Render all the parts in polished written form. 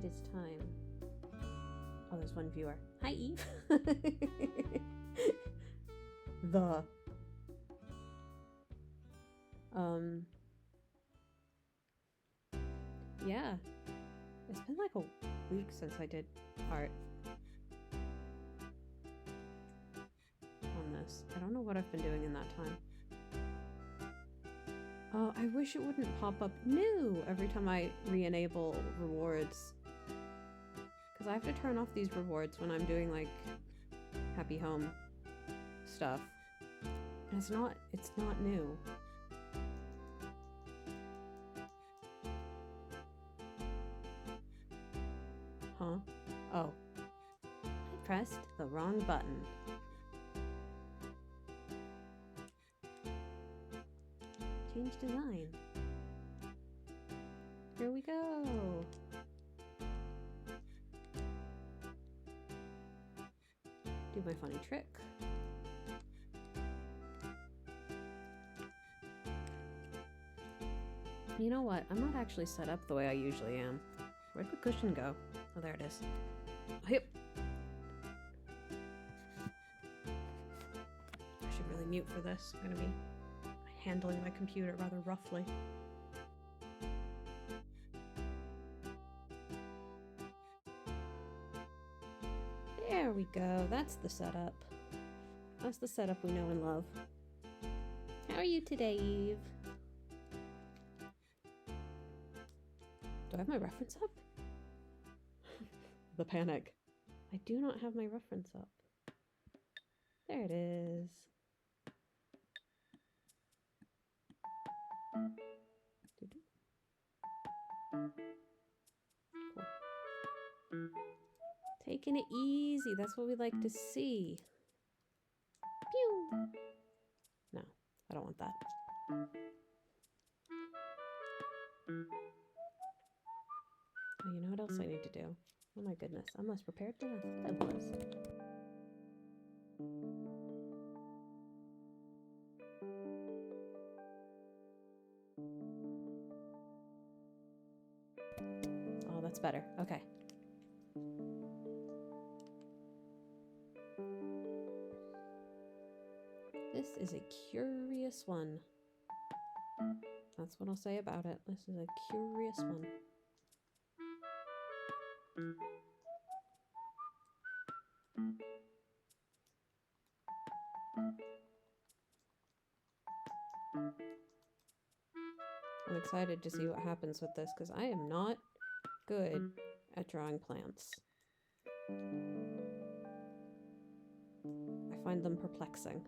It is time. Oh, there's one viewer. Hi, Eve. Yeah. It's been like a week since I did art on this. I don't know what I've been doing in that time. Oh, I wish it wouldn't pop up new every time I re-enable rewards. Because I have to turn off these rewards when I'm doing like happy home stuff. And it's not new. Huh? Oh. I pressed the wrong button. Change design. Here we go. Do my funny trick. You know what? I'm not actually set up the way I usually am. Where'd the cushion go? Oh, there it is. Yep. I should really mute for this. I'm gonna be handling my computer rather roughly. There we go. That's the setup. That's the setup we know and love. How are you today, Eve? Do I have my reference up? The panic. I do not have my reference up. There it is. Cool. Taking it easy. That's what we like to see. Pew! No, I don't want that. Oh, you know what else I need to do? Oh my goodness, I'm less prepared than I thought I was. Oh, that's better. Okay. This is a curious one. That's what I'll say about it. This is a curious one. I'm excited to see what happens with this because I am not good at drawing plants. I find them perplexing.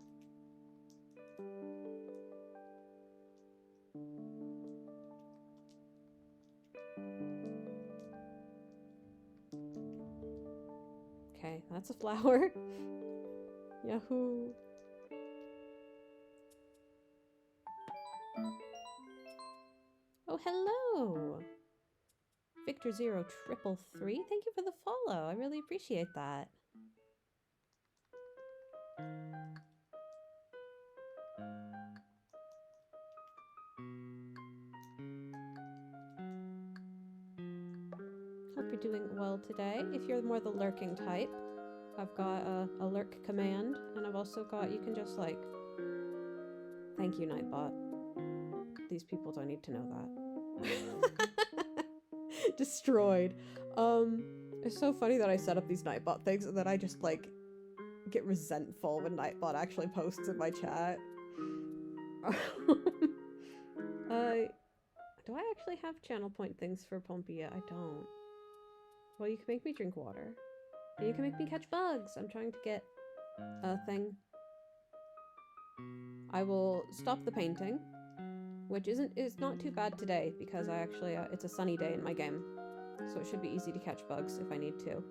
Okay, that's a flower. Yahoo! Oh, hello! Victor0333, thank you for the follow. I really appreciate that. Hope you're doing well today. If you're more the lurking type, I've got a lurk command, and I've also got, you can just like, thank you, Nightbot. These people don't need to know that. Destroyed. It's so funny that I set up these Nightbot things and then I just like get resentful when Nightbot actually posts in my chat. Do I actually have channel point things for Pompey? I don't. Well, you can make me drink water. And you can make me catch bugs. I'm trying to get a thing. I will stop the painting, which is not too bad today because I actually, it's a sunny day in my game. So it should be easy to catch bugs if I need to.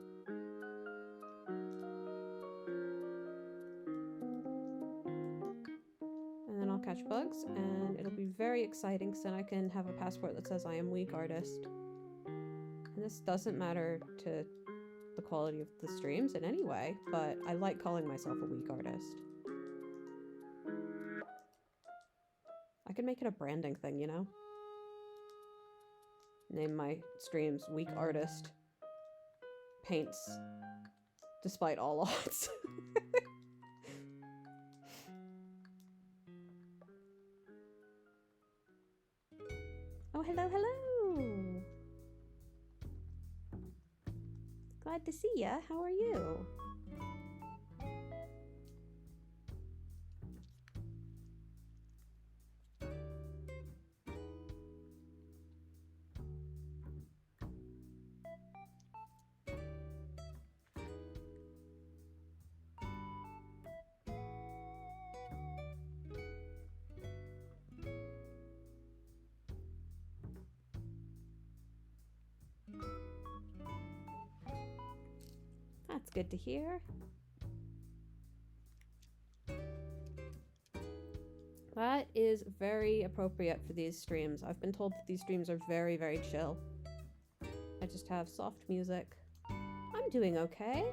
And then I'll catch bugs and it'll be very exciting because then I can have a passport that says I am weak artist. And this doesn't matter to the quality of the streams in any way, but I like calling myself a weak artist. I could make it a branding thing, you know? Name my streams Weak Artist paints despite all odds. Oh, hello, hello! Glad to see ya. How are you? That's good to hear. That is very appropriate for these streams. I've been told that these streams are very, very chill. I just have soft music. I'm doing okay.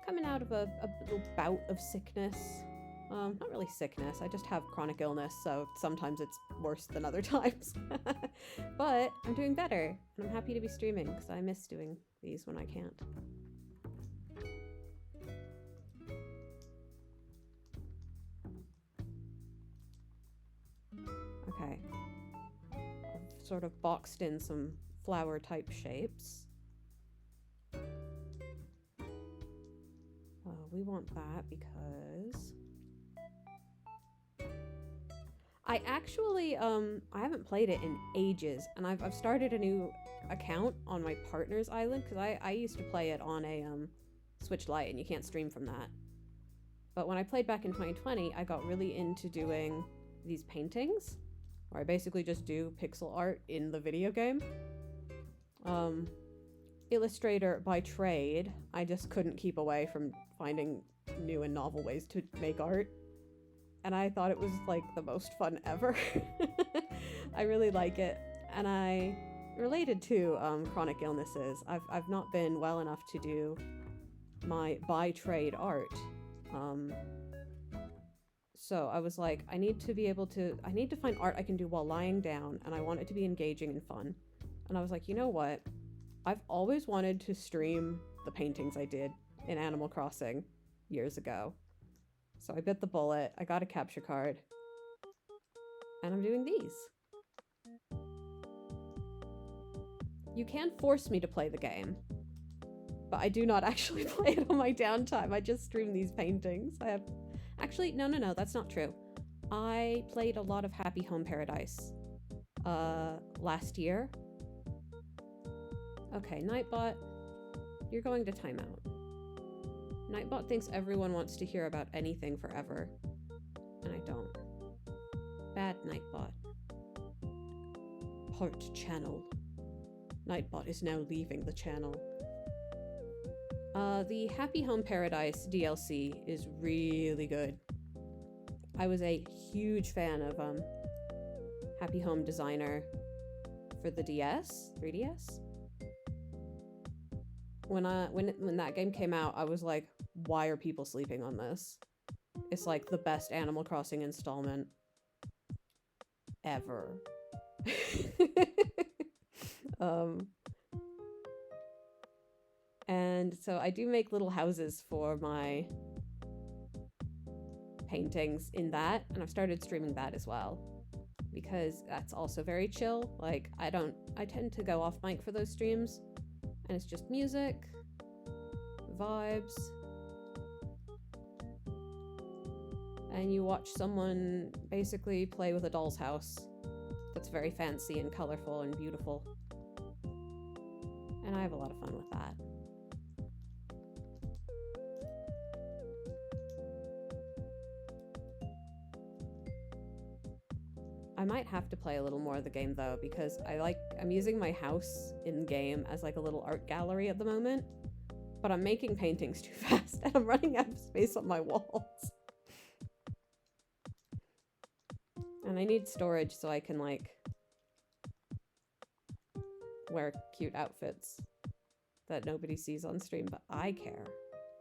Coming out of a little bout of sickness. Not really sickness, I just have chronic illness, so sometimes it's worse than other times. But I'm doing better, and I'm happy to be streaming, because I miss doing these when I can't. Okay. I've sort of boxed in some flower type shapes. We want that because I actually I haven't played it in ages, and I've started a new account on my partner's island because I used to play it on a Switch Lite, and you can't stream from that. But when I played back in 2020, I got really into doing these paintings, where I basically just do pixel art in the video game. Illustrator by trade, I just couldn't keep away from finding new and novel ways to make art. And I thought it was like the most fun ever. I really like it. And I, related to chronic illnesses, I've not been well enough to do my by trade art. So I was like, I need to find art I can do while lying down, and I want it to be engaging and fun. And I was like, you know what? I've always wanted to stream the paintings I did in Animal Crossing years ago. So I bit the bullet, I got a capture card, and I'm doing these. You can force me to play the game, but I do not actually play it on my downtime. I just stream these paintings. Actually, no, that's not true. I played a lot of Happy Home Paradise last year. Okay, Nightbot, you're going to timeout. Nightbot thinks everyone wants to hear about anything forever, and I don't. Bad Nightbot. Part channel. Nightbot is now leaving the channel. The Happy Home Paradise DLC is really good. I was a huge fan of Happy Home Designer for the 3DS. When that game came out, I was like, why are people sleeping on this? It's like the best Animal Crossing installment ever. And so I do make little houses for my paintings in that, and I've started streaming that as well, because that's also very chill. Like, I tend to go off mic for those streams, and it's just music, vibes, and you watch someone basically play with a doll's house that's very fancy and colorful and beautiful. And I have a lot of fun with that. I might have to play a little more of the game though, because I'm using my house in game as like a little art gallery at the moment, but I'm making paintings too fast and I'm running out of space on my walls. And I need storage so I can like wear cute outfits that nobody sees on stream, but I care.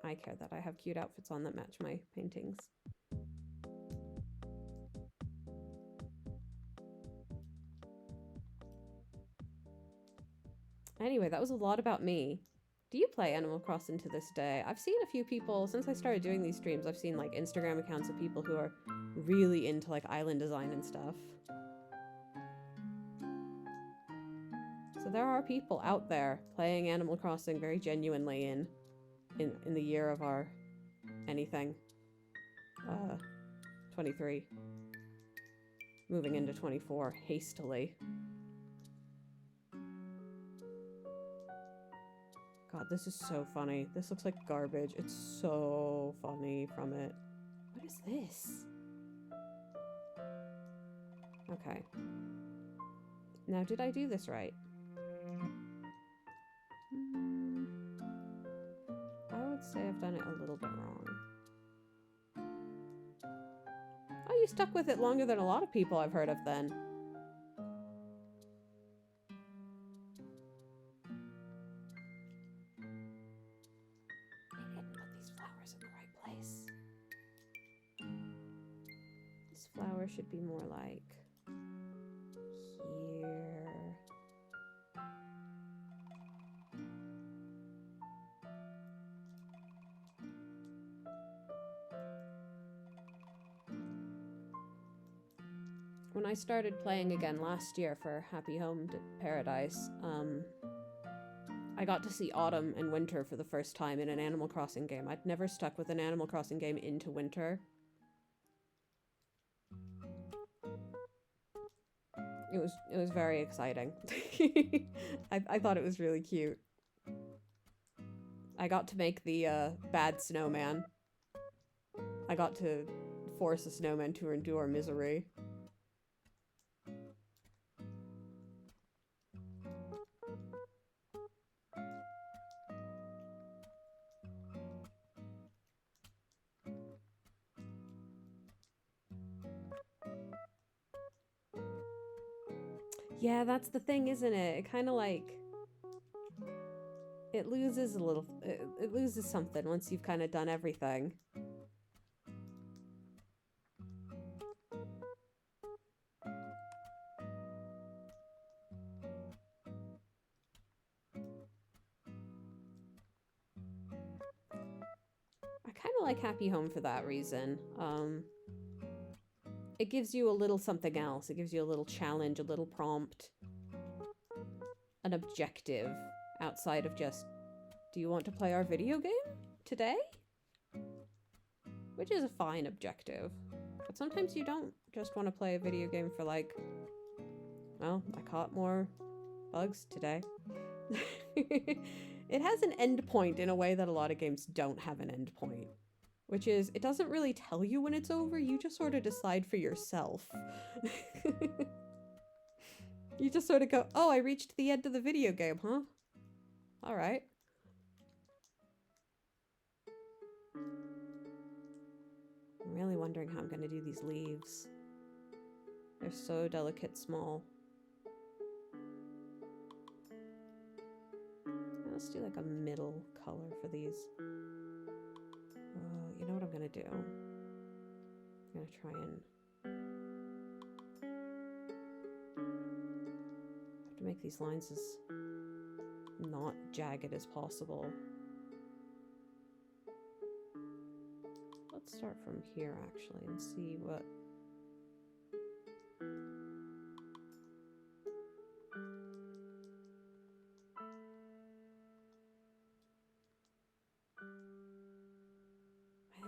I care that I have cute outfits on that match my paintings. Anyway, that was a lot about me. Do you play Animal Crossing to this day? I've seen a few people, since I started doing these streams, I've seen like Instagram accounts of people who are really into like island design and stuff. So there are people out there playing Animal Crossing very genuinely in the year of our anything. 23. Moving into 24 hastily. God, this is so funny. This looks like garbage. It's so funny from it. What is this? Okay. Now, did I do this right? I would say I've done it a little bit wrong. Oh, you stuck with it longer than a lot of people I've heard of then. Flower should be more like here. When I started playing again last year for Happy Home Paradise, I got to see autumn and winter for the first time in an Animal Crossing game. I'd never stuck with an Animal Crossing game into winter. It was very exciting. I thought it was really cute. I got to make the bad snowman. I got to force a snowman to endure misery. Yeah, that's the thing, isn't it? It kind of like... It loses a little... It loses something once you've kind of done everything. I kind of like Happy Home for that reason. It gives you a little something else. It gives you a little challenge, a little prompt, an objective outside of just, do you want to play our video game today? Which is a fine objective. But sometimes you don't just want to play a video game for like, well, I caught more bugs today. It has an end point in a way that a lot of games don't have an end point. Which is, it doesn't really tell you when it's over, you just sort of decide for yourself. You just sort of go, oh, I reached the end of the video game, huh? Alright. I'm really wondering how I'm gonna do these leaves. They're so delicate small. Let's do like a middle color for these. You know what I'm gonna do? I'm gonna try and... I have to make these lines as not jagged as possible. Let's start from here actually and see what...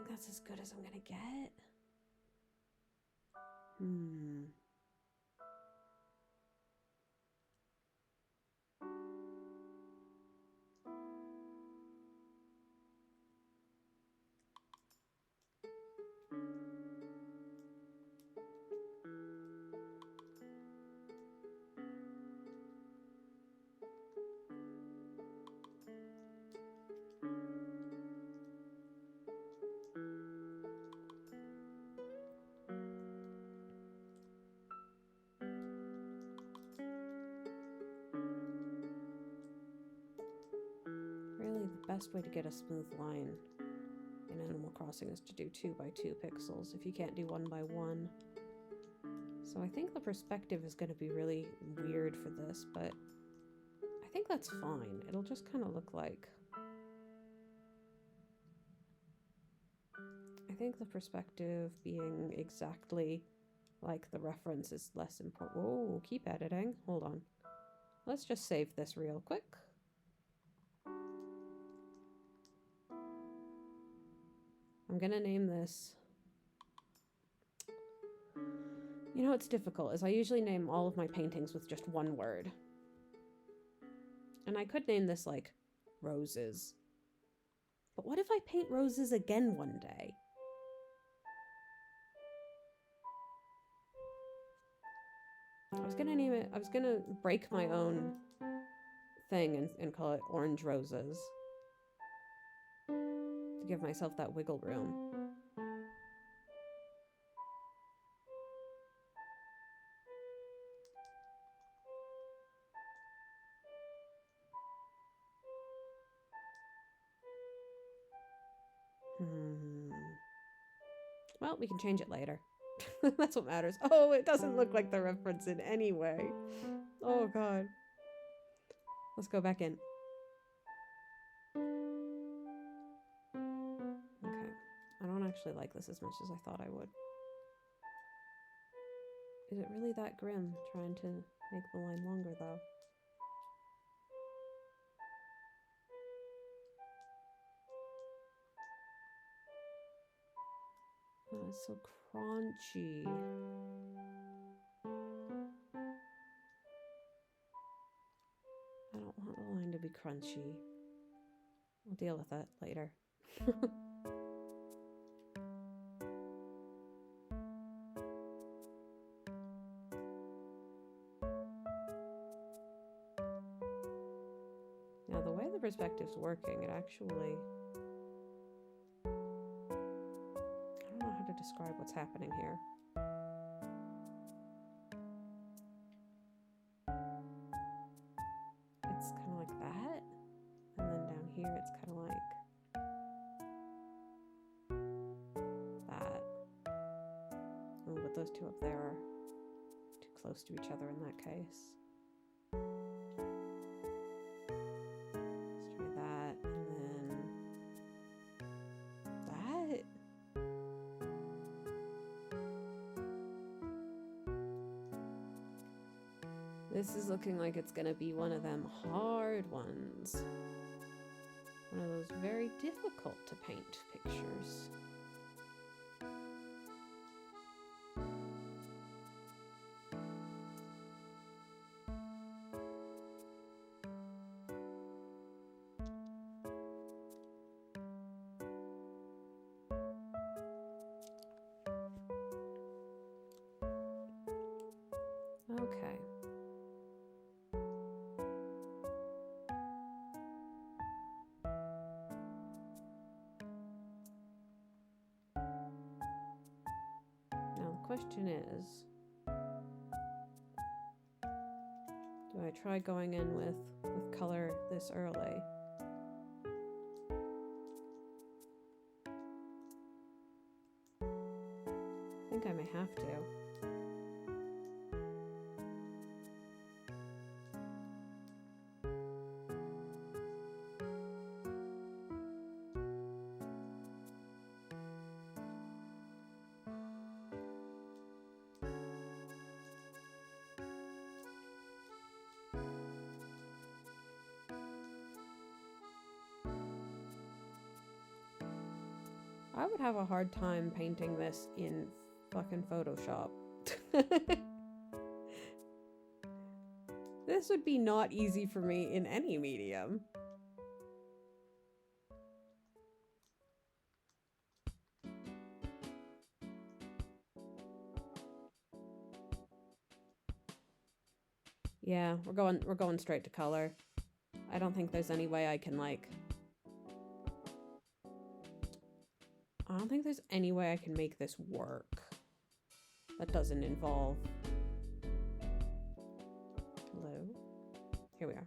That's as good as I'm gonna get. The best way to get a smooth line in Animal Crossing is to do 2 by 2 pixels if you can't do 1 by 1. So I think the perspective is going to be really weird for this, but I think that's fine. It'll just kind of look like think the perspective being exactly like the reference is less important. Oh, keep editing. Hold on. Let's just save this real quick. I'm gonna name this... You know what's difficult is I usually name all of my paintings with just one word. And I could name this like roses. But what if I paint roses again one day? I was gonna name it, I was gonna break my own thing and call it Orange Roses. To give myself that wiggle room. Well, we can change it later. That's what matters. Oh, it doesn't look like the reference in any way. Oh, God. Let's go back in. Okay. I don't actually like this as much as I thought I would. Is it really that grim, trying to make the line longer, though? Oh, it's so crunchy. I don't want the line to be crunchy. We'll deal with that later. Now, the way the perspective's working, it actually... I don't know how to describe what's happening here. It's kind of like that. And then down here, it's kind of like that. Oh, but those two up there are too close to each other in that case. Let's try that, and then that. This is looking like it's gonna be one of them hard ones. One of those very difficult to paint pictures. Okay. Now the question is, do I try going in with color this early? I think I may have to. I would have a hard time painting this in fucking Photoshop. This would be not easy for me in any medium. Yeah, we're going straight to color. I don't think there's any way I can like... I don't think there's any way I can make this work that doesn't involve... Hello? Here we are.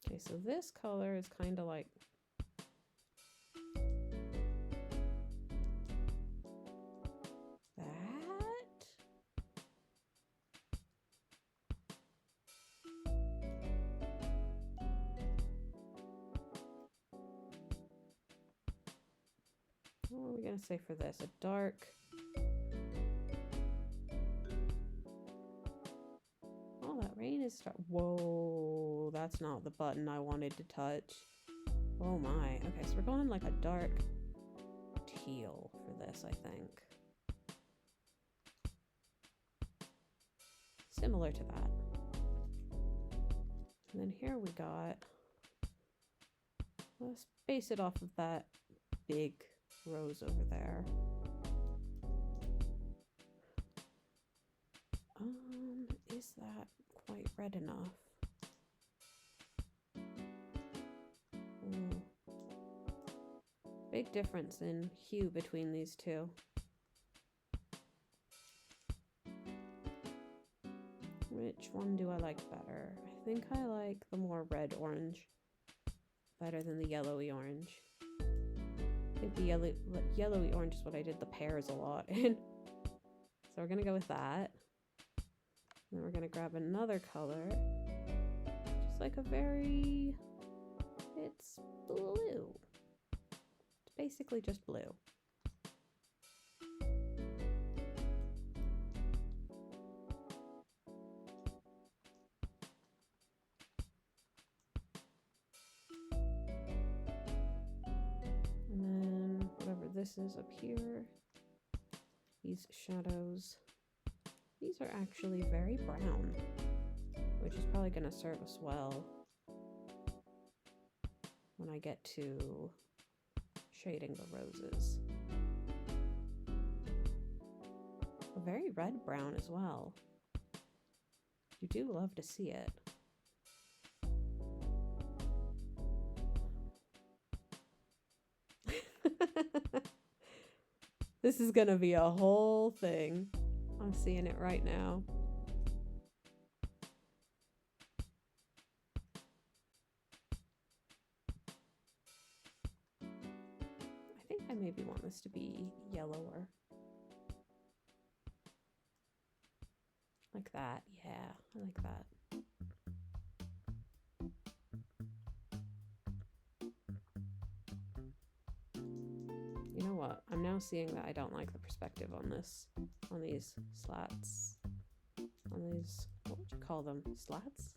Okay, so this color is kind of like... that? What are we gonna say for this? A dark. Oh, that rain is whoa, that's not the button I wanted to touch. Oh my. Okay, so we're going like a dark teal for this, I think. Similar to that. And then here we got, let's base it off of that big rose over there. Is that quite red enough? Big difference in hue between these two. Which one do I like better? I think I like the more red orange better than the yellowy orange. I think the yellowy orange is what I did the pears a lot in. So we're gonna go with that. And then we're gonna grab another color. Just like a very, it's blue. It's basically just blue. And then whatever this is up here, these shadows, these are actually very brown, which is probably going to serve us well when I get to shading the roses. A very red brown as well. You do love to see it. This is gonna be a whole thing. I'm seeing it right now. I think I maybe want this to be yellower. Like that, yeah, I like that. You know what? I'm now seeing that I don't like the perspective on this, on these slats, on these, what would you call them? Slats?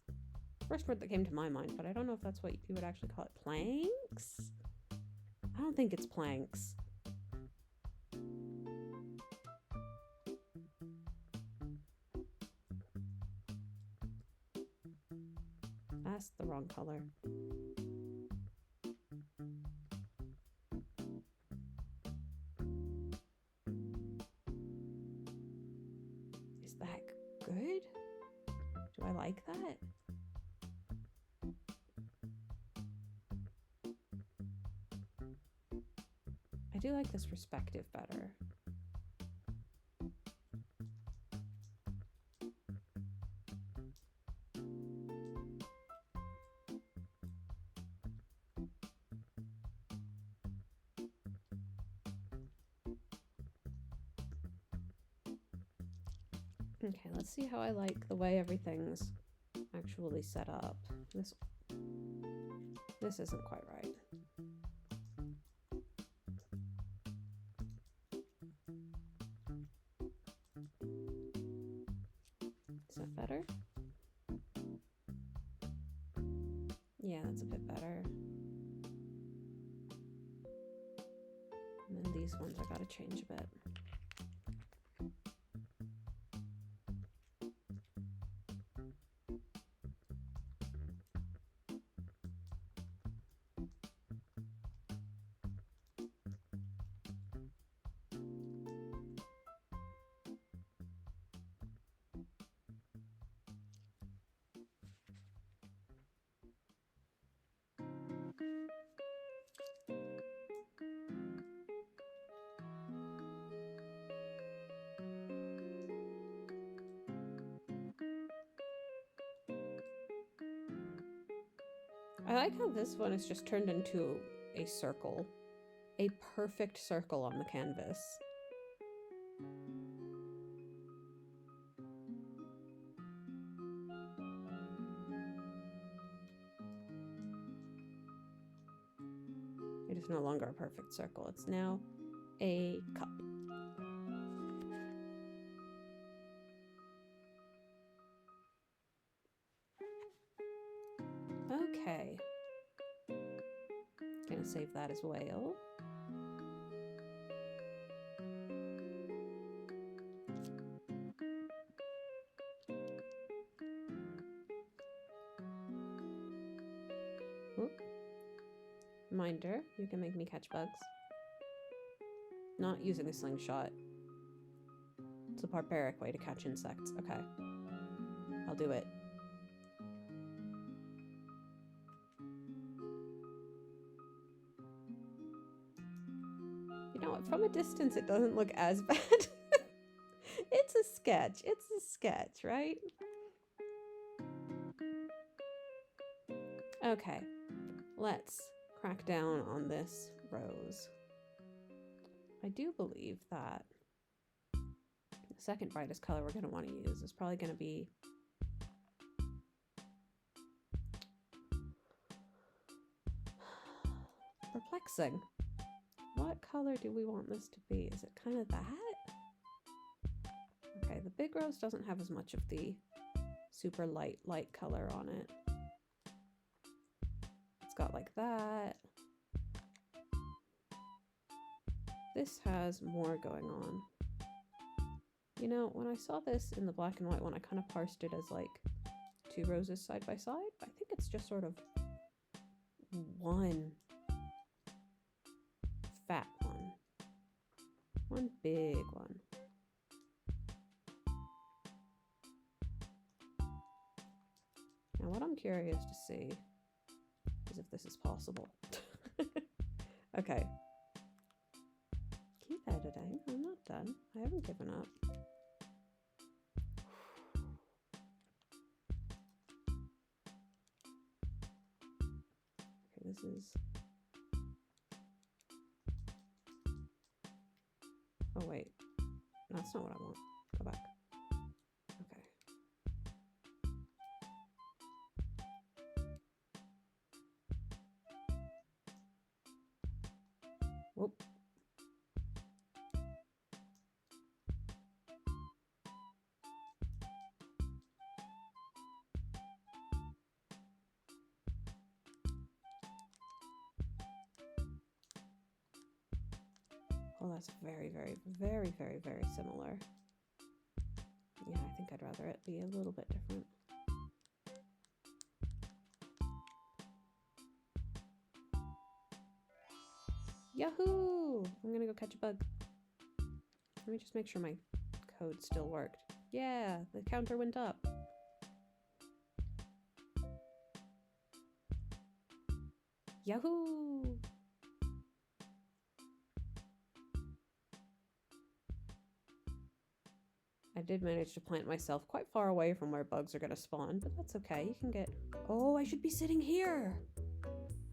First word that came to my mind, but I don't know if that's what you would actually call it. Planks? I don't think it's planks. That's the wrong color. Is that good? Do I like that? I do like this perspective better. Okay, let's see how I like the way everything's actually set up. This isn't quite right. Is that better? Yeah, that's a bit better. And then these ones I gotta change a bit. I like how this one is just turned into a circle. A perfect circle on the canvas. It is no longer a perfect circle. It's now a cup. Okay. Gonna save that as whale. Oop. Reminder, you can make me catch bugs. Not using a slingshot. It's a barbaric way to catch insects. Okay. I'll do it. You know what? From a distance, it doesn't look as bad. It's a sketch. It's a sketch, right? Okay. Let's crack down on this rose. I do believe that the second brightest color we're going to want to use is probably going to be perplexing. What color do we want this to be? Is it kind of that? Okay, the big rose doesn't have as much of the super light color on it. It's got like that. This has more going on. You know, when I saw this in the black and white one, I kind of parsed it as like two roses side by side. I think it's just sort of one fat one. One big one. Now what I'm curious to see is if this is possible. Okay. Keep editing. I'm not done. I haven't given up. Okay, this is... Oh wait, that's not what I want. Go back. Okay. Whoop. Oh, that's very, very, very, very, very similar. Yeah, I think I'd rather it be a little bit different. Yahoo! I'm gonna go catch a bug. Let me just make sure my code still worked. Yeah, the counter went up. Yahoo! I did manage to plant myself quite far away from where bugs are gonna spawn, but that's okay. You can get... Oh, I should be sitting here!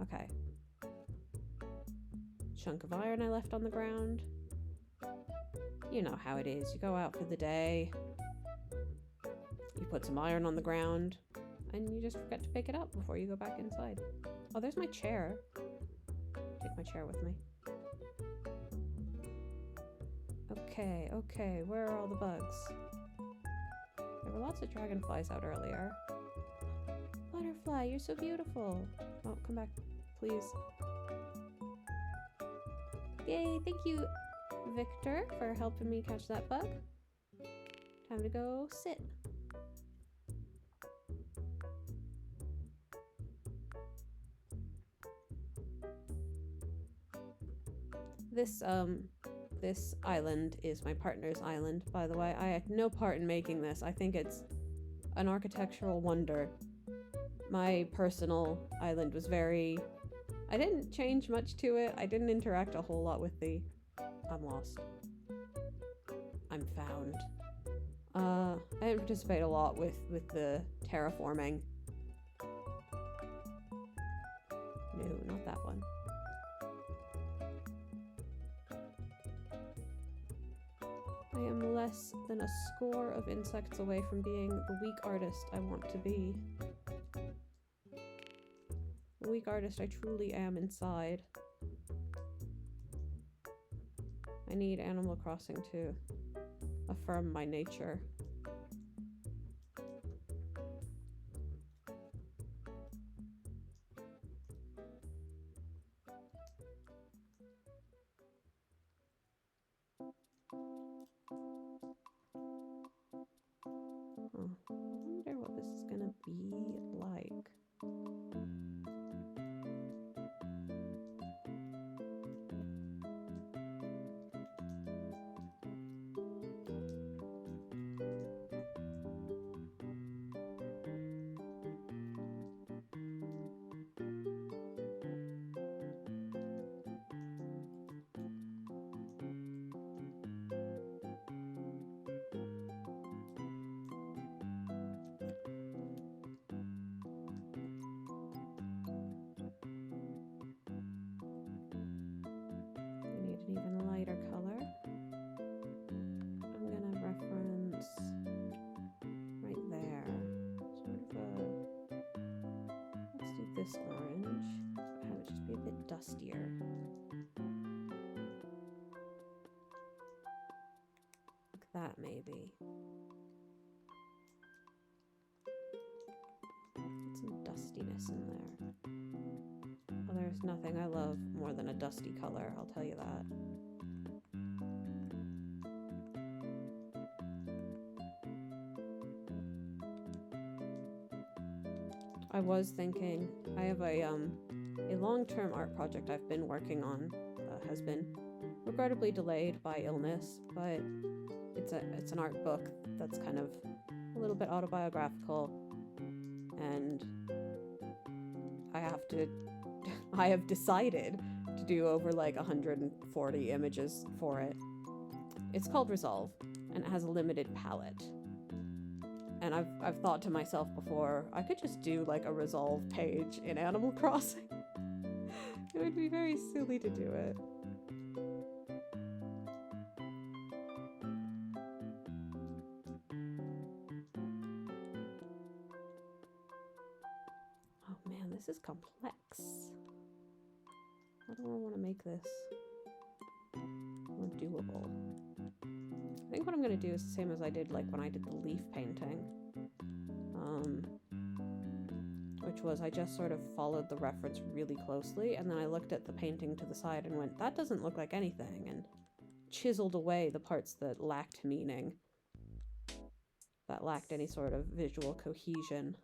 Okay. Chunk of iron I left on the ground. You know how it is. You go out for the day. You put some iron on the ground. And you just forget to pick it up before you go back inside. Oh, there's my chair. Take my chair with me. Okay, okay, where are all the bugs? There were lots of dragonflies out earlier. Butterfly, you're so beautiful. Oh, come back, please. Yay, thank you, Victor, for helping me catch that bug. Time to go sit. This island is my partner's island, by the way. I had no part in making this. I think it's an architectural wonder. My personal island was very... I didn't change much to it. I didn't interact a whole lot with the... I'm lost. I'm found. I didn't participate a lot with the terraforming. No, not that one. I am less than a score of insects away from being the weak artist I want to be. The weak artist I truly am inside. I need Animal Crossing to affirm my nature. Oh, I wonder what this is gonna be like. An even lighter color. I'm gonna reference right there. Sort of let's do this orange. Have it just be a bit dustier. Like that maybe. Get some dustiness in there. Oh, there's nothing I love more than a dusty color, I'll tell you that. I was thinking, I have a long-term art project I've been working on, has been regrettably delayed by illness, but it's an art book that's kind of a little bit autobiographical, and I have decided to do over like 140 images for it. It's called Resolve, and it has a limited palette. And I've thought to myself before, I could just do like a Resolve page in Animal Crossing. It would be very silly to do it. Oh man, this is complex. How do I want to make this more doable? I think what I'm going to do is the same as I did like when I did the leaf painting. Which was I just sort of followed the reference really closely, and then I looked at the painting to the side and went, that doesn't look like anything, and chiseled away the parts that lacked meaning, that lacked any sort of visual cohesion.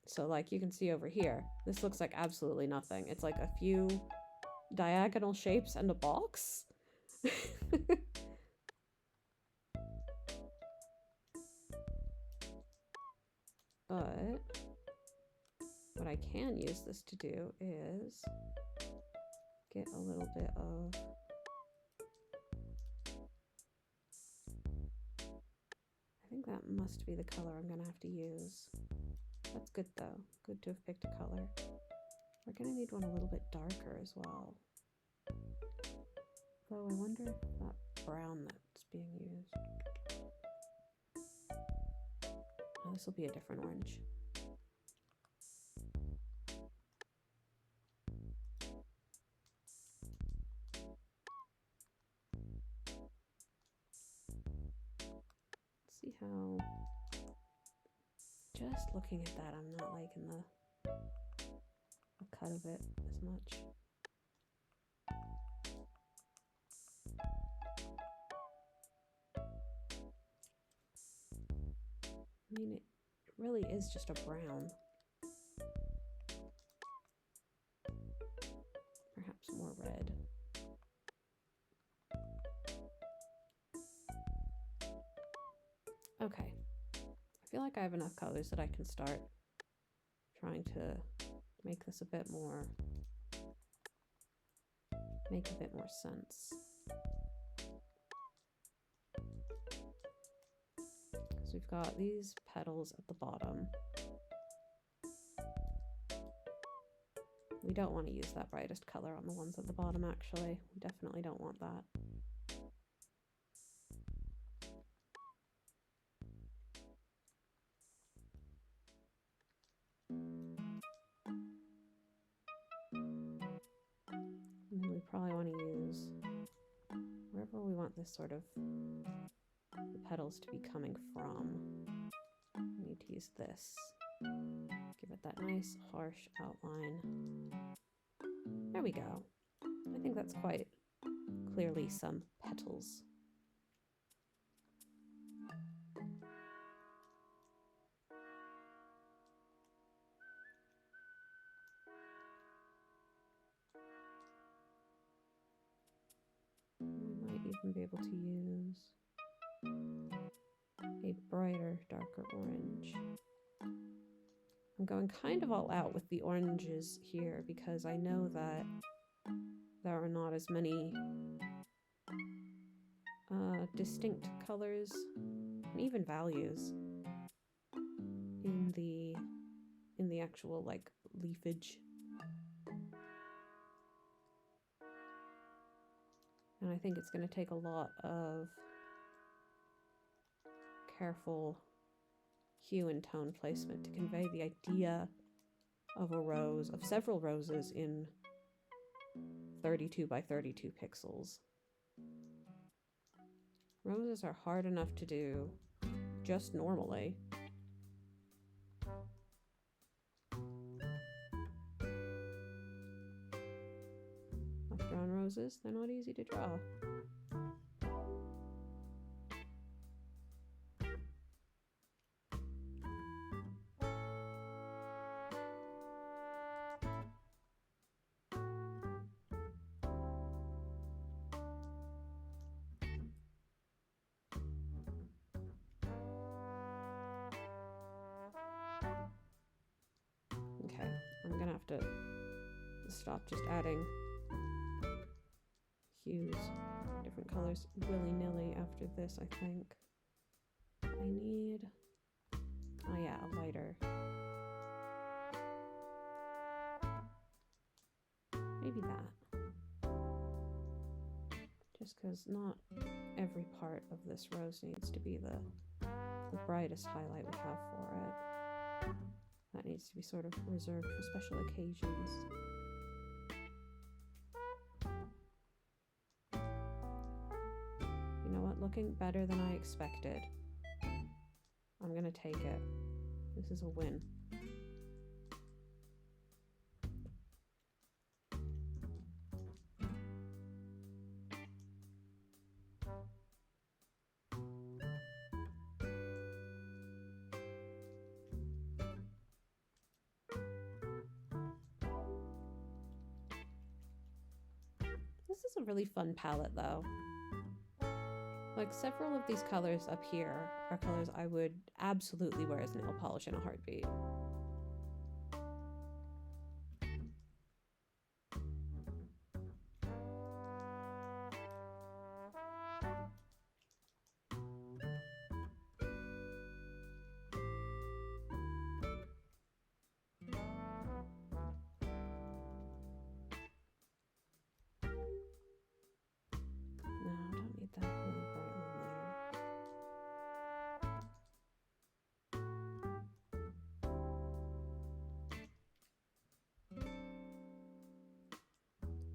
So like you can see over here, this looks like absolutely nothing. It's like a few diagonal shapes and a box. But what I can use this to do is get a little bit of I think that must be the color I'm gonna have to use. That's good though. Good to have picked a color. We're gonna need one a little bit darker as well. Though I wonder if that brown that's being used. Oh, this will be a different orange. Let's see how. Just looking at that, I'm not liking the cut of it as much. I mean, it really is just a brown. Perhaps more red. Okay. I feel like I have enough colors that I can start trying to make this make a bit more sense. Because we've got these petals at the bottom. We don't want to use that brightest color on the ones at the bottom, actually. We definitely don't want that. this sort of the petals to be coming from. I need to use this. Give it that nice harsh outline. There we go. I think that's quite clearly some petals. We might even be able to use a brighter, darker orange. I'm going kind of all out with the oranges here because I know that there are not as many distinct colors and even values in the actual like leafage. And I think it's going to take a lot of careful hue and tone placement to convey the idea of a rose, of several roses in 32 by 32 pixels. Roses are hard enough to do just normally. I've drawn roses, they're not easy to draw. Okay, I'm gonna have to stop just adding hues, different colors willy-nilly after this, I think. I need, oh yeah, a lighter. Maybe that. Just because not every part of this rose needs to be the brightest highlight we have for it. That needs to be sort of reserved for special occasions. You know what? Looking better than I expected. I'm gonna take it. This is a win. This is a really fun palette though. Like several of these colors up here are colors I would absolutely wear as nail polish in a heartbeat.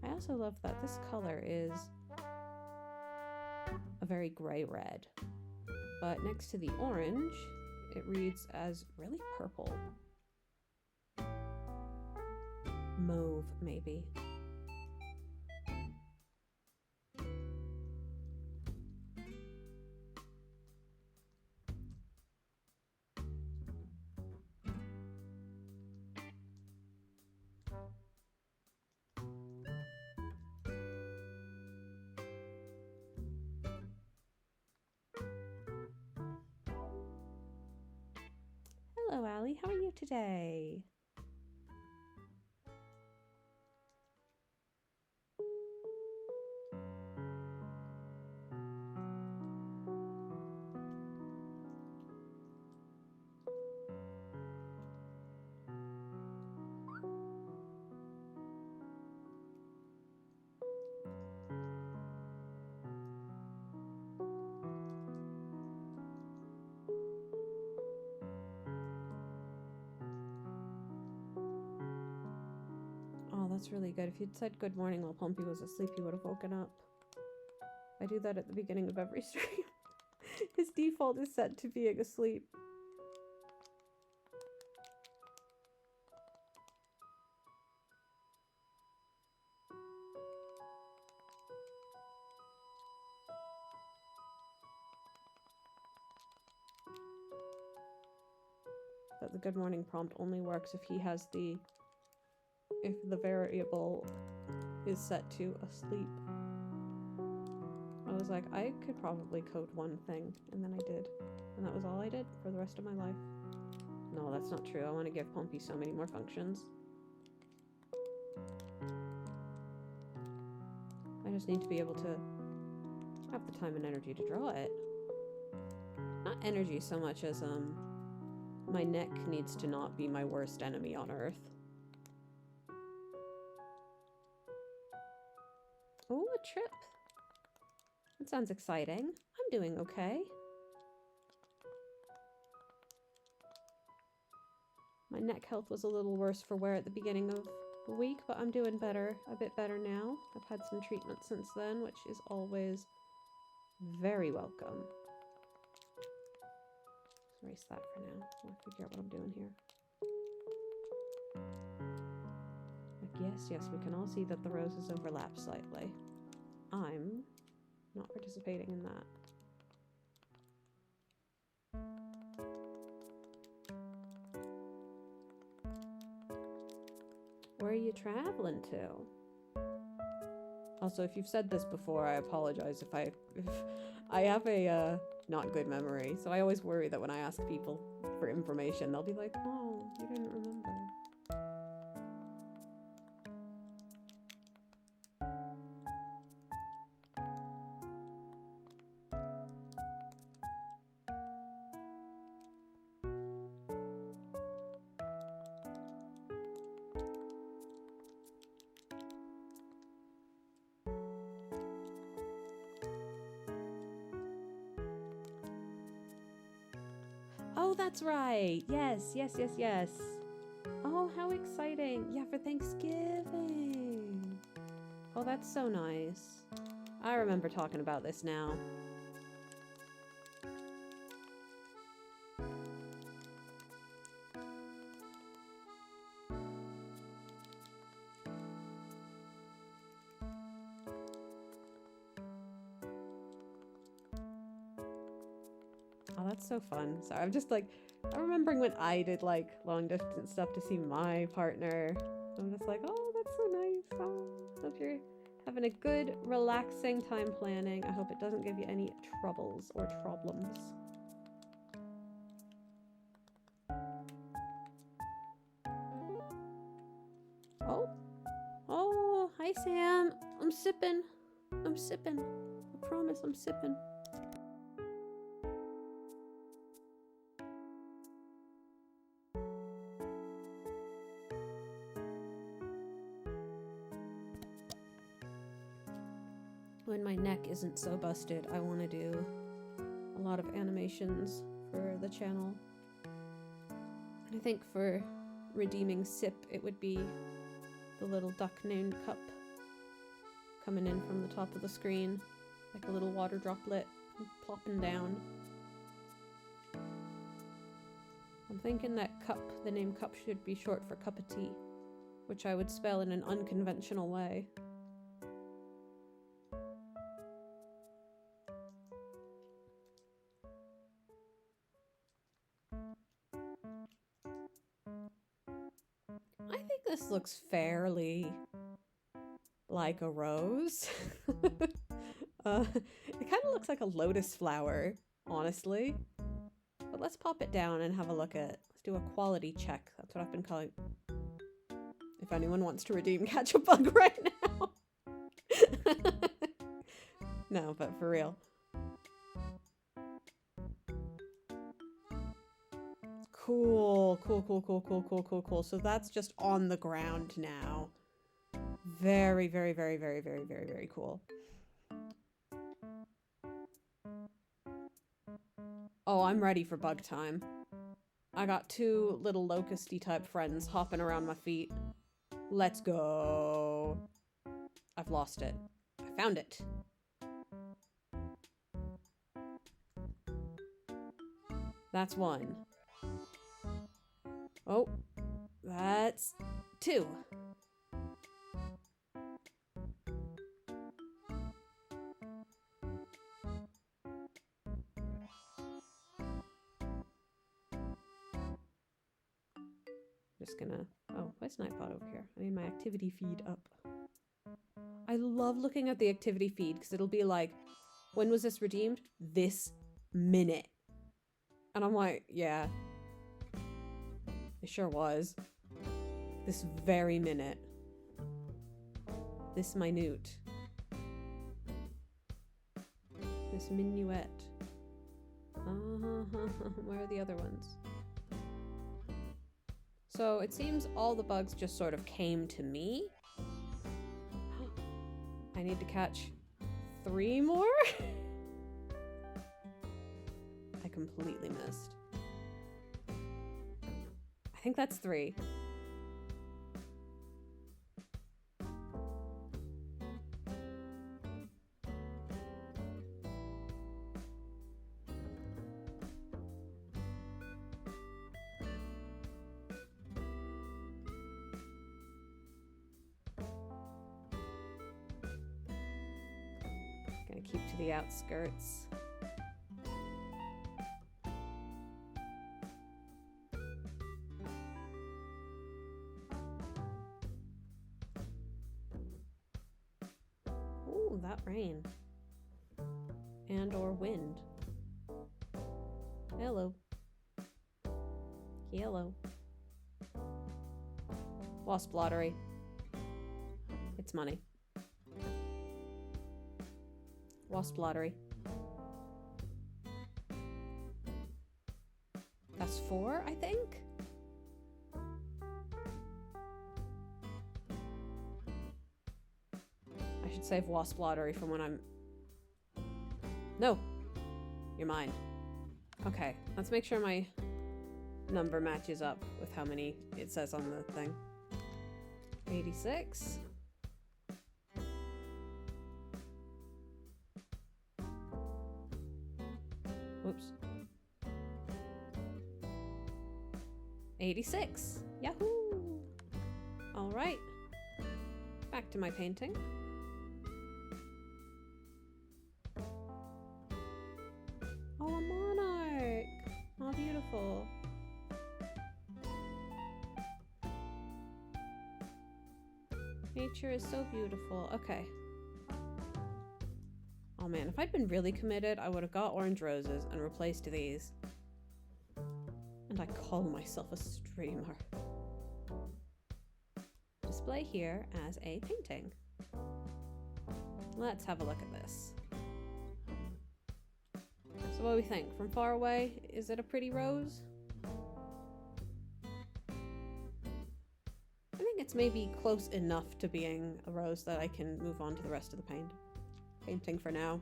I also love that this color is a very gray red, but next to the orange, it reads as really purple. Mauve, maybe. Hello, Allie. How are you today? Oh, that's really good. If you'd said good morning while Pumpy was asleep, he would have woken up. I do that at the beginning of every stream. His default is set to being asleep. But the good morning prompt only works if the variable is set to asleep. I was like, I could probably code one thing, and then I did. And that was all I did for the rest of my life. No, that's not true. I want to give Pompey so many more functions. I just need to be able to have the time and energy to draw it. Not energy so much as, my neck needs to not be my worst enemy on Earth. Oh, a trip. That sounds exciting. I'm doing okay. My neck health was a little worse for wear at the beginning of the week, but I'm doing better, a bit better now. I've had some treatment since then, which is always very welcome. Let's erase that for now. I'll figure out what I'm doing here. Like, yes, we can all see that the roses overlap slightly. I'm not participating in that. Where are you traveling to? Also, if you've said this before, I apologize if I have a not good memory, so I always worry that when I ask people for information, they'll be like, oh, you didn't remember. Oh, that's right. Yes. Oh, how exciting. Yeah, for Thanksgiving. Oh, that's so nice. I remember talking about this now. Oh, that's so fun. Sorry, I'm remembering when I did like long distance stuff to see my partner. I'm just like, oh, that's so nice. Oh, hope you're having a good, relaxing time planning. I hope it doesn't give you any troubles or problems. Oh, hi Sam. I'm sipping. I promise I'm sipping. When my neck isn't so busted, I want to do a lot of animations for the channel. I think for redeeming sip, it would be the little duck named Cup coming in from the top of the screen, like a little water droplet plopping down. I'm thinking that Cup, the name Cup, should be short for cup of tea, which I would spell in an unconventional way. I think this looks fairly like a rose. It kind of looks like a lotus flower, honestly. But let's pop it down and have a look at, let's do a quality check. That's what I've been calling. If anyone wants to redeem Catch a Bug right now. No, but for real. Cool. So that's just on the ground now. Very cool. Oh, I'm ready for bug time. I got two little locusty type friends hopping around my feet. Let's go. I've lost it. I found it. That's 1. Oh, that's 2. Just gonna... Oh, where's Nightbot over here? I need my activity feed up. I love looking at the activity feed because it'll be like, when was this redeemed? This minute. And I'm like, yeah. It sure was. This very minute. This minute. This minuet. Where are the other ones? So it seems all the bugs just sort of came to me. I need to catch 3 more? I completely missed. I think that's 3. Gonna keep to the outskirts. Ooh, that rain. And or wind. Hello. Hello. Wasp lottery. It's money. Wasp lottery. That's 4, I think? I should save wasp lottery for when I'm... No! You're mine. Okay, let's make sure my number matches up with how many it says on the thing. 86. Whoops. 86. Yahoo! All right. Back to my painting. Oh, a monarch! Oh, beautiful. Nature is so beautiful. Okay. Oh man, if I'd been really committed, I would have got orange roses and replaced these. And I call myself a streamer. Display here as a painting. Let's have a look at this. So what do we think? From far away, is it a pretty rose? I think it's maybe close enough to being a rose that I can move on to the rest of the painting for now.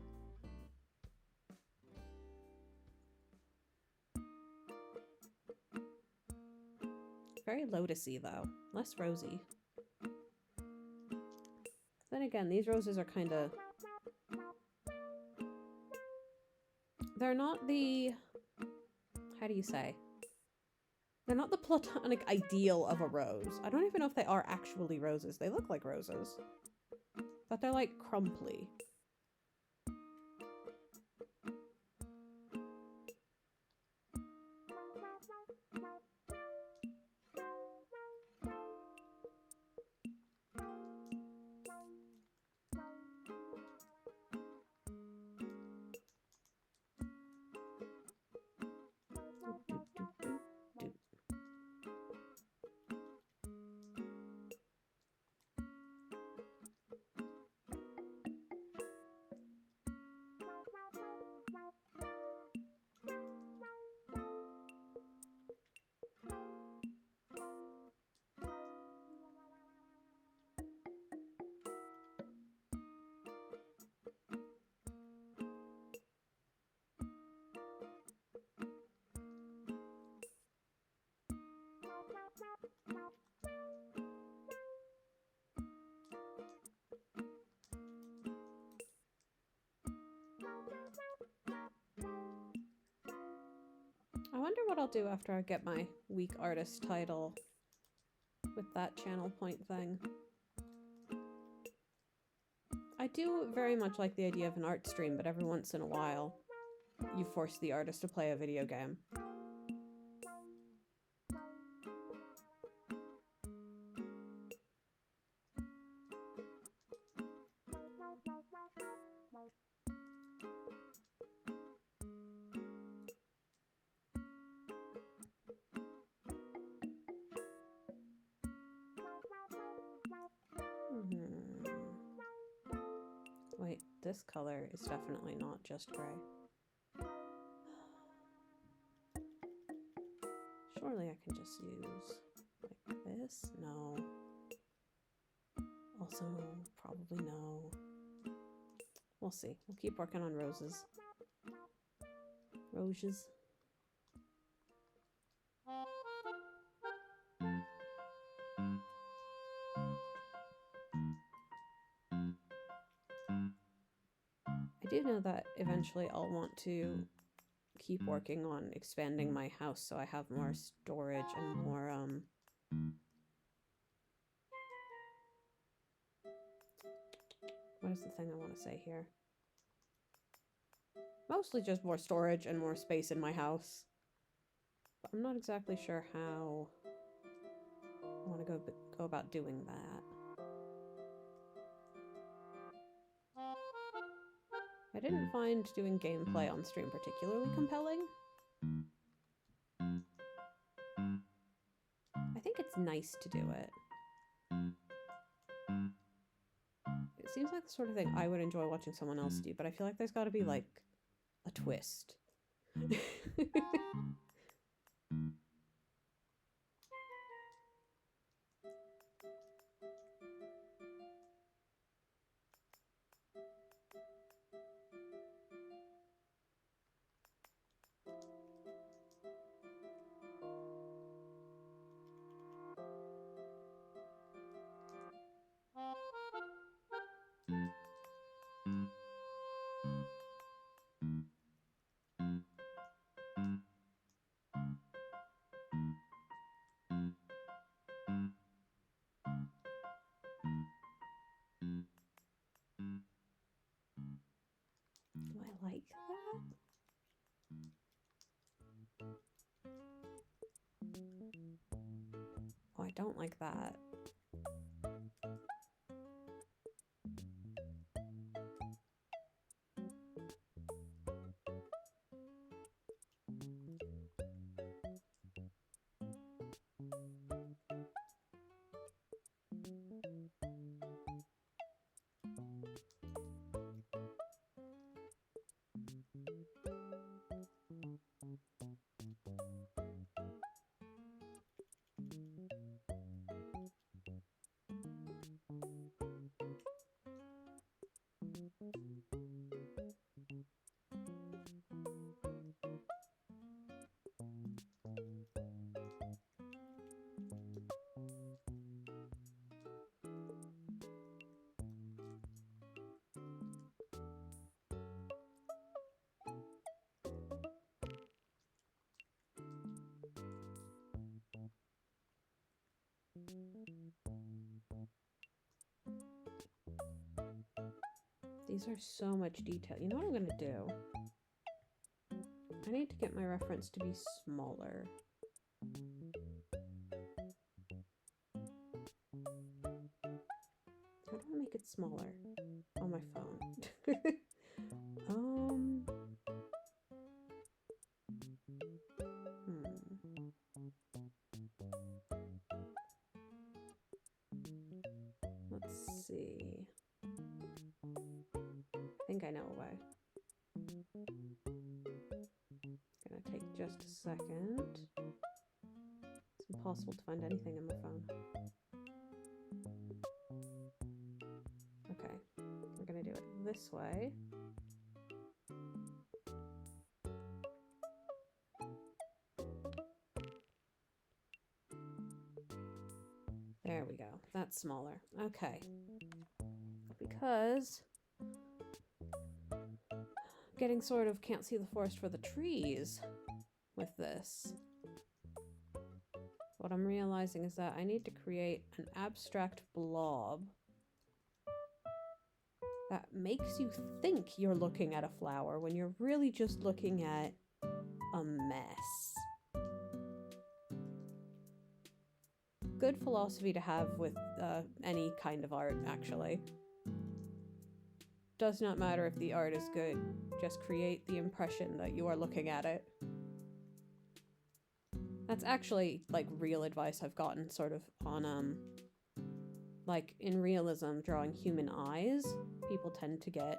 Very lotusy though, less rosy. Then again, these roses are kind of... They're not the... How do you say? They're not the platonic ideal of a rose. I don't even know if they are actually roses. They look like roses. But they're like crumply. I wonder what I'll do after I get my weak artist title with that channel point thing. I do very much like the idea of an art stream, but every once in a while, you force the artist to play a video game. Wait, this color is definitely not just gray. Surely I can just use like this? No. Also, probably no. We'll see. We'll keep working on roses. Roses. I do know that eventually I'll want to keep working on expanding my house so I have more storage and more, what is the thing I want to say here? Mostly just more storage and more space in my house. But I'm not exactly sure how I want to go about doing that. I didn't find doing gameplay on stream particularly compelling. I think it's nice to do it. It seems like the sort of thing I would enjoy watching someone else do, but I feel like there's got to be, like, a twist. Do I like that? Oh, I don't like that. These are so much detail. You know what I'm gonna do? I need to get my reference to be smaller. How do I make it smaller on my phone? Let's see. I think I know a way. Gonna take just a second. It's impossible to find anything in my phone. Okay, we're gonna do it this way. There we go. That's smaller. Okay. Because getting sort of can't see the forest for the trees with this. What I'm realizing is that I need to create an abstract blob that makes you think you're looking at a flower when you're really just looking at a mess. Good philosophy to have with any kind of art, actually. Does not matter if the art is good, just create the impression that you are looking at it. That's actually, like, real advice I've gotten sort of on, like, in realism, drawing human eyes, people tend to get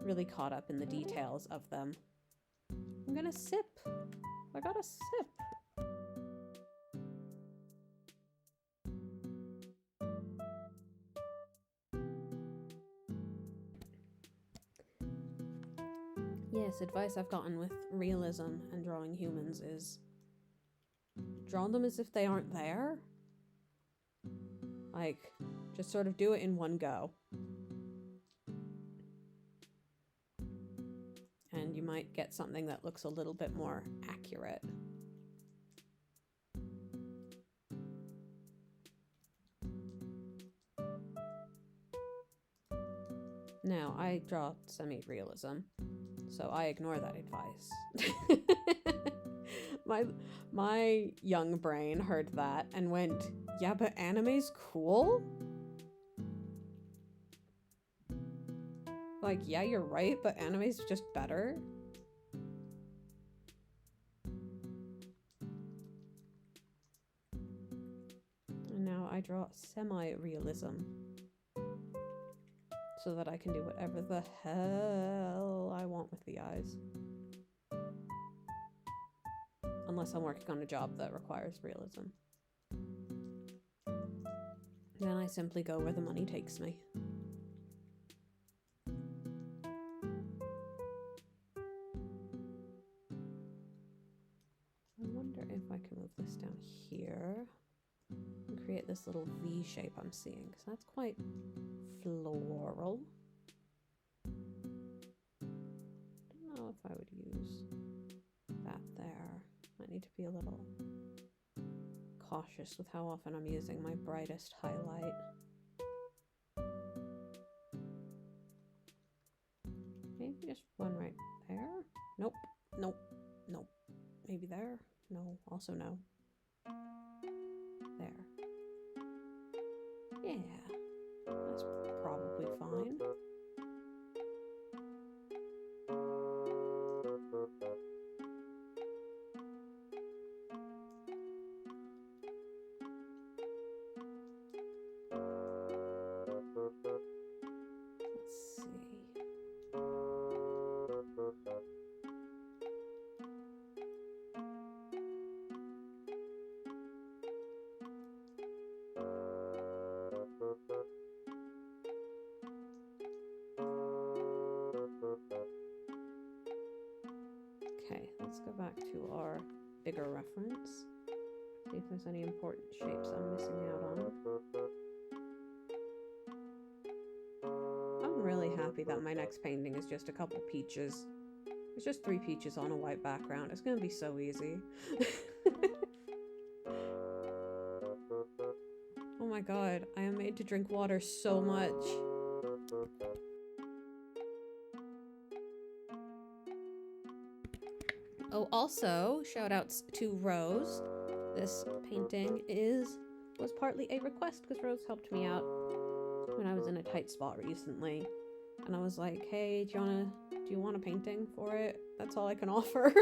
really caught up in the details of them. I'm gonna sip. I gotta sip. Yes, advice I've gotten with realism and drawing humans is draw them as if they aren't there. Like, just sort of do it in one go. And you might get something that looks a little bit more accurate. Now, I draw semi-realism, so I ignore that advice. My young brain heard that and went, yeah, but anime's cool? Like, yeah, you're right, but anime's just better? And now I draw semi-realism so that I can do whatever the hell I want with the eyes. Unless I'm working on a job that requires realism. Then I simply go where the money takes me. I wonder if I can move this down here and create this little V shape I'm seeing, because that's quite floral. Don't know if I would use that there. I need to be a little cautious with how often I'm using my brightest highlight. Maybe just one right there? Nope, nope, nope. Maybe there? No, also no. There. Yeah, that's probably fine. Let's see. Okay, let's go back to our bigger reference. See if there's any important shapes I'm missing out on. I'm really happy that my next painting is just a couple peaches. It's just 3 peaches on a white background. It's gonna be so easy. Oh my god, I am made to drink water so much. Oh, also, shout outs to Rose. This painting was partly a request because Rose helped me out when I was in a tight spot recently. And I was like, hey, do you want a painting for it? That's all I can offer.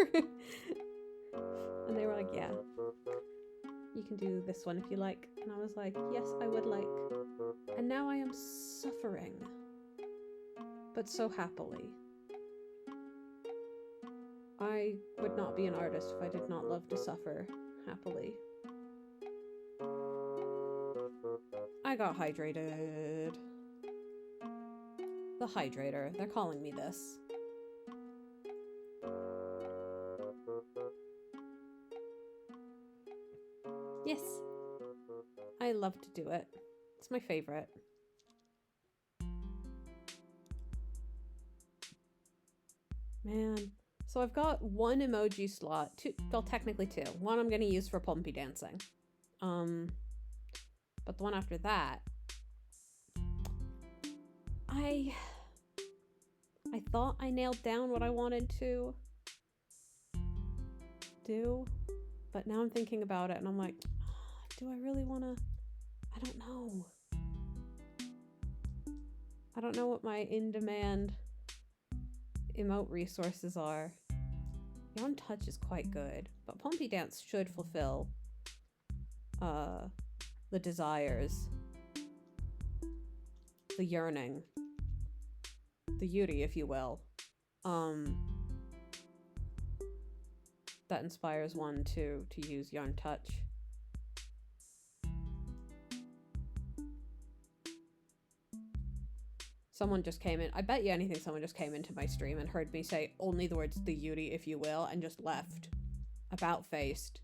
And they were like, yeah, you can do this one if you like. And I was like, yes, I would like. And now I am suffering, but so happily. I would not be an artist if I did not love to suffer happily. I got hydrated. The hydrator, they're calling me this. Yes, I love to do it. It's my favorite. Man, So I've got one emoji slot, two, well, technically two. One I'm gonna use for Pompey dancing. But the one after that, I thought I nailed down what I wanted to do, but now I'm thinking about it and I'm like, do I really wanna? I don't know. I don't know what my in-demand emote resources are. Yarn Touch is quite good, but Pompey Dance should fulfill the desires, the yearning, the beauty, if you will, that inspires one to use Yarn Touch. Someone just came in. I bet you anything someone just came into my stream and heard me say only the words the beauty, if you will, and just left. About-faced.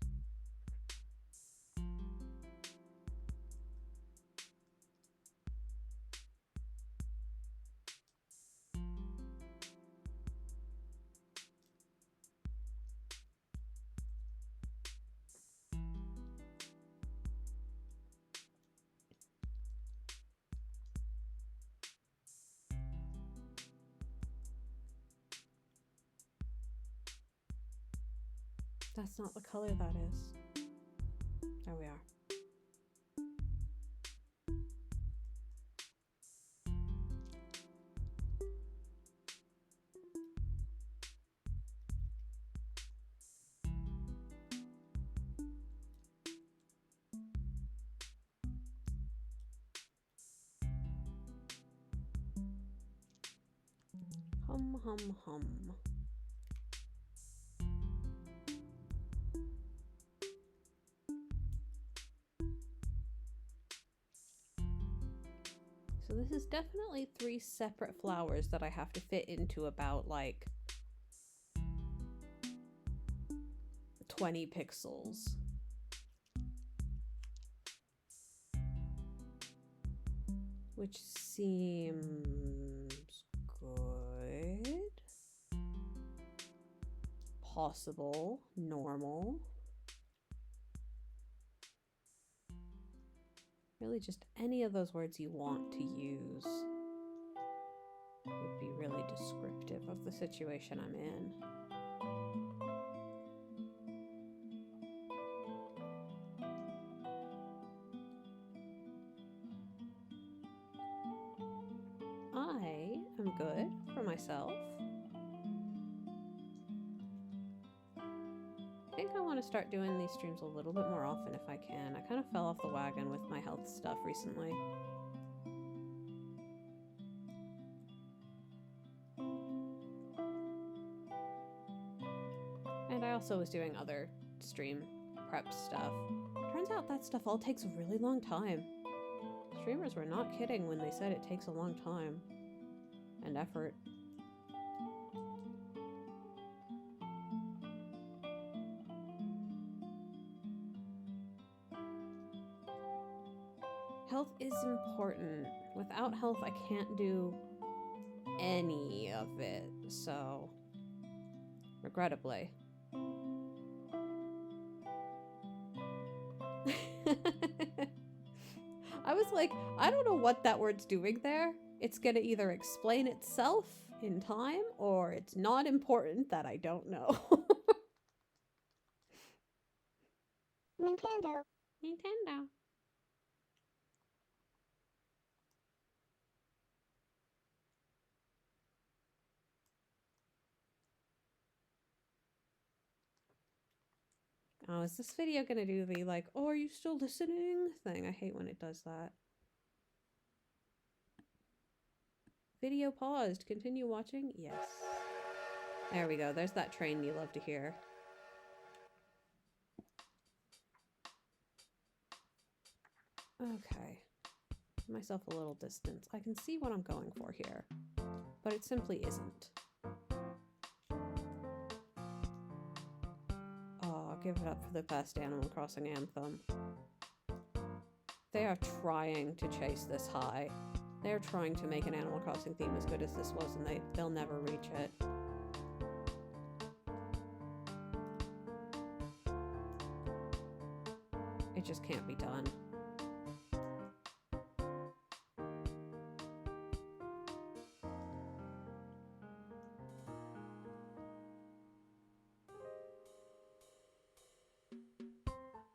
That's not the color that is. There we are. Hum, hum, hum. So this is definitely 3 separate flowers that I have to fit into about like 20 pixels. Which seems good. Possible. Normal. Really just any of those words you want to use would be really descriptive of the situation I'm in. I am good for myself. I think I want to start doing these streams a little bit more often if I can. I kind of fell off the wagon with my health stuff recently. And I also was doing other stream prep stuff. Turns out that stuff all takes a really long time. Streamers were not kidding when they said it takes a long time and effort. Health is important. Without health, I can't do any of it, so regrettably. I was like, I don't know what that word's doing there. It's gonna either explain itself in time, or it's not important that I don't know. Nintendo. Nintendo. Oh, is this video gonna do the like, oh, are you still listening thing? I hate when it does that. Video paused. Continue watching? Yes. There we go. There's that train you love to hear. Okay. Give myself a little distance. I can see what I'm going for here, but it simply isn't. Oh, give it up for the best Animal Crossing anthem. They are trying to chase this high. They're trying to make an Animal Crossing theme as good as this was, and they'll never reach it. It just can't be done.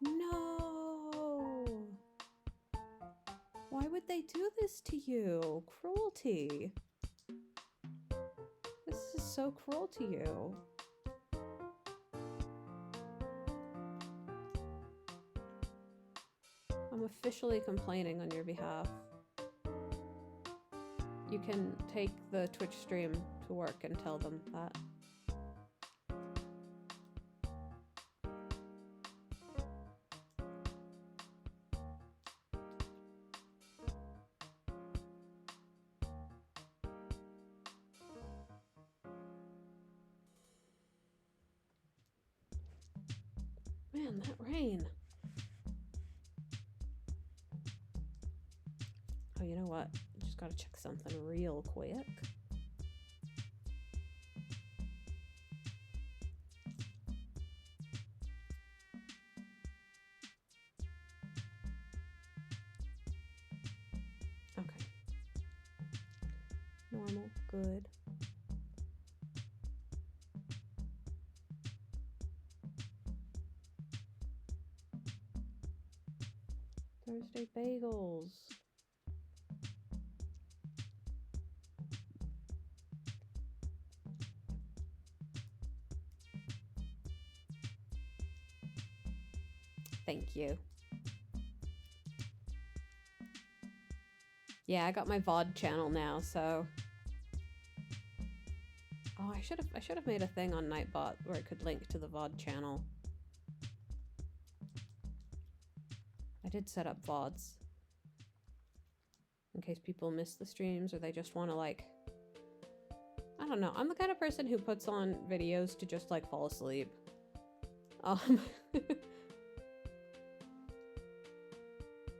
No! Why would they do this to you? Cruelty. This is so cruel to you. I'm officially complaining on your behalf. You can take the Twitch stream to work and tell them that. Man, that rain. Oh, you know what? Just gotta check something real quick. Okay. Normal, good. Thursday bagels. Thank you. Yeah, I got my VOD channel now, so. Oh, I should have made a thing on Nightbot where it could link to the VOD channel. I did set up VODs in case people miss the streams or they just want to, like, I don't know. I'm the kind of person who puts on videos to just, like, fall asleep.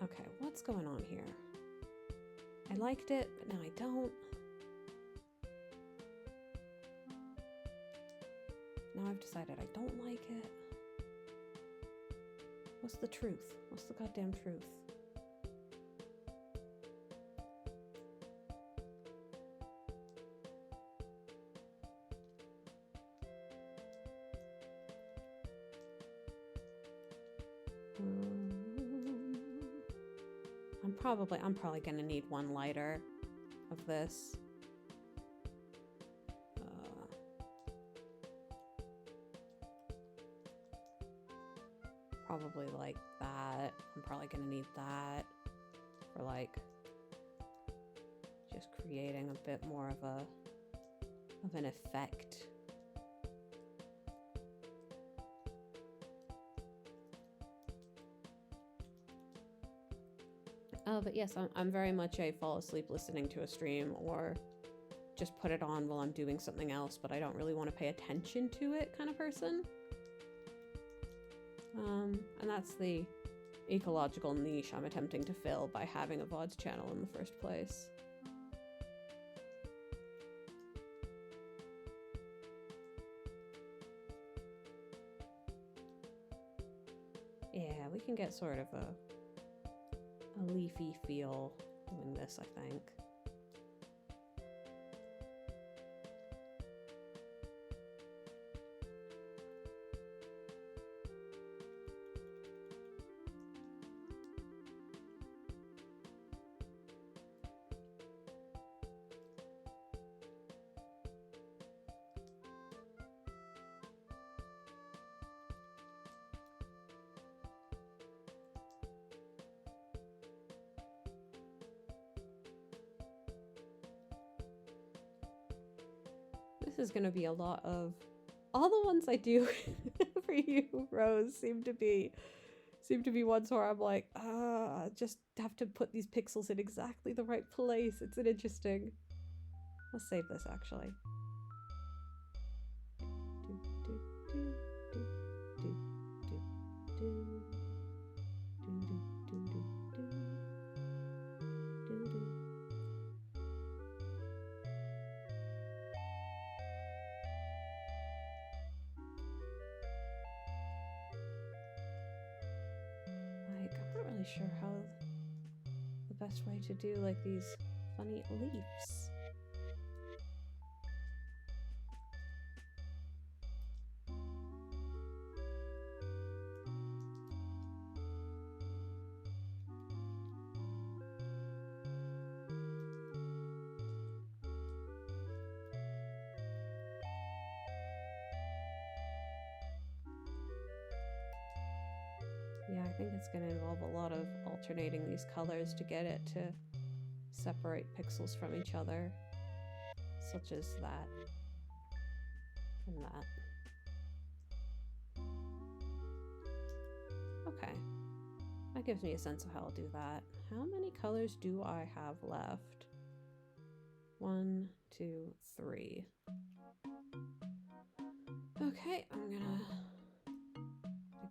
Okay, what's going on here? I liked it, but now I don't. Now I've decided I don't like it. What's the truth? What's the goddamn truth? I'm probably gonna need one lighter of this. Probably like that. I'm probably gonna need that for like just creating a bit more of an effect. But yes, I'm very much a fall asleep listening to a stream or just put it on while I'm doing something else, but I don't really want to pay attention to it kind of person. And that's the ecological niche I'm attempting to fill by having a VODs channel in the first place. Yeah, we can get sort of a leafy feel doing this, I think. This is gonna be a lot of all the ones I do for you, Rose, seem to be ones where I'm like, just have to put these pixels in exactly the right place. It's an interesting. Let's save this actually. sure how the best way to do like these funny leaves. Yeah, I think it's going to involve a lot of alternating these colors to get it to separate pixels from each other, such as that and that. Okay, that gives me a sense of how I'll do that. How many colors do I have left? 1, 2, 3. Okay, I'm gonna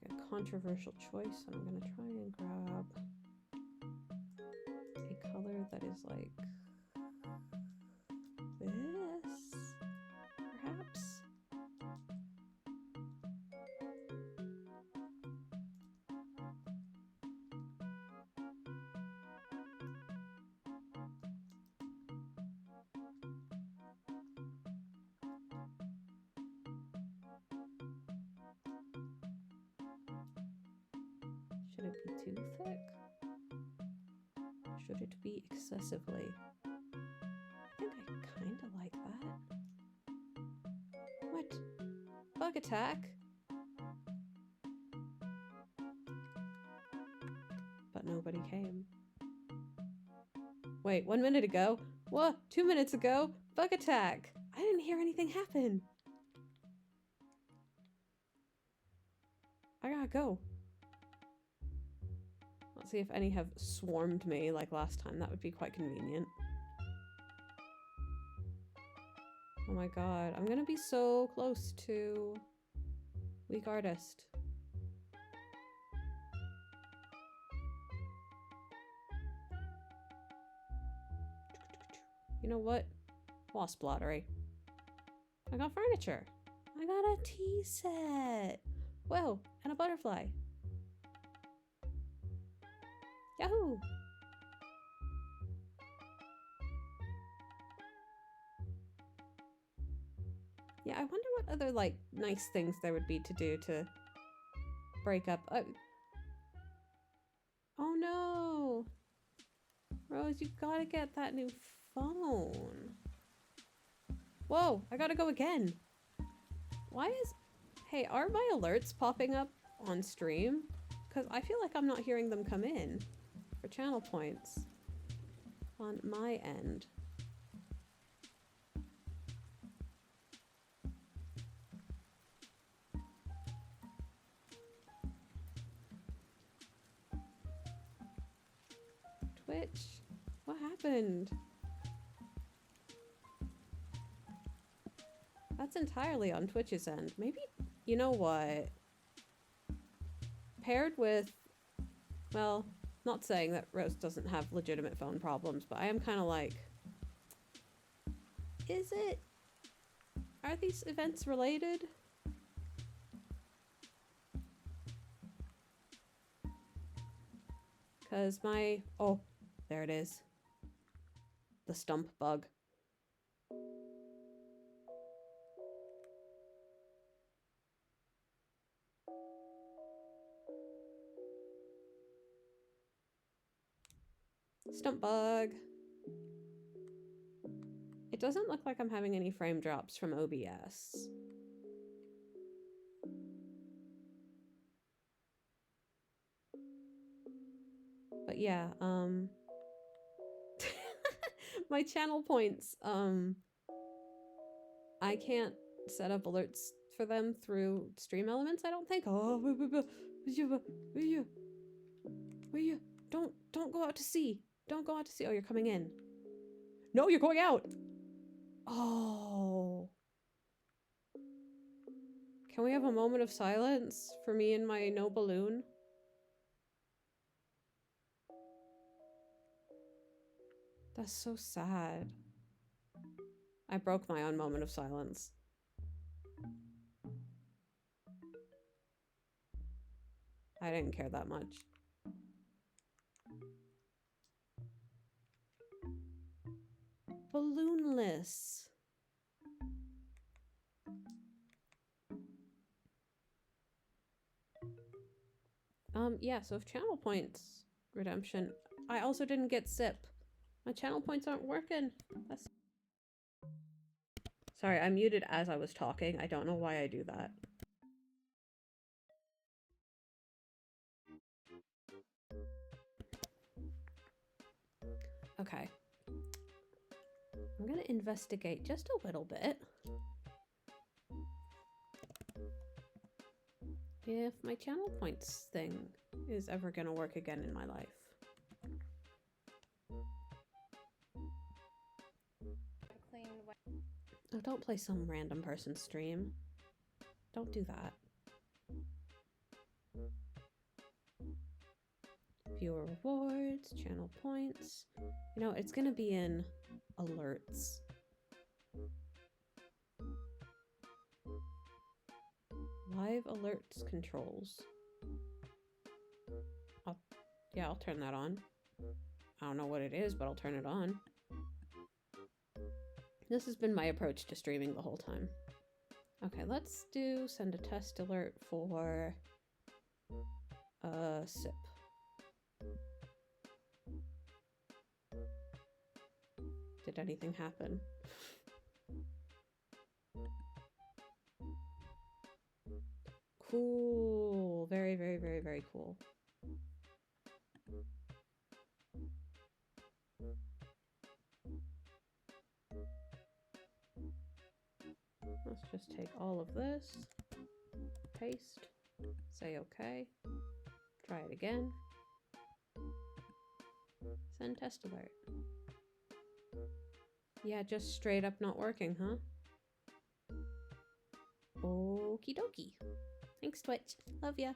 take a controversial choice, and I'm gonna try and grab a color that is like this, perhaps? Should it be too thick? Should it be excessively? I think I kind of like that. What? Bug attack? But nobody came. Wait, 1 minute ago? What? 2 minutes ago? Bug attack! I didn't hear anything happen. I gotta go. Let's see if any have swarmed me like last time. That would be quite convenient. Oh my god, I'm gonna be so close to weak artist. You know what? Wasp lottery. I got furniture. I got a tea set. Whoa, and a butterfly. Yahoo! Yeah, I wonder what other, like, nice things there would be to do to break up. Oh no! Rose, you gotta get that new phone. Whoa, I gotta go again. Why is... Hey, are my alerts popping up on stream? Because I feel like I'm not hearing them come in for channel points on my end. Twitch, what happened? That's entirely on Twitch's end. Maybe, you know what? Paired with, well, not saying that Rose doesn't have legitimate phone problems, but I am kind of like, is it? Are these events related? Because my, oh, there it is. The stump bug. Stump bug. It doesn't look like I'm having any frame drops from OBS. But yeah, my channel points, I can't set up alerts for them through Stream Elements, I don't think. Oh, don't go out to sea. Don't go out to sea. Oh, you're coming in. No, you're going out. Oh. Can we have a moment of silence for me and my no balloon? That's so sad. I broke my own moment of silence. I didn't care that much. Balloonless. Yeah, so if channel points redemption, I also didn't get SIP. My channel points aren't working. That's... Sorry, I muted as I was talking. I don't know why I do that. Okay. I'm gonna investigate just a little bit. If my channel points thing is ever gonna work again in my life. Oh, don't play some random person's stream. Don't do that. Viewer rewards, channel points. You know, it's gonna be in alerts. Live alerts controls. I'll turn that on. I don't know what it is, but I'll turn it on. This has been my approach to streaming the whole time. Okay, let's do send a test alert for SIP. Did anything happen? Cool. Very, very, very, very cool. Let's just take all of this, paste, say okay, try it again, send test alert. Yeah, just straight up not working, huh? Okie dokie. Thanks, Twitch. Love ya.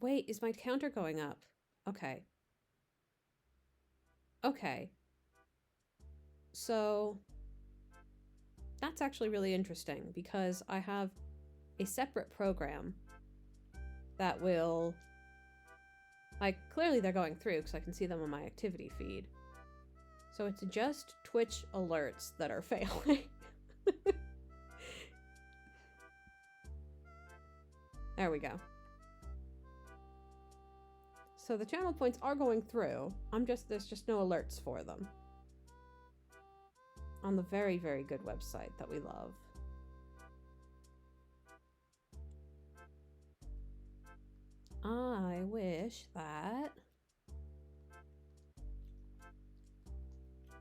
Wait, is my counter going up? Okay. Okay. So that's actually really interesting because I have a separate program that will, like, clearly they're going through because I can see them on my activity feed. So it's just Twitch alerts that are failing. There we go. So the channel points are going through. There's just no alerts for them. On the very, very good website that we love. I wish that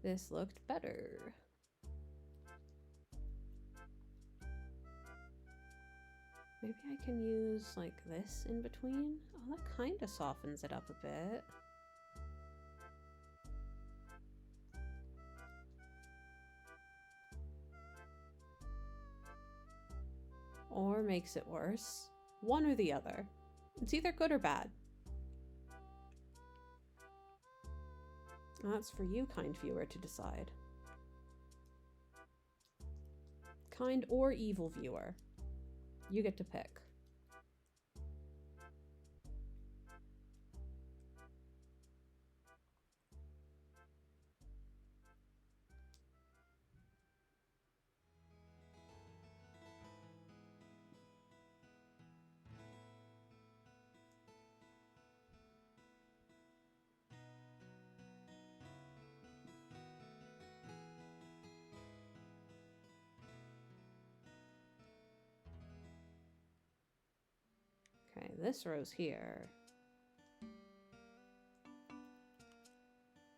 this looked better. Maybe I can use like this in between. Oh, that kind of softens it up a bit. Or makes it worse. One or the other. It's either good or bad. That's for you, kind viewer, to decide. Kind or evil viewer. You get to pick. Okay, this row's here.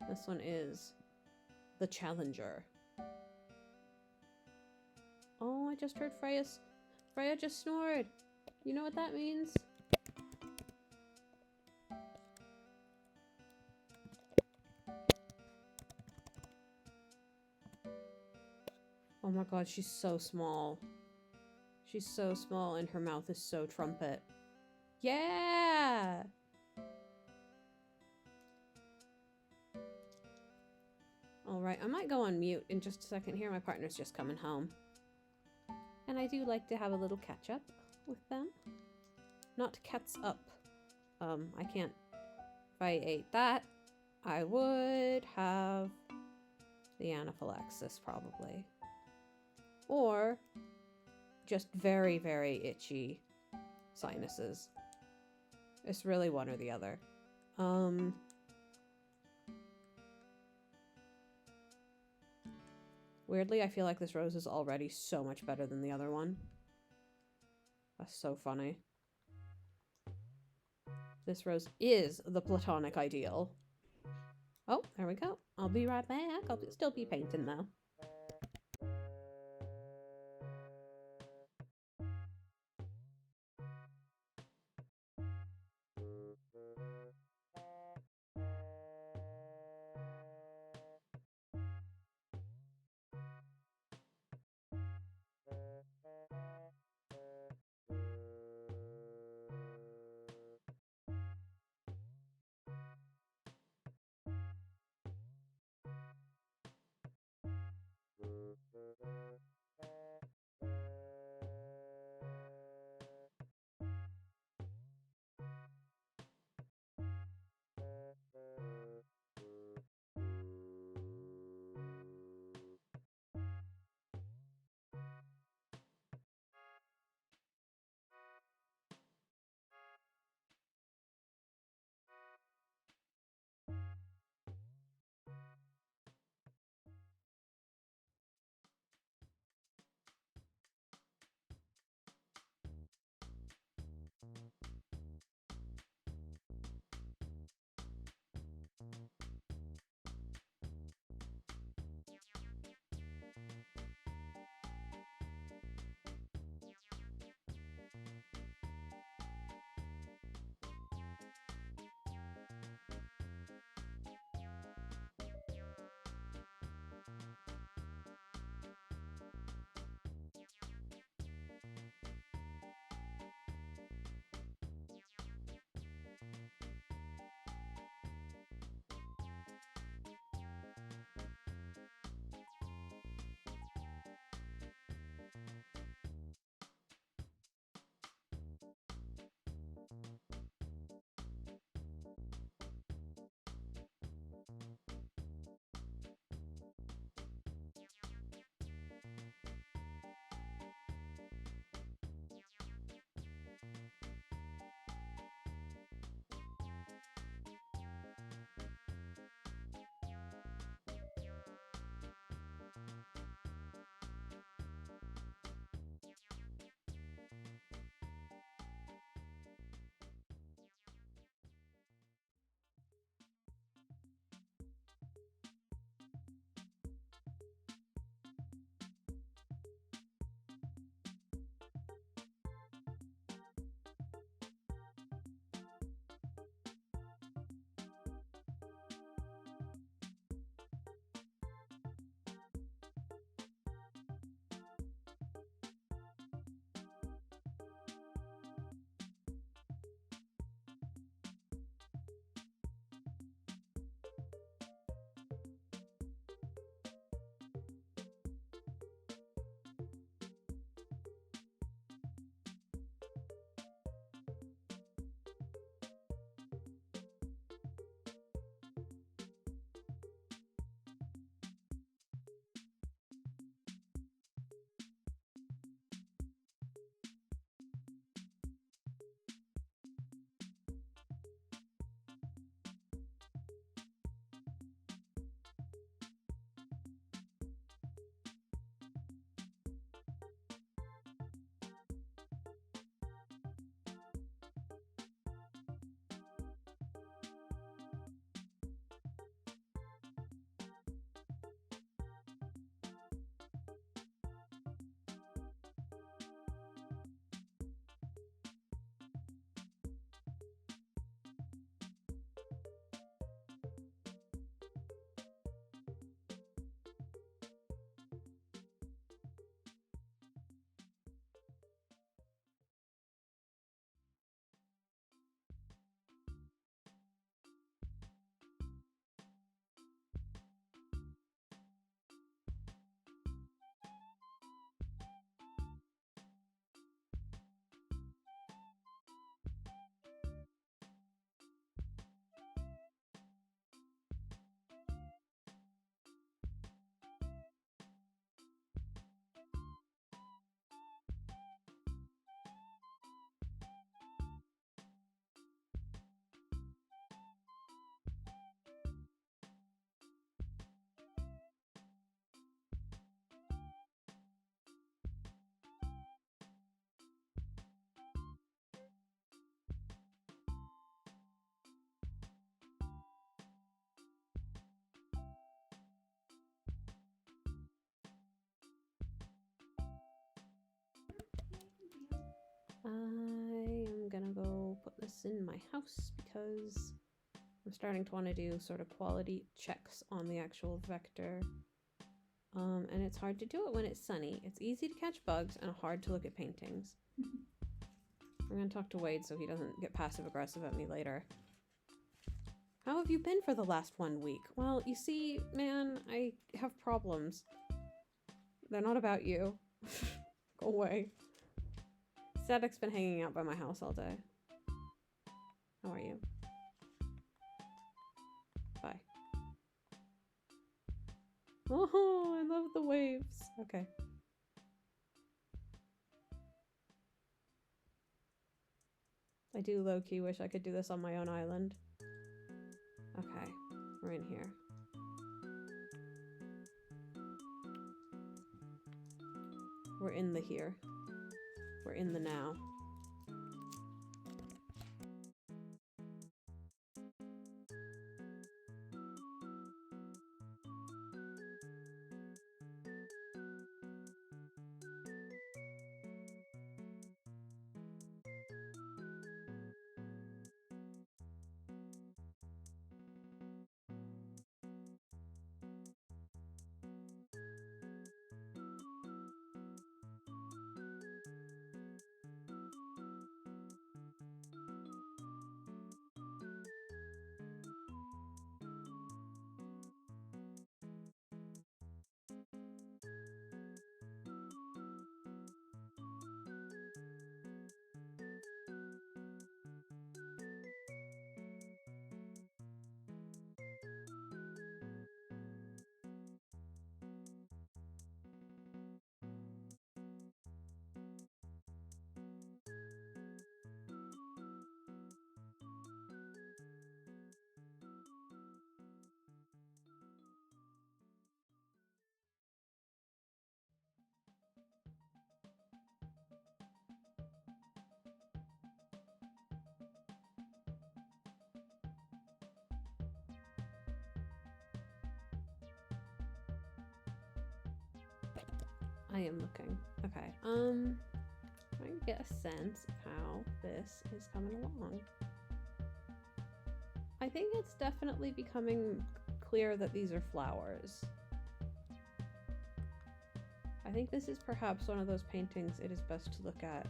This one is the challenger. Oh, I just heard Freya just snored. You know what that means? Oh my god, she's so small. She's so small and her mouth is so trumpet. Yeah! Alright, I might go on mute in just a second here. My partner's just coming home. And I do like to have a little catch up with them. Not cats up. I can't. If I ate that, I would have the anaphylaxis probably. Or just very, very itchy sinuses. It's really one or the other. Weirdly, I feel like this rose is already so much better than the other one. That's so funny. This rose is the platonic ideal. Oh, there we go. I'll be right back. I'll still be painting though. this in my house because I'm starting to want to do sort of quality checks on the actual vector. And it's hard to do it when it's sunny. It's easy to catch bugs and hard to look at paintings. I'm gonna talk to Wade so he doesn't get passive aggressive at me later. How have you been for the last 1 week? Well, you see, man, I have problems. They're not about you. Go away. Static's been hanging out by my house all day. How are you? Bye. Oh, I love the waves. Okay. I do low-key wish I could do this on my own island. Okay, we're in here. We're in the here. We're in the now. I am looking. Okay, trying to get a sense of how this is coming along. I think it's definitely becoming clear that these are flowers. I think this is perhaps one of those paintings it is best to look at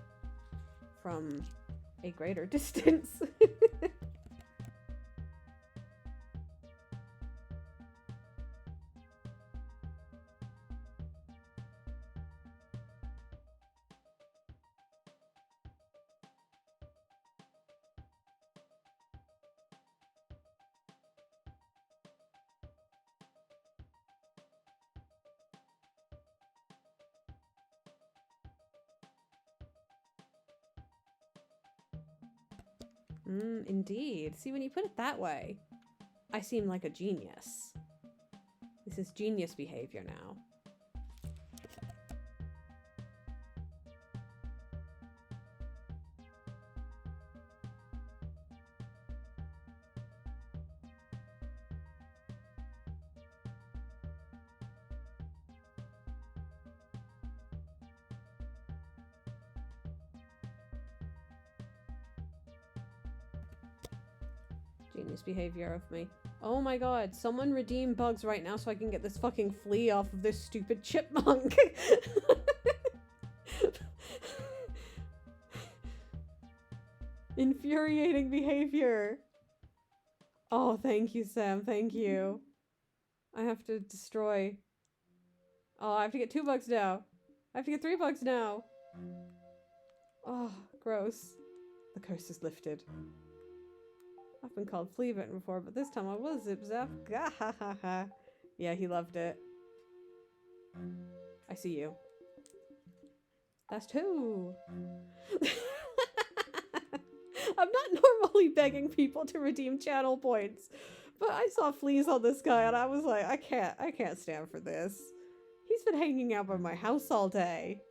from a greater distance. Indeed. See, when you put it that way, I seem like a genius. This is genius behavior now. Genius behavior of me. Oh my god, someone redeem bugs right now so I can get this fucking flea off of this stupid chipmunk. Infuriating behavior. Oh, thank you, Sam. Thank you. I have to destroy. Oh, I have to get 2 bugs now. I have to get 3 bugs now. Oh, gross. The curse is lifted. I've been called flea bitten before, but this time I was zip zap. Yeah, he loved it. I see you. That's 2. I'm not normally begging people to redeem channel points, but I saw fleas on this guy and I was like, I can't stand for this. He's been hanging out by my house all day.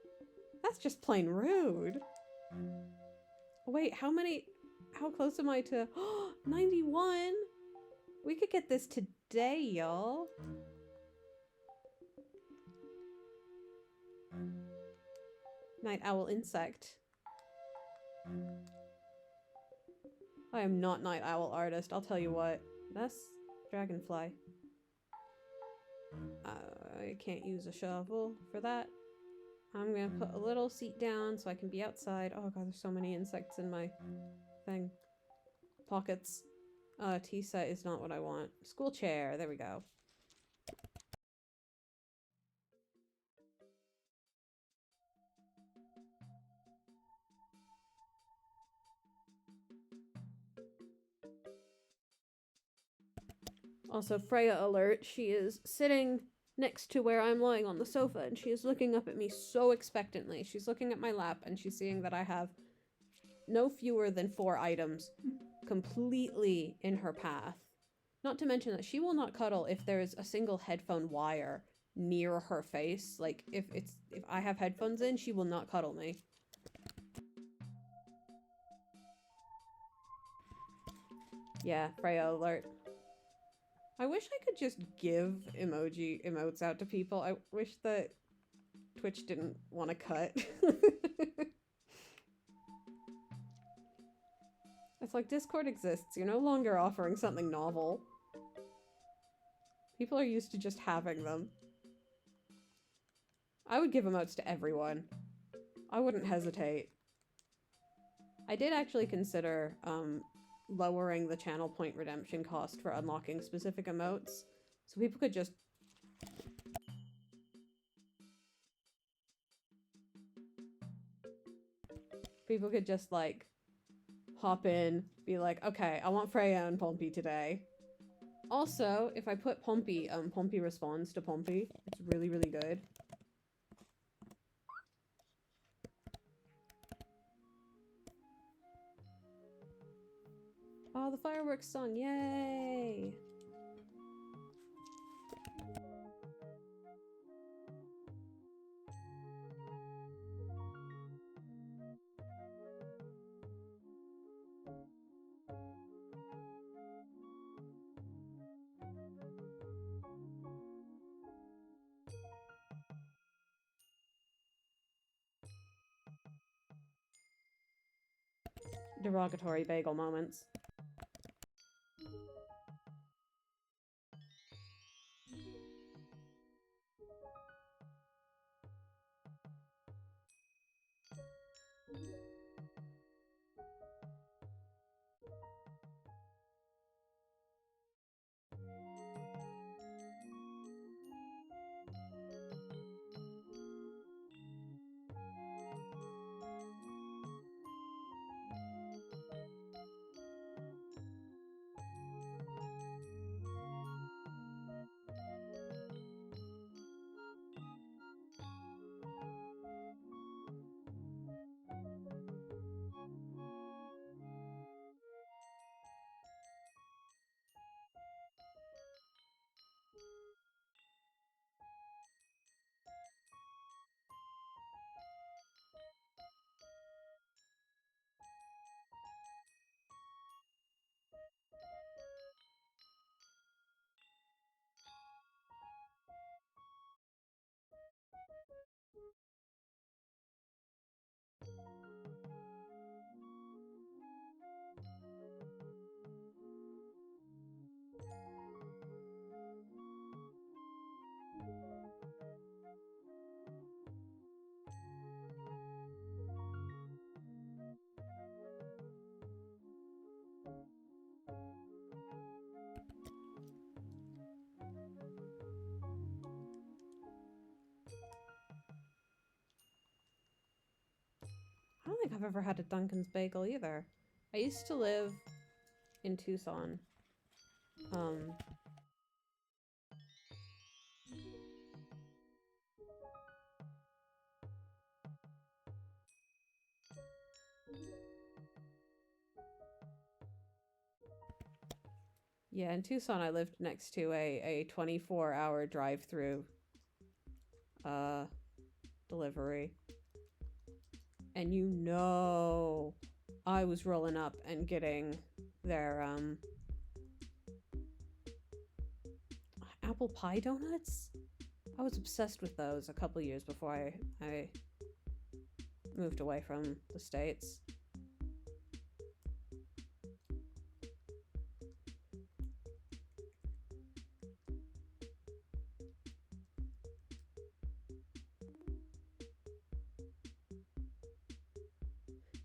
That's just plain rude. Wait, how close am I to 91? We could get this today, y'all. Night owl insect. I am not Night Owl artist, I'll tell you what. That's dragonfly. I can't use a shovel for that. I'm gonna put a little seat down so I can be outside. Oh god, there's so many insects in my thing. Pockets. Tea set is not what I want. School chair, there we go. Also, Freya alert, she is sitting next to where I'm lying on the sofa and she is looking up at me so expectantly. She's looking at my lap and she's seeing that I have no fewer than 4 items completely in her path. Not to mention that she will not cuddle if there is a single headphone wire near her face. Like, if I have headphones in, she will not cuddle me. Yeah, Freya alert. I wish I could just give emotes out to people. I wish that Twitch didn't want to cut. It's like Discord exists. You're no longer offering something novel. People are used to just having them. I would give emotes to everyone. I wouldn't hesitate. I did actually consider lowering the channel point redemption cost for unlocking specific emotes, so people could just like hop in, be like, okay, I want Freya and Pompey today. Also, if I put Pompey, Pompey responds to Pompey. It's really, really good. Oh, the fireworks song, yay! Derogatory bagel moments. I don't think I've ever had a Dunkin's bagel either. I used to live in Tucson. Yeah, in Tucson I lived next to a 24-hour drive-through delivery. And you know I was rolling up and getting their apple pie donuts? I was obsessed with those a couple years before I moved away from the States.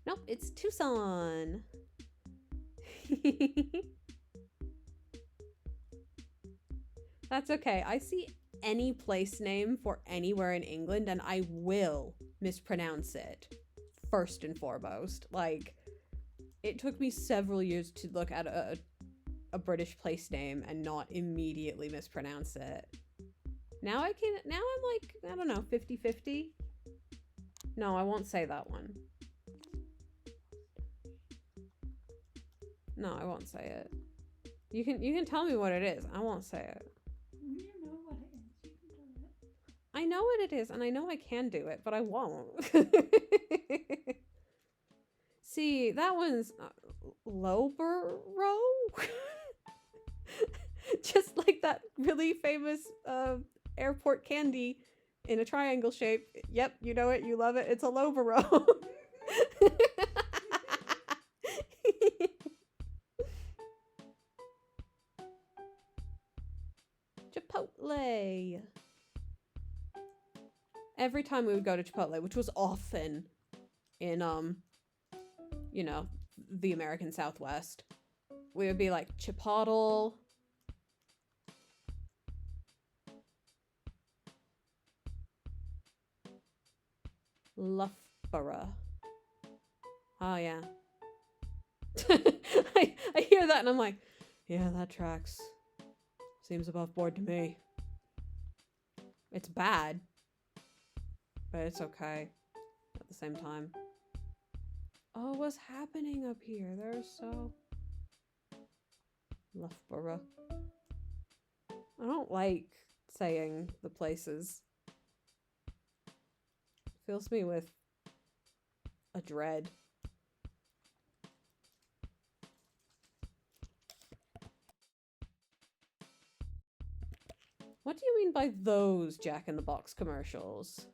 Nope, it's Tucson. That's okay. I see any place name for anywhere in England and I will mispronounce it first and foremost. Like, it took me several years to look at a British place name and not immediately mispronounce it. Now I'm like, I don't know, 50-50. No, I won't say that one. No, I won't say it. You can tell me what it is. I won't say it. You know what it is. You can do it. I know what it is, and I know I can do it, but I won't. See, that one's Lowborough? Just like that really famous airport candy in a triangle shape. Yep, you know it, you love it. It's a Lowborough. Chipotle. Every time we would go to Chipotle, which was often in you know, the American Southwest, we would be like Chipotle. Loughborough. Oh yeah. I hear that and I'm like, yeah, that tracks. Seems above board to me. It's bad, but it's okay at the same time. Oh, what's happening up here? They're so... Loughborough. I don't like saying the places. It fills me with a dread. What do you mean by those Jack in the Box commercials?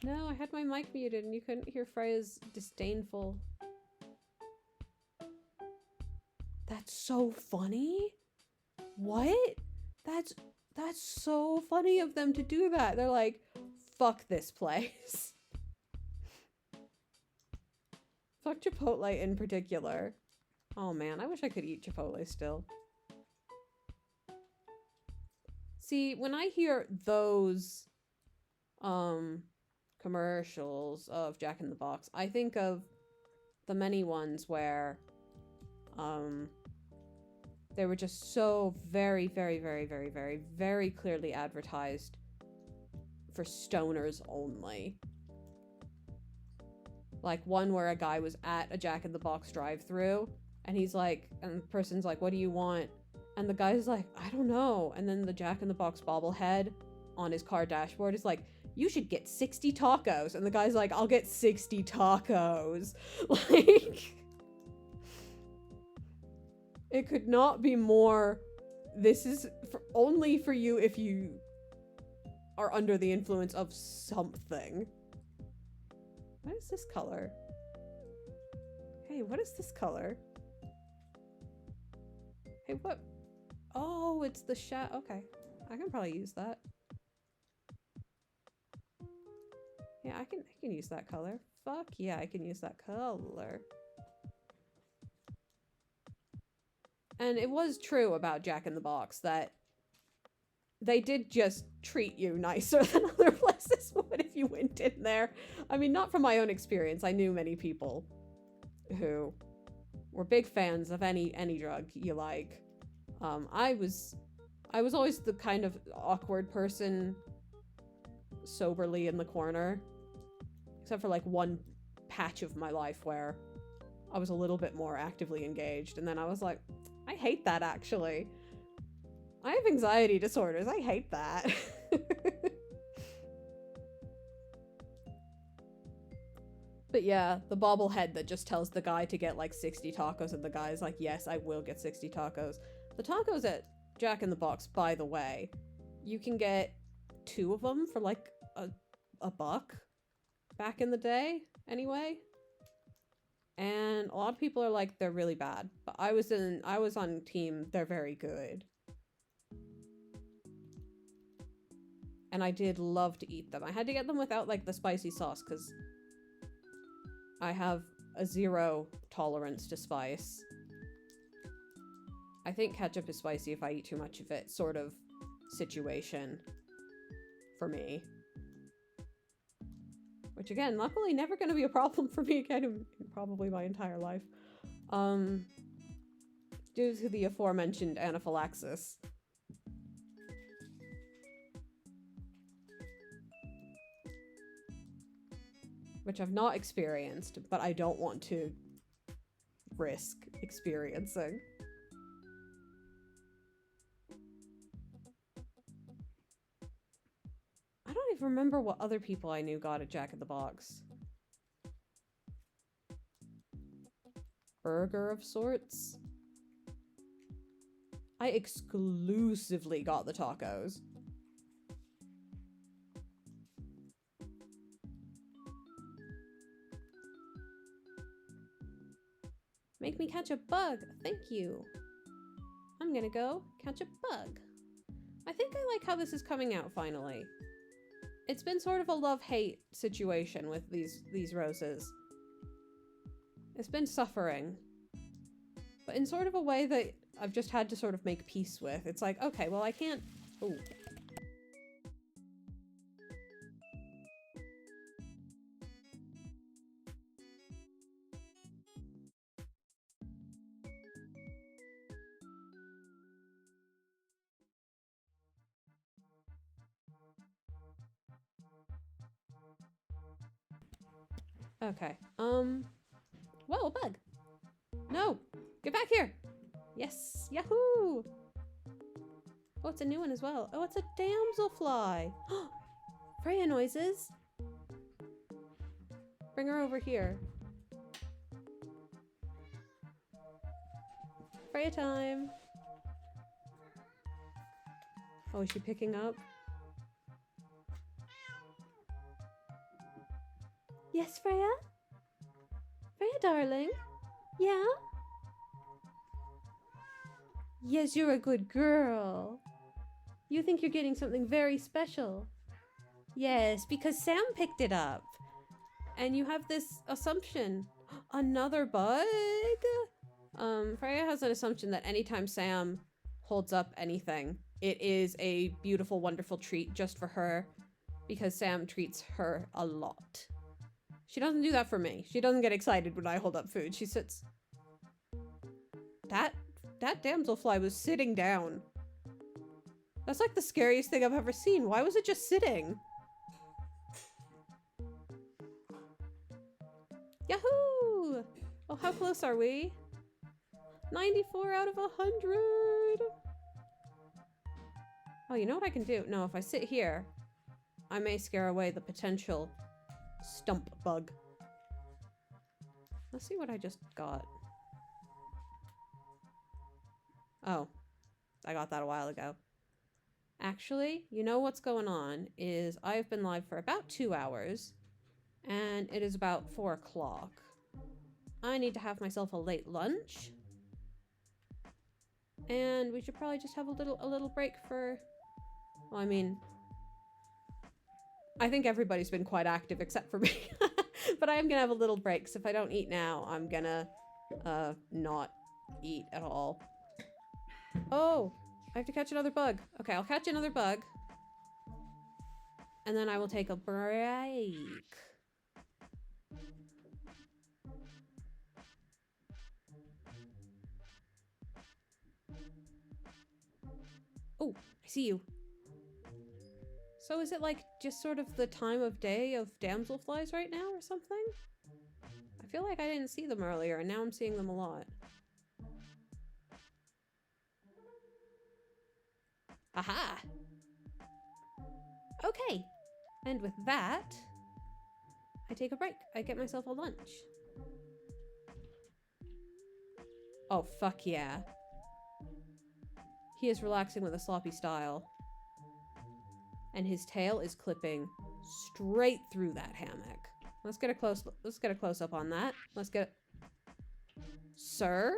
No, I had my mic muted and you couldn't hear Freya's disdainful. That's so funny. What? That's so funny of them to do that. They're like, fuck this place. Fuck Chipotle in particular. Oh man, I wish I could eat Chipotle still. See, when I hear those commercials of Jack in the Box, I think of the many ones where they were just so very, very, very, very, very, very clearly advertised for stoners only. Like one where a guy was at a Jack in the Box drive-thru and he's like, and the person's like, what do you want? And the guy's like, I don't know. And then the Jack in the Box bobblehead on his car dashboard is like, you should get 60 tacos. And the guy's like, I'll get 60 tacos. Like, it could not be more, this is only for you if you are under the influence of something. What is this color? Hey, what is this color? Hey, what? Oh, it's the okay. I can probably use that. Yeah, I can use that color. Fuck yeah, I can use that color. And it was true about Jack in the Box that they did just treat you nicer than other places would if you went in there. I mean, not from my own experience. I knew many people who were big fans of any drug you like. I was always the kind of awkward person soberly in the corner, except for like one patch of my life where I was a little bit more actively engaged, and then I was like, I hate that actually. I have anxiety disorders. I hate that. But yeah, the bobblehead that just tells the guy to get like 60 tacos and the guy's like, yes, I will get 60 tacos. The tacos at Jack in the Box, by the way, you can get 2 of them for like a buck back in the day, anyway. And a lot of people are like, they're really bad. But I was on team, they're very good. And I did love to eat them. I had to get them without, like, the spicy sauce, because I have a 0 tolerance to spice. I think ketchup is spicy if I eat too much of it, sort of situation for me. Which, again, luckily never going to be a problem for me again in probably my entire life. Due to the aforementioned anaphylaxis. Which I've not experienced, but I don't want to risk experiencing. I don't even remember what other people I knew got at Jack in the Box. Burger of sorts? I exclusively got the tacos. Make me catch a bug. Thank you. I'm gonna go catch a bug. I think I like how this is coming out finally. It's been sort of a love-hate situation with these roses. It's been suffering. But in sort of a way that I've just had to sort of make peace with. It's like, okay, well I can't... Ooh. Okay, whoa, a bug! No! Get back here! Yes! Yahoo! Oh, it's a new one as well. Oh, it's a damselfly! Freya noises! Bring her over here. Freya time! Oh, is she picking up? Yes, Freya? Freya, darling? Yeah? Yes, you're a good girl. You think you're getting something very special. Yes, because Sam picked it up. And you have this assumption. Another bug? Freya has an assumption that anytime Sam holds up anything, it is a beautiful, wonderful treat just for her. Because Sam treats her a lot. She doesn't do that for me. She doesn't get excited when I hold up food. She sits... That damselfly was sitting down. That's like the scariest thing I've ever seen. Why was it just sitting? Yahoo! Oh, how close are we? 94 out of 100! Oh, you know what I can do? No, if I sit here, I may scare away the potential stump bug. Let's see what I just got. Oh, I got that a while ago. Actually, you know what's going on is I've been live for about 2 hours and it is about 4 o'clock. I need to have myself a late lunch. And we should probably just have a little break for... Well, I mean... I think everybody's been quite active except for me. But I am gonna have a little break, so if I don't eat now, I'm gonna not eat at all. Oh, I have to catch another bug. Okay, I'll catch another bug. And then I will take a break. Oh, I see you. So is it like just sort of the time of day of damselflies right now or something? I feel like I didn't see them earlier and now I'm seeing them a lot. Aha! Okay, and with that, I take a break. I get myself a lunch. Oh, fuck yeah. He is relaxing with a sloppy style. And his tail is clipping straight through that hammock. Let's get a close up on that. Let's get Sir?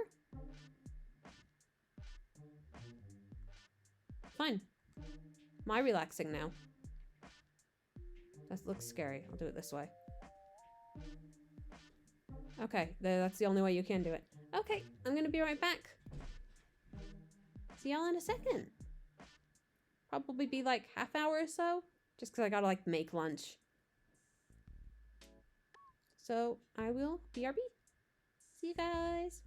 Fine. My relaxing now. That looks scary. I'll do it this way. Okay, that's the only way you can do it. Okay, I'm gonna be right back. See y'all in a second. Probably be like half hour or so. Just because I gotta like make lunch. So I will BRB. See you guys.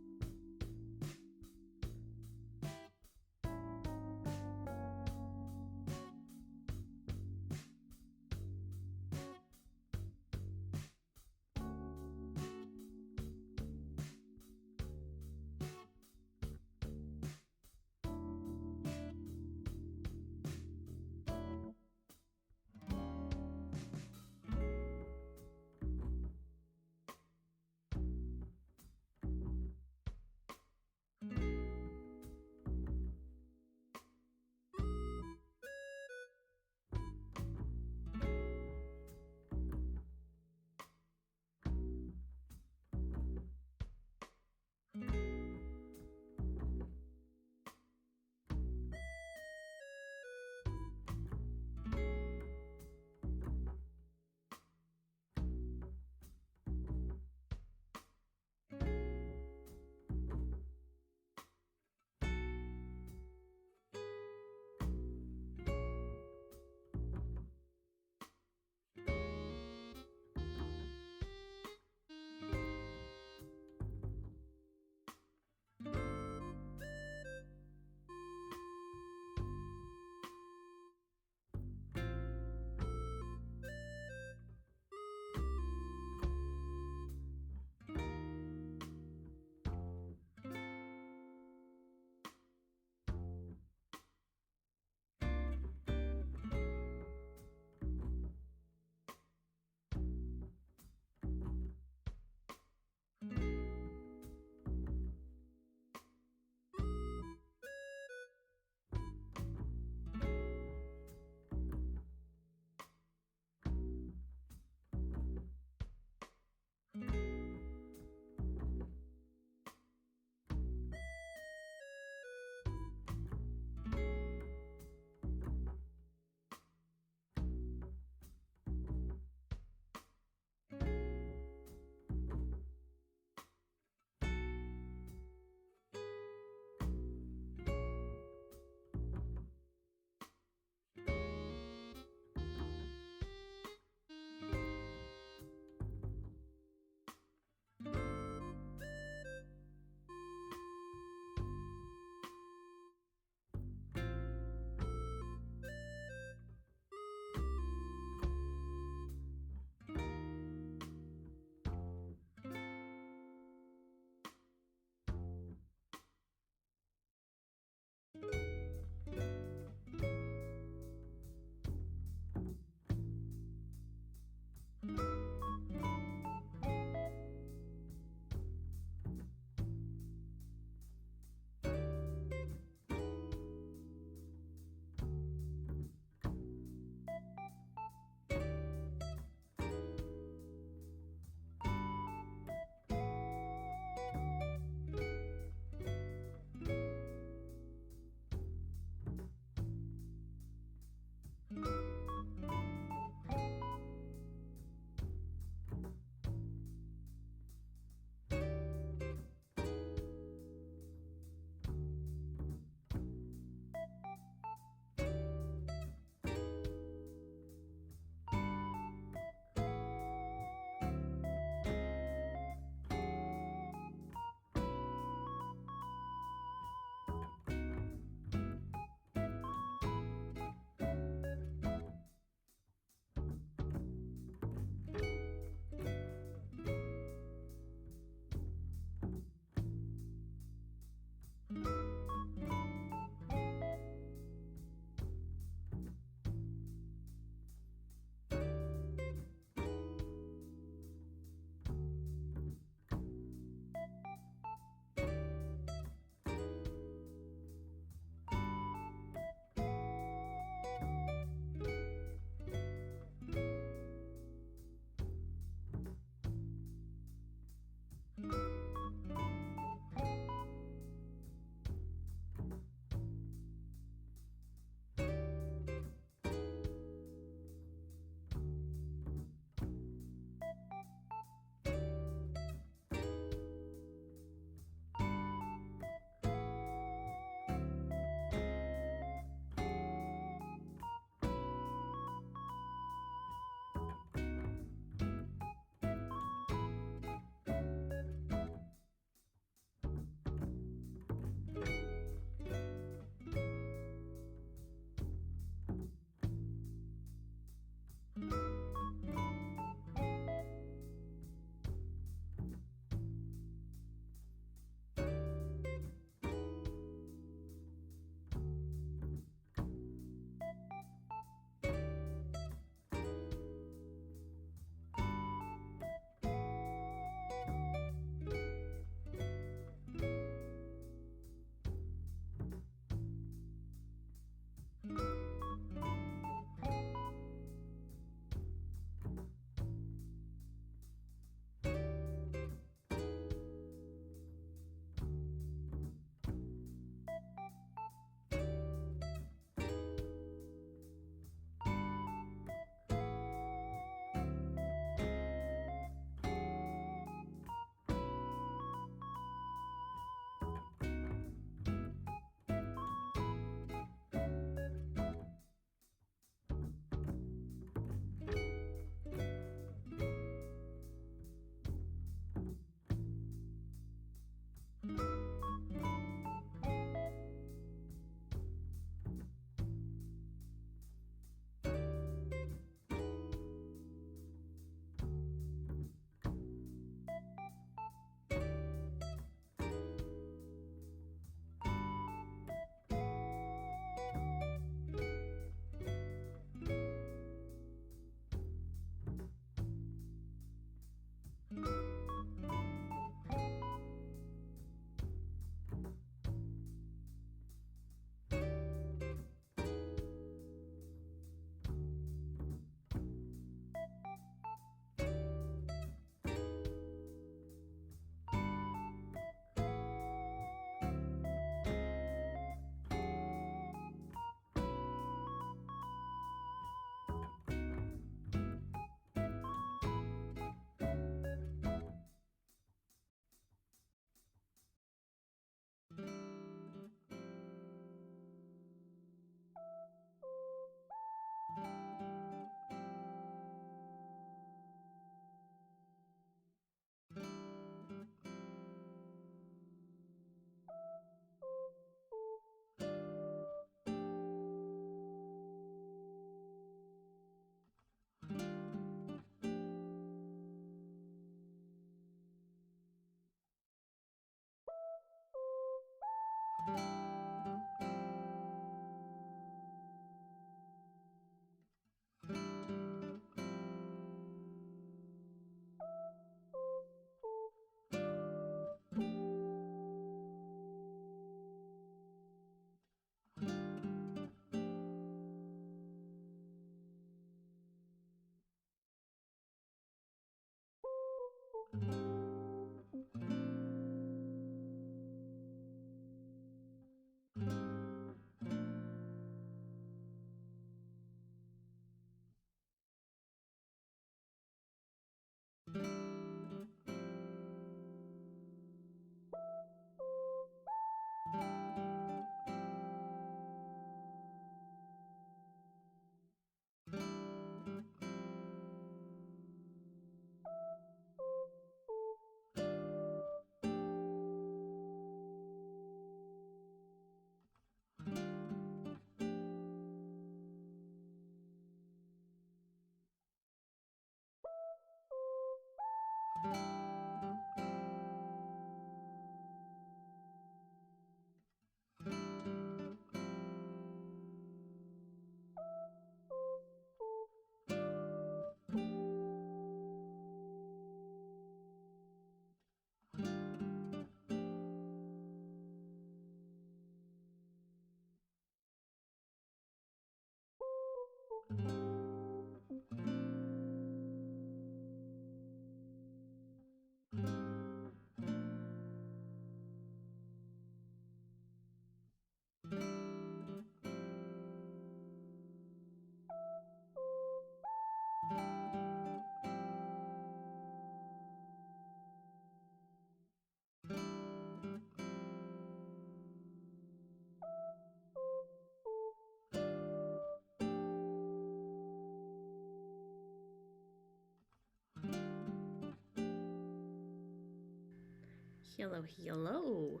Hello, hello.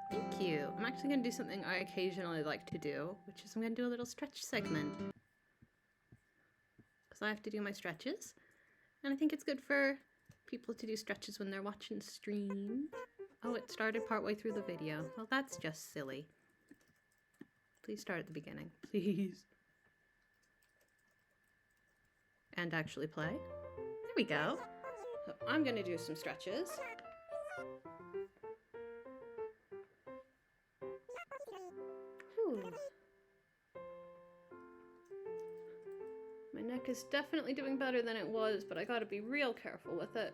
Thank you. I'm actually going to do something I occasionally like to do, which is I'm going to do a little stretch segment. Because I have to do my stretches. And I think it's good for people to do stretches when they're watching stream. Oh, it started partway through the video. Well, that's just silly. Please start at the beginning, please. And actually play. There we go. So I'm going to do some stretches. Whew. My neck is definitely doing better than it was, but I gotta be real careful with it.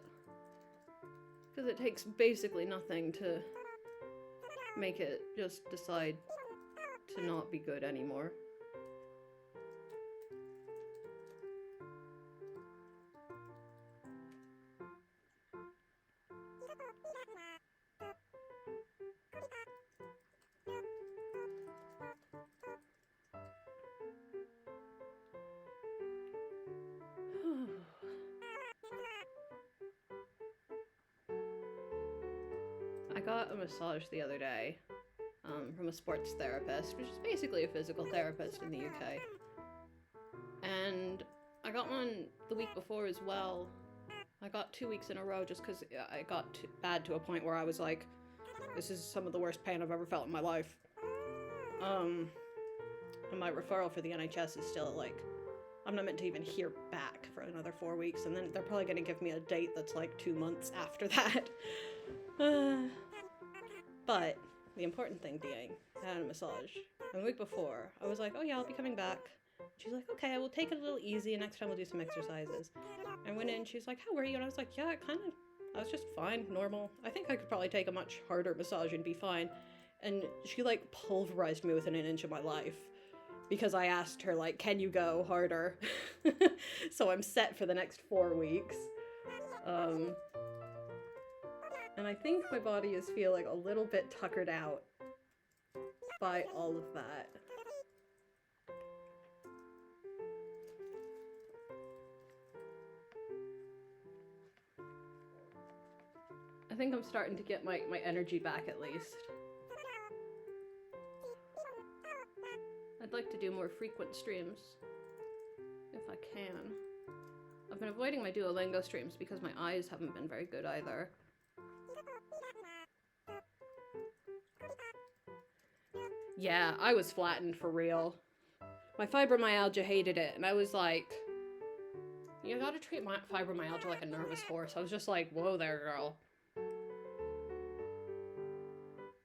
Because it takes basically nothing to make it just decide to not be good anymore. I got a massage the other day from a sports therapist, which is basically a physical therapist in the UK. And I got one the week before as well. I got 2 weeks in a row just because I got bad to a point where I was like, this is some of the worst pain I've ever felt in my life. And my referral for the NHS is still like, I'm not meant to even hear back for another 4 weeks, and then they're probably going to give me a date that's like 2 months after that. But the important thing being, I had a massage. And the week before, I was like, oh yeah, I'll be coming back. She's like, okay, I will take it a little easy, and next time we'll do some exercises. I went in, she's like, how were you? And I was like, yeah, I was just fine, normal. I think I could probably take a much harder massage and be fine. And she like pulverized me within an inch of my life. Because I asked her, like, can you go harder? So I'm set for the next 4 weeks. And I think my body is feeling a little bit tuckered out by all of that. I think I'm starting to get my energy back at least. I'd like to do more frequent streams, if I can. I've been avoiding my Duolingo streams because my eyes haven't been very good either. Yeah, I was flattened for real. My fibromyalgia hated it, and I was like, you gotta treat my fibromyalgia like a nervous horse. I was just like, whoa there, girl.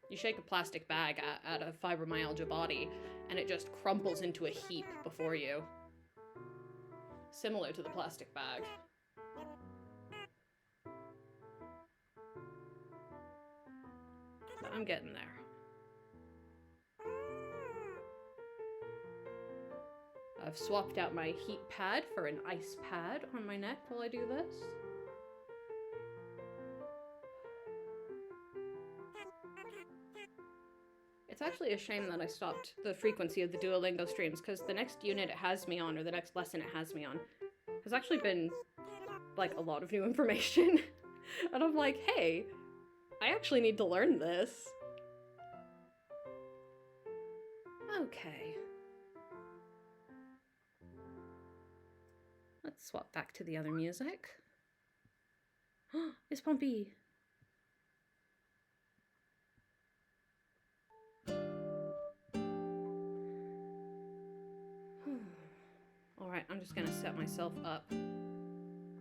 You shake a plastic bag at a fibromyalgia body, and it just crumples into a heap before you. Similar to the plastic bag. But I'm getting there. I've swapped out my heat pad for an ice pad on my neck while I do this. It's actually a shame that I stopped the frequency of the Duolingo streams, because the next unit it has me on, or the next lesson it has me on, has actually been, like, a lot of new information. And I'm like, hey, I actually need to learn this. Okay. Let's swap back to the other music. It's Pompey. Alright, I'm just gonna set myself up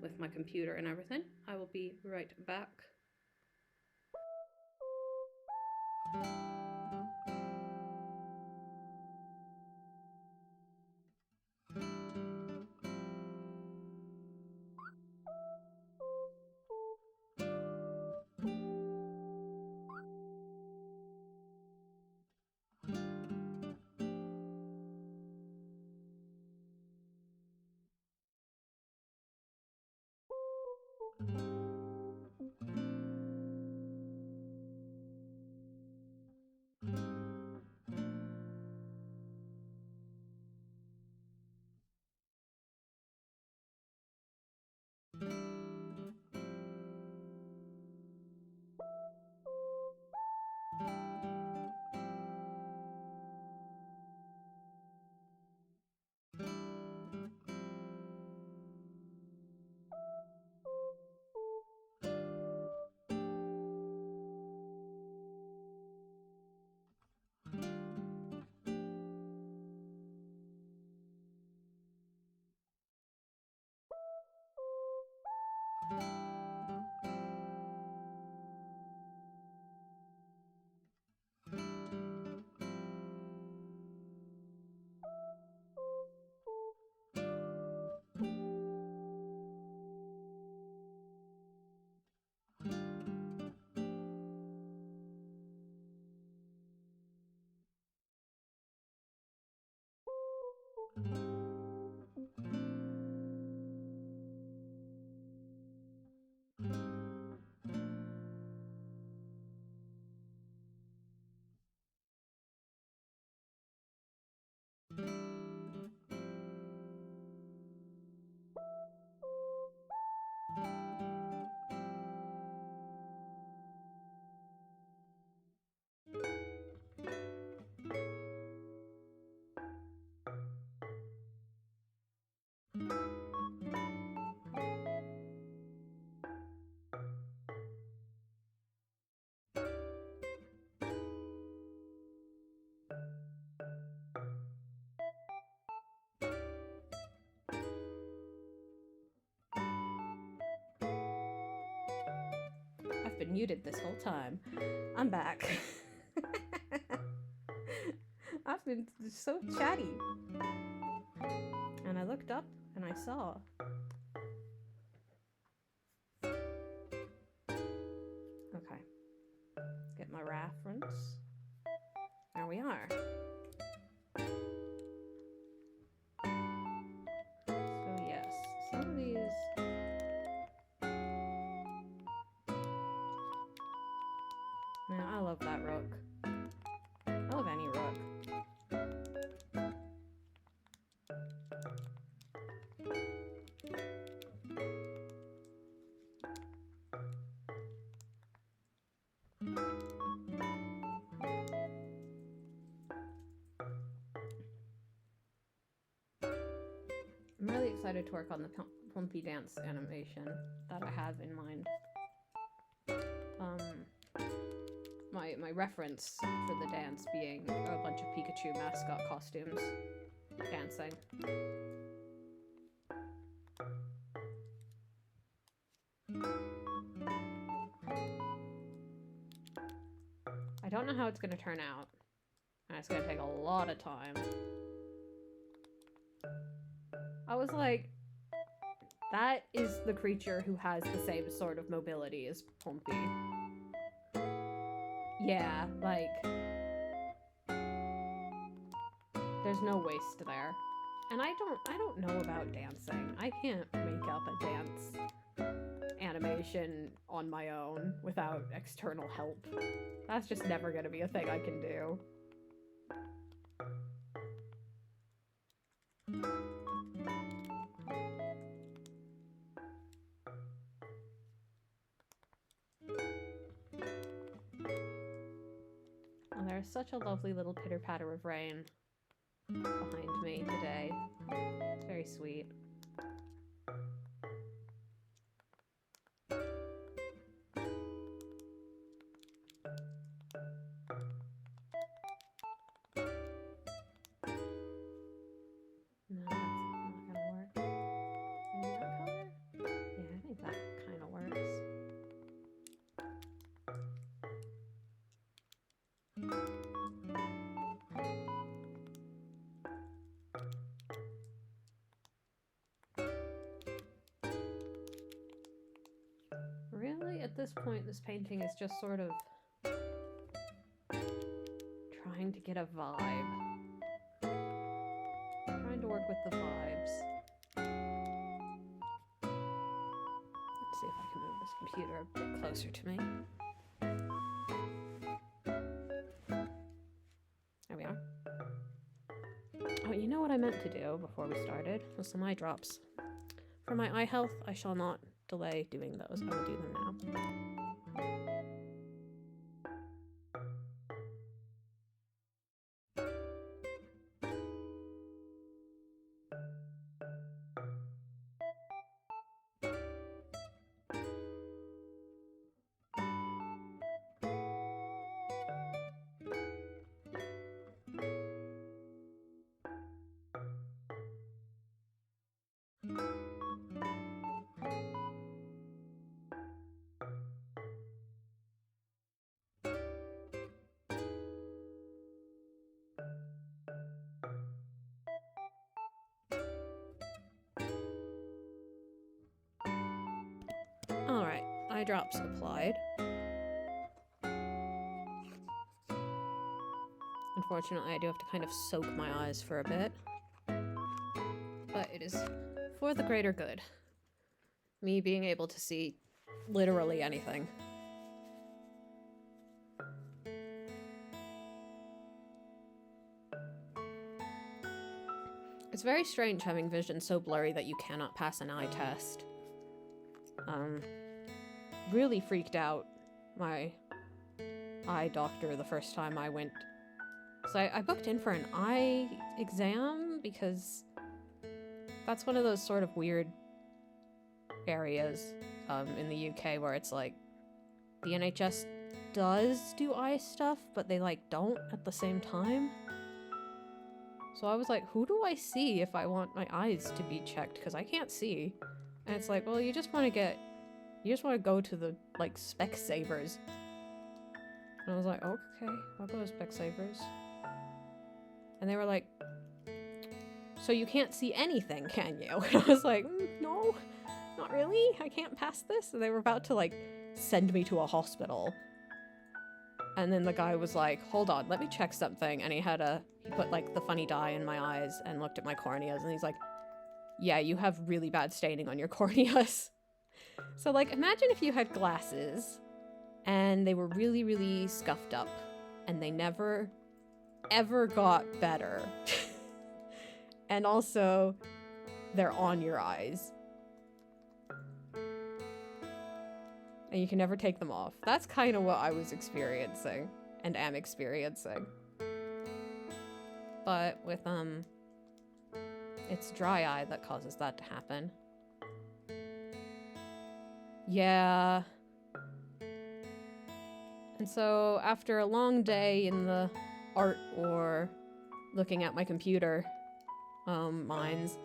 with my computer and everything. I will be right back. I've been muted this whole time. I'm back. I've been so chatty. And I looked up and I saw. Okay. Get my reference. There we are. So yes, some of these. Man, I love that rook. I love any rook. I'm really excited to work on the Plumpy dance animation that I have in mind. my reference for the dance being a bunch of Pikachu mascot costumes dancing. I don't know how it's gonna turn out. And it's gonna take a lot of time. I was like, that is the creature who has the same sort of mobility as Pompey. Yeah, like, there's no waste there. And I don't know about dancing. I can't make up a dance animation on my own without external help. That's just never gonna be a thing I can do. Oh, there's such a lovely little pitter-patter of rain behind me today. It's very sweet. No, that's not gonna work. Maybe that color? Yeah, I think that kind of works. Really, at this point, this painting is just sort of trying to get a vibe. Trying to work with the vibes. Let's see if I can move this computer a bit closer to me. There we are. Oh, you know what I meant to do before we started? Was some eye drops. For my eye health, I shall not delay doing those. I will do them now. Alright, eye drops applied. Unfortunately, I do have to kind of soak my eyes for a bit. But it is for the greater good. Me being able to see literally anything. It's very strange having vision so blurry that you cannot pass an eye test. Really freaked out my eye doctor the first time I went. So I booked in for an eye exam because that's one of those sort of weird areas in the UK where it's like the NHS does do eye stuff, but they like don't at the same time. So I was like, who do I see if I want my eyes to be checked? Because I can't see. And it's like, well, you just want to go to the, like, Specsavers. And I was like, okay, I'll go to Specsavers. And they were like, so you can't see anything, can you? And I was like, no, not really. I can't pass this. And they were about to, like, send me to a hospital. And then the guy was like, hold on, let me check something. And he put, like, the funny dye in my eyes and looked at my corneas. And he's like, yeah, you have really bad staining on your corneas. So, like, imagine if you had glasses and they were really, really scuffed up and they never, ever got better. And also, they're on your eyes. And you can never take them off. That's kind of what I was experiencing and am experiencing. But with, it's dry eye that causes that to happen. Yeah. And so after a long day in the art or looking at my computer mines,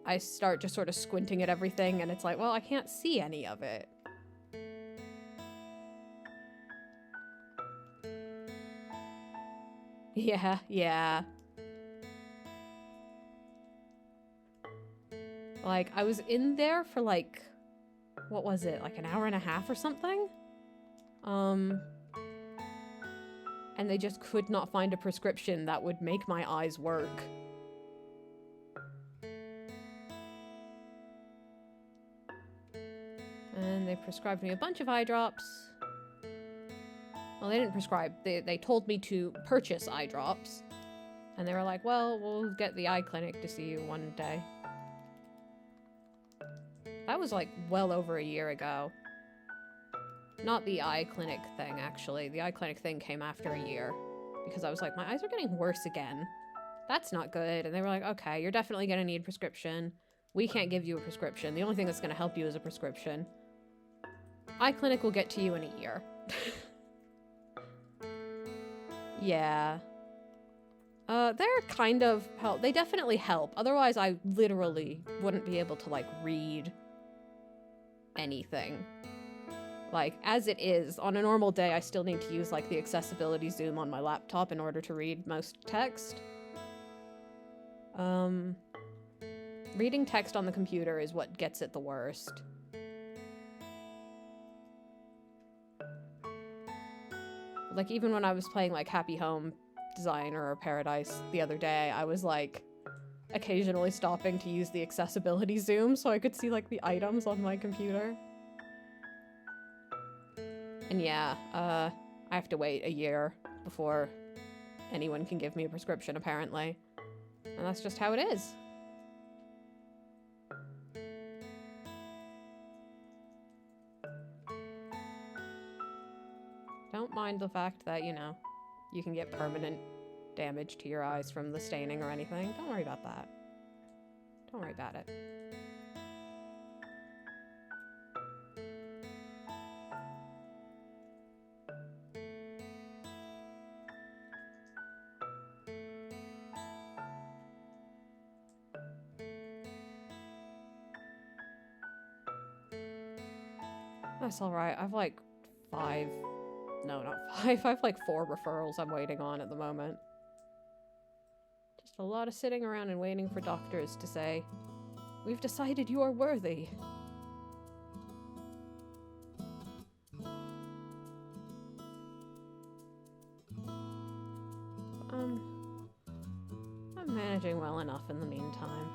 I start just sort of squinting at everything, and it's like, well, I can't see any of it. Yeah. Like, I was in there for like, what was it? Like an hour and a half or something? And they just could not find a prescription that would make my eyes work. And they prescribed me a bunch of eye drops. Well, they didn't prescribe. They told me to purchase eye drops. And they were like, well, we'll get the eye clinic to see you one day. That was like well over a year ago. Not the eye clinic thing, actually. The eye clinic thing came after a year. Because I was like, my eyes are getting worse again. That's not good. And they were like, okay, you're definitely going to need a prescription. We can't give you a prescription. The only thing that's going to help you is a prescription. Eye clinic will get to you in a year. Yeah. They're kind of help. They definitely help. Otherwise, I literally wouldn't be able to, like, read anything. Like, as it is, on a normal day, I still need to use, like, the accessibility zoom on my laptop in order to read most text. Reading text on the computer is what gets it the worst. Like, even when I was playing, like, Happy Home Designer or Paradise the other day, I was, like, occasionally stopping to use the accessibility zoom so I could see, like, the items on my computer. And yeah, I have to wait a year before anyone can give me a prescription, apparently. And that's just how it is. Don't mind the fact that, you know, you can get permanent damage to your eyes from the staining or anything. Don't worry about that. Don't worry about it. That's alright. I've like 5... No, not 5. I have like 4 referrals I'm waiting on at the moment. Just a lot of sitting around and waiting for doctors to say, "We've decided you are worthy." I'm managing well enough in the meantime.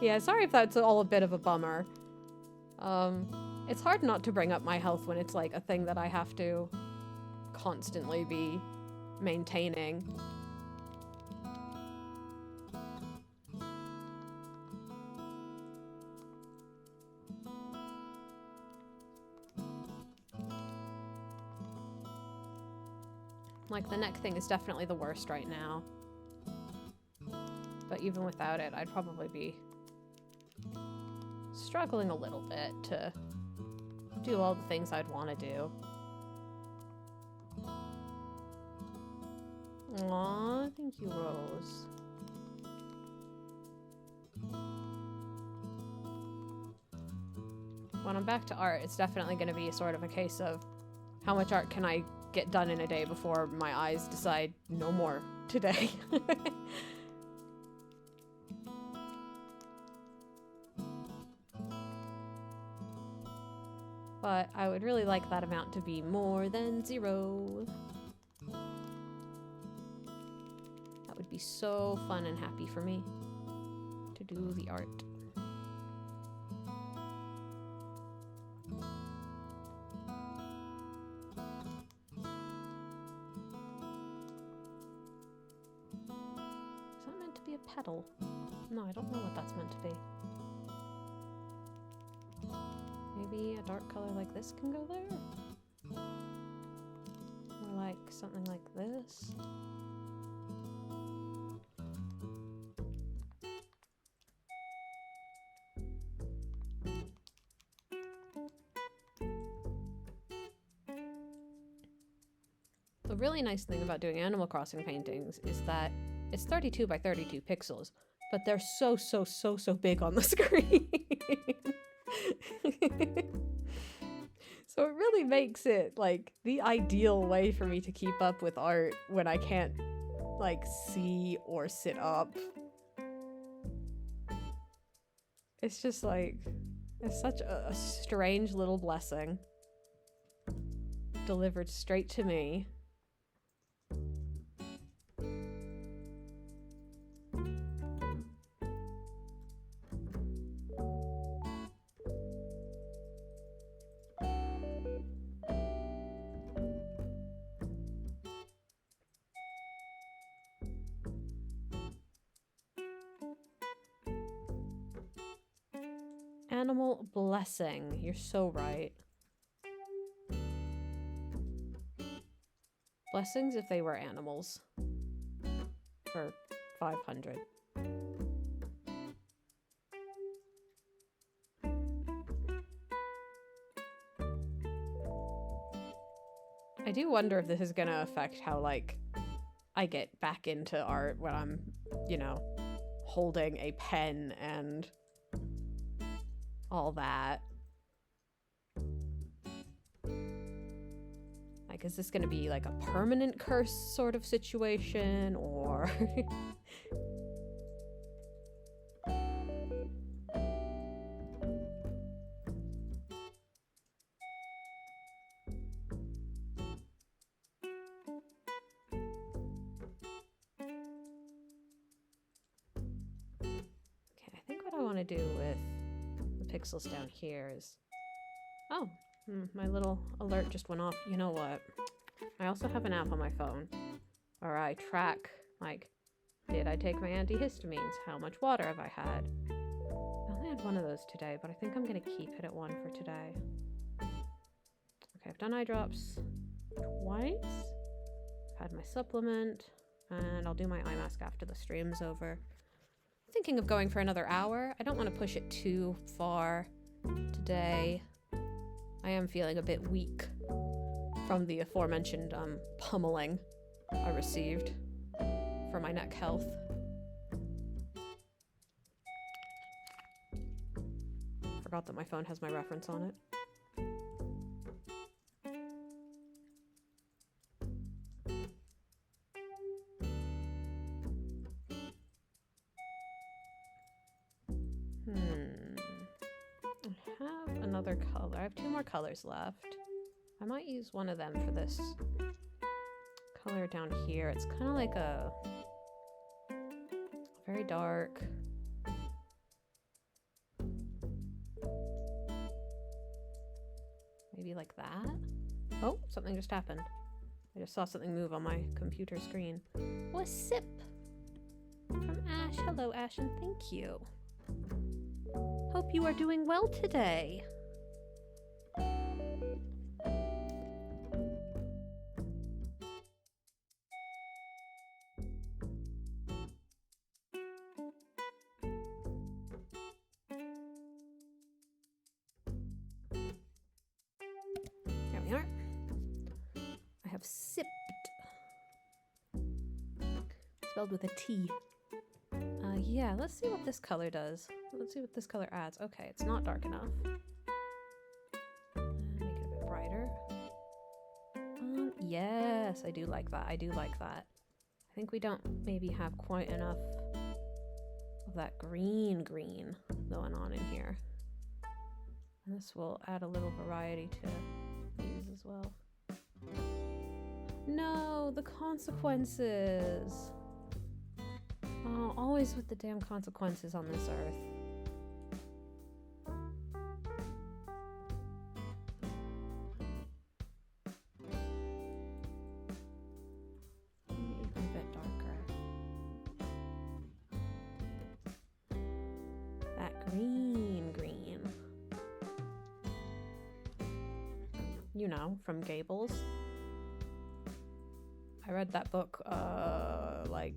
Yeah, sorry if that's all a bit of a bummer. It's hard not to bring up my health when it's like a thing that I have to constantly be maintaining. Like, the neck thing is definitely the worst right now. But even without it, I'd probably be struggling a little bit to do all the things I'd want to do. Aw, thank you, Rose. When I'm back to art, it's definitely going to be sort of a case of how much art can I get done in a day before my eyes decide no more today. But I would really like that amount to be more than 0. That would be so fun and happy for me to do the art. Is that meant to be a petal? No, I don't know what that's meant to be. Maybe a dark color like this can go there? Or like something like this? The really nice thing about doing Animal Crossing paintings is that it's 32 by 32 pixels, but they're so big on the screen. So it really makes it like the ideal way for me to keep up with art when I can't like see or sit up. It's just like, it's such a strange little blessing delivered straight to me. Animal blessing. You're so right. Blessings if they were animals. For 500. I do wonder if this is gonna affect how, like, I get back into art when I'm, you know, holding a pen and all that. Like, is this gonna be like a permanent curse sort of situation, or... Okay, I think what I want to do with the pixels down here is... Oh, my little alert just went off. You know what? I also have an app on my phone where I track, like, did I take my antihistamines? How much water have I had? I only had one of those today, but I think I'm going to keep it at one for today. Okay, I've done eye drops twice. I've had my supplement, and I'll do my eye mask after the stream's over. I'm thinking of going for another hour. I don't want to push it too far today. I am feeling a bit weak from the aforementioned pummeling I received for my neck health. Forgot that my phone has my reference on it. I have another color. I have two more colors left. I might use one of them for this color down here. It's kind of like a very dark. Maybe like that? Oh, something just happened. I just saw something move on my computer screen. Oh, a sip from Ash. Hello, Ash, and thank you. Hope you are doing well today. There we are. I have sipped. Spelled with a T. Yeah, let's see what this color does. Let's see what this color adds. Okay, it's not dark enough. Make it a bit brighter. Yes, I do like that. I do like that. I think we don't maybe have quite enough of that green going on in here. And this will add a little variety to these as well. No, the consequences. Oh, always with the damn consequences on this earth. Maybe a bit darker. That green. you know, from Gables. I read that book, like,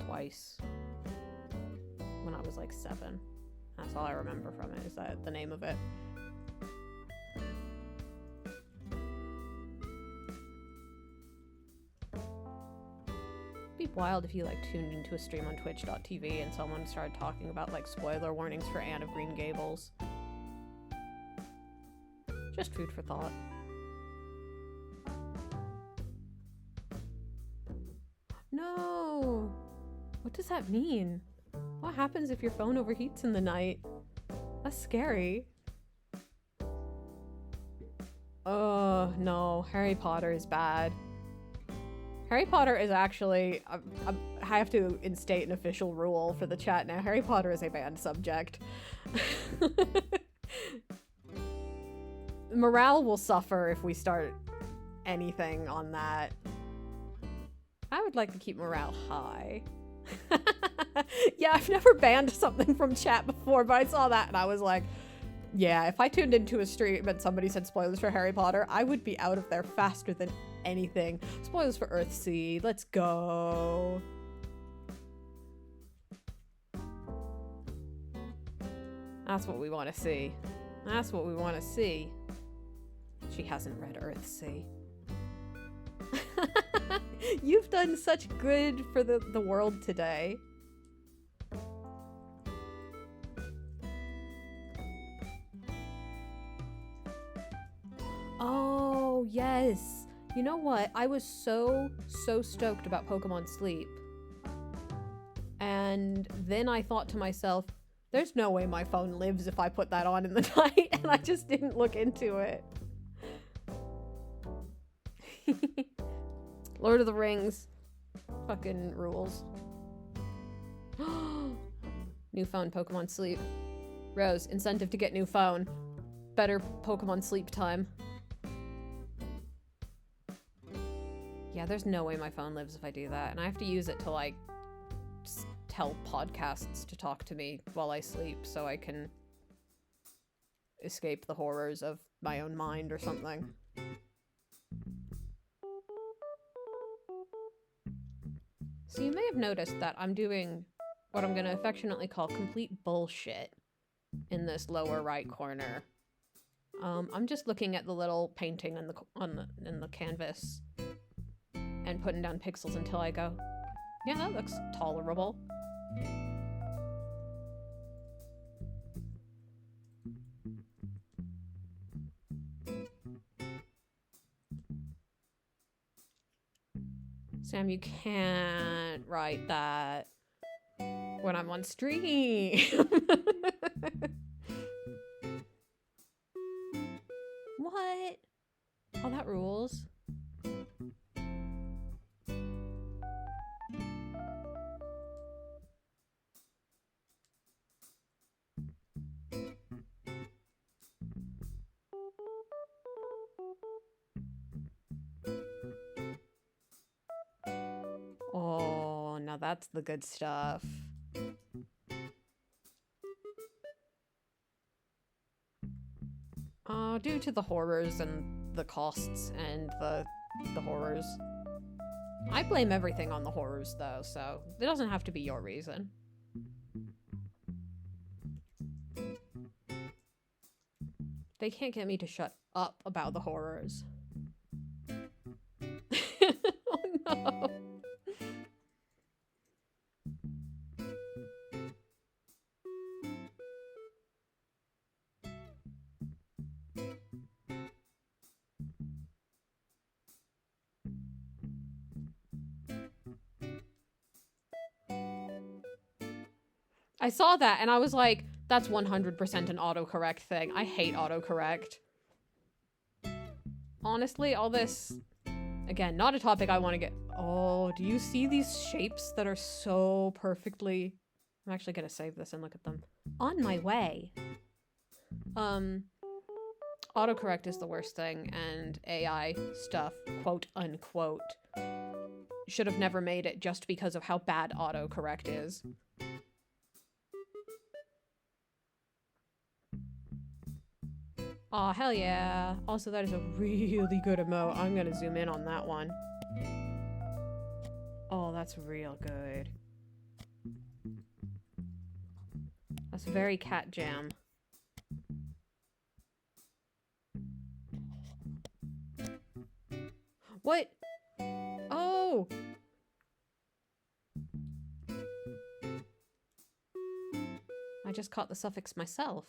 twice when I was like 7. That's all I remember from it, is that the name of it. It'd be wild if you like tuned into a stream on twitch.tv and someone started talking about like spoiler warnings for Anne of Green Gables. Just food for thought. No! What does that mean? What happens if your phone overheats in the night? That's scary. Oh, no. Harry Potter is bad. Harry Potter is actually... I have to instate an official rule for the chat now. Harry Potter is a banned subject. Morale will suffer if we start anything on that. I would like to keep morale high. Yeah, I've never banned something from chat before, but I saw that and I was like, yeah, if I tuned into a stream and somebody said spoilers for Harry Potter, I would be out of there faster than anything. Spoilers for Earthseed, let's go. That's what we want to see. That's what we want to see. She hasn't read Earthsea. You've done such good for the world today. Oh, yes. You know what? I was so stoked about Pokemon Sleep. And then I thought to myself, there's no way my phone lives if I put that on in the night, and I just didn't look into it. Lord of the Rings. Fucking rules. New phone, Pokemon Sleep. Rose, incentive to get new phone. Better Pokemon Sleep time. Yeah, there's no way my phone lives if I do that. And I have to use it to, like, just tell podcasts to talk to me while I sleep so I can escape the horrors of my own mind or something. So you may have noticed that I'm doing what I'm going to affectionately call complete bullshit in this lower right corner. I'm just looking at the little painting in the canvas and putting down pixels until I go, yeah, that looks tolerable. Sam, you can't write that when I'm on stream. What? Oh, that rules. Oh, now that's the good stuff. Due to the horrors and the costs and the horrors. I blame everything on the horrors, though, so it doesn't have to be your reason. They can't get me to shut up about the horrors. Oh no. I saw that and I was like, that's 100% an autocorrect thing. I hate autocorrect. Honestly, all this... Again, not a topic I want to get... Oh, do you see these shapes that are so perfectly... I'm actually going to save this and look at them. On my way. Autocorrect is the worst thing, and AI stuff, quote unquote, should have never made it just because of how bad autocorrect is. Aw, hell yeah. Also, that is a really good emote. I'm gonna zoom in on that one. Oh, that's real good. That's very cat jam. What? Oh! I just caught the suffix myself.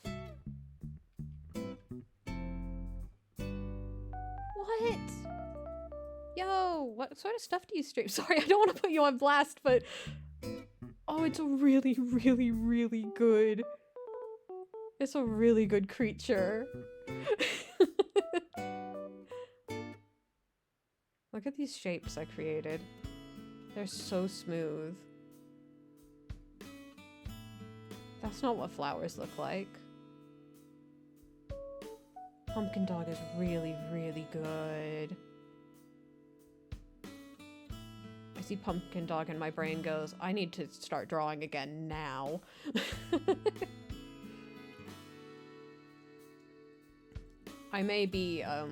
What? Yo, what sort of stuff do you stream? Sorry, I don't want to put you on blast, but... Oh, it's a really, really, really good... It's a really good creature. Look at these shapes I created. They're so smooth. That's not what flowers look like. Pumpkin dog is really, really good. I see pumpkin dog and my brain goes, I need to start drawing again now. I may be, a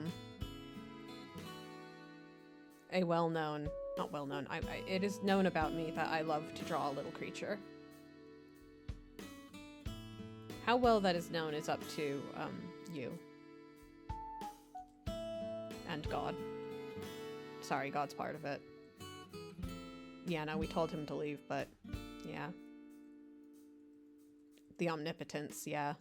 well-known, not well-known, it is known about me that I love to draw a little creature. How well that is known is up to, you. And God. Sorry, God's part of it. Yeah, no, we told him to leave, but yeah. The omnipotence, yeah.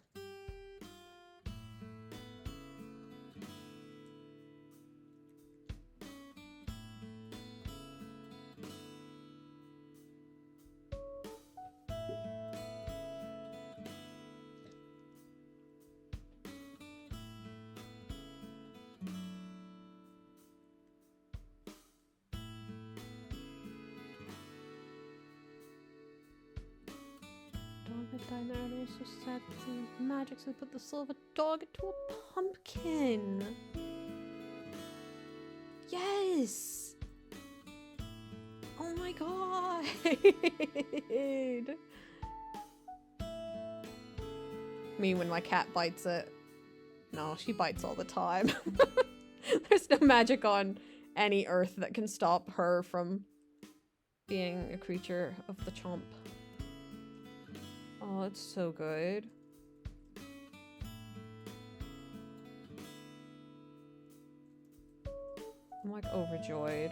Diner also said some magic, so we put the silver dog into a pumpkin. Yes! Oh my god! Me when my cat bites it. No, she bites all the time. There's no magic on any earth that can stop her from being a creature of the chomp. Oh, it's so good. I'm like overjoyed.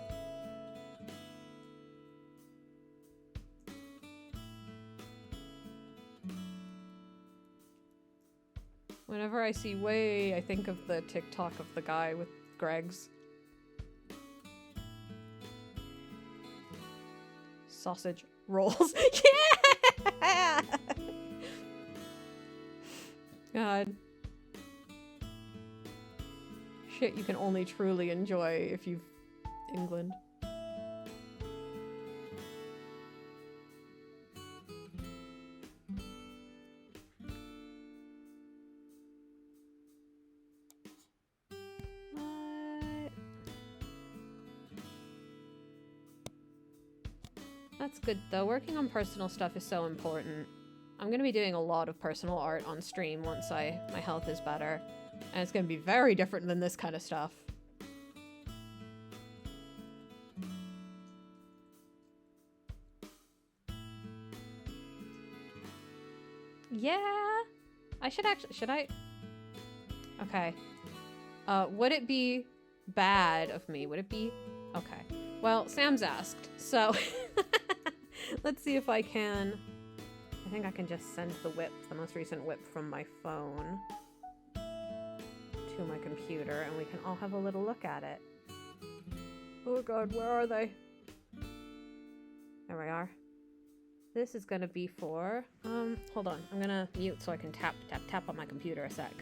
Whenever I see Way, I think of the TikTok of the guy with Greg's. Sausage rolls. Yeah! God. Shit you can only truly enjoy if you've England. What? That's good though. Working on personal stuff is so important. I'm gonna be doing a lot of personal art on stream once my health is better. And it's gonna be very different than this kind of stuff. Yeah! I should actually- should I? Okay. Would it be bad of me? Would it be? Okay. Well, Sam's asked, so let's see if I can. I think I can just send the whip, the most recent whip from my phone to my computer and we can all have a little look at it. Oh god, where are they? There we are. This is gonna be for, hold on. I'm gonna mute so I can tap on my computer a sec.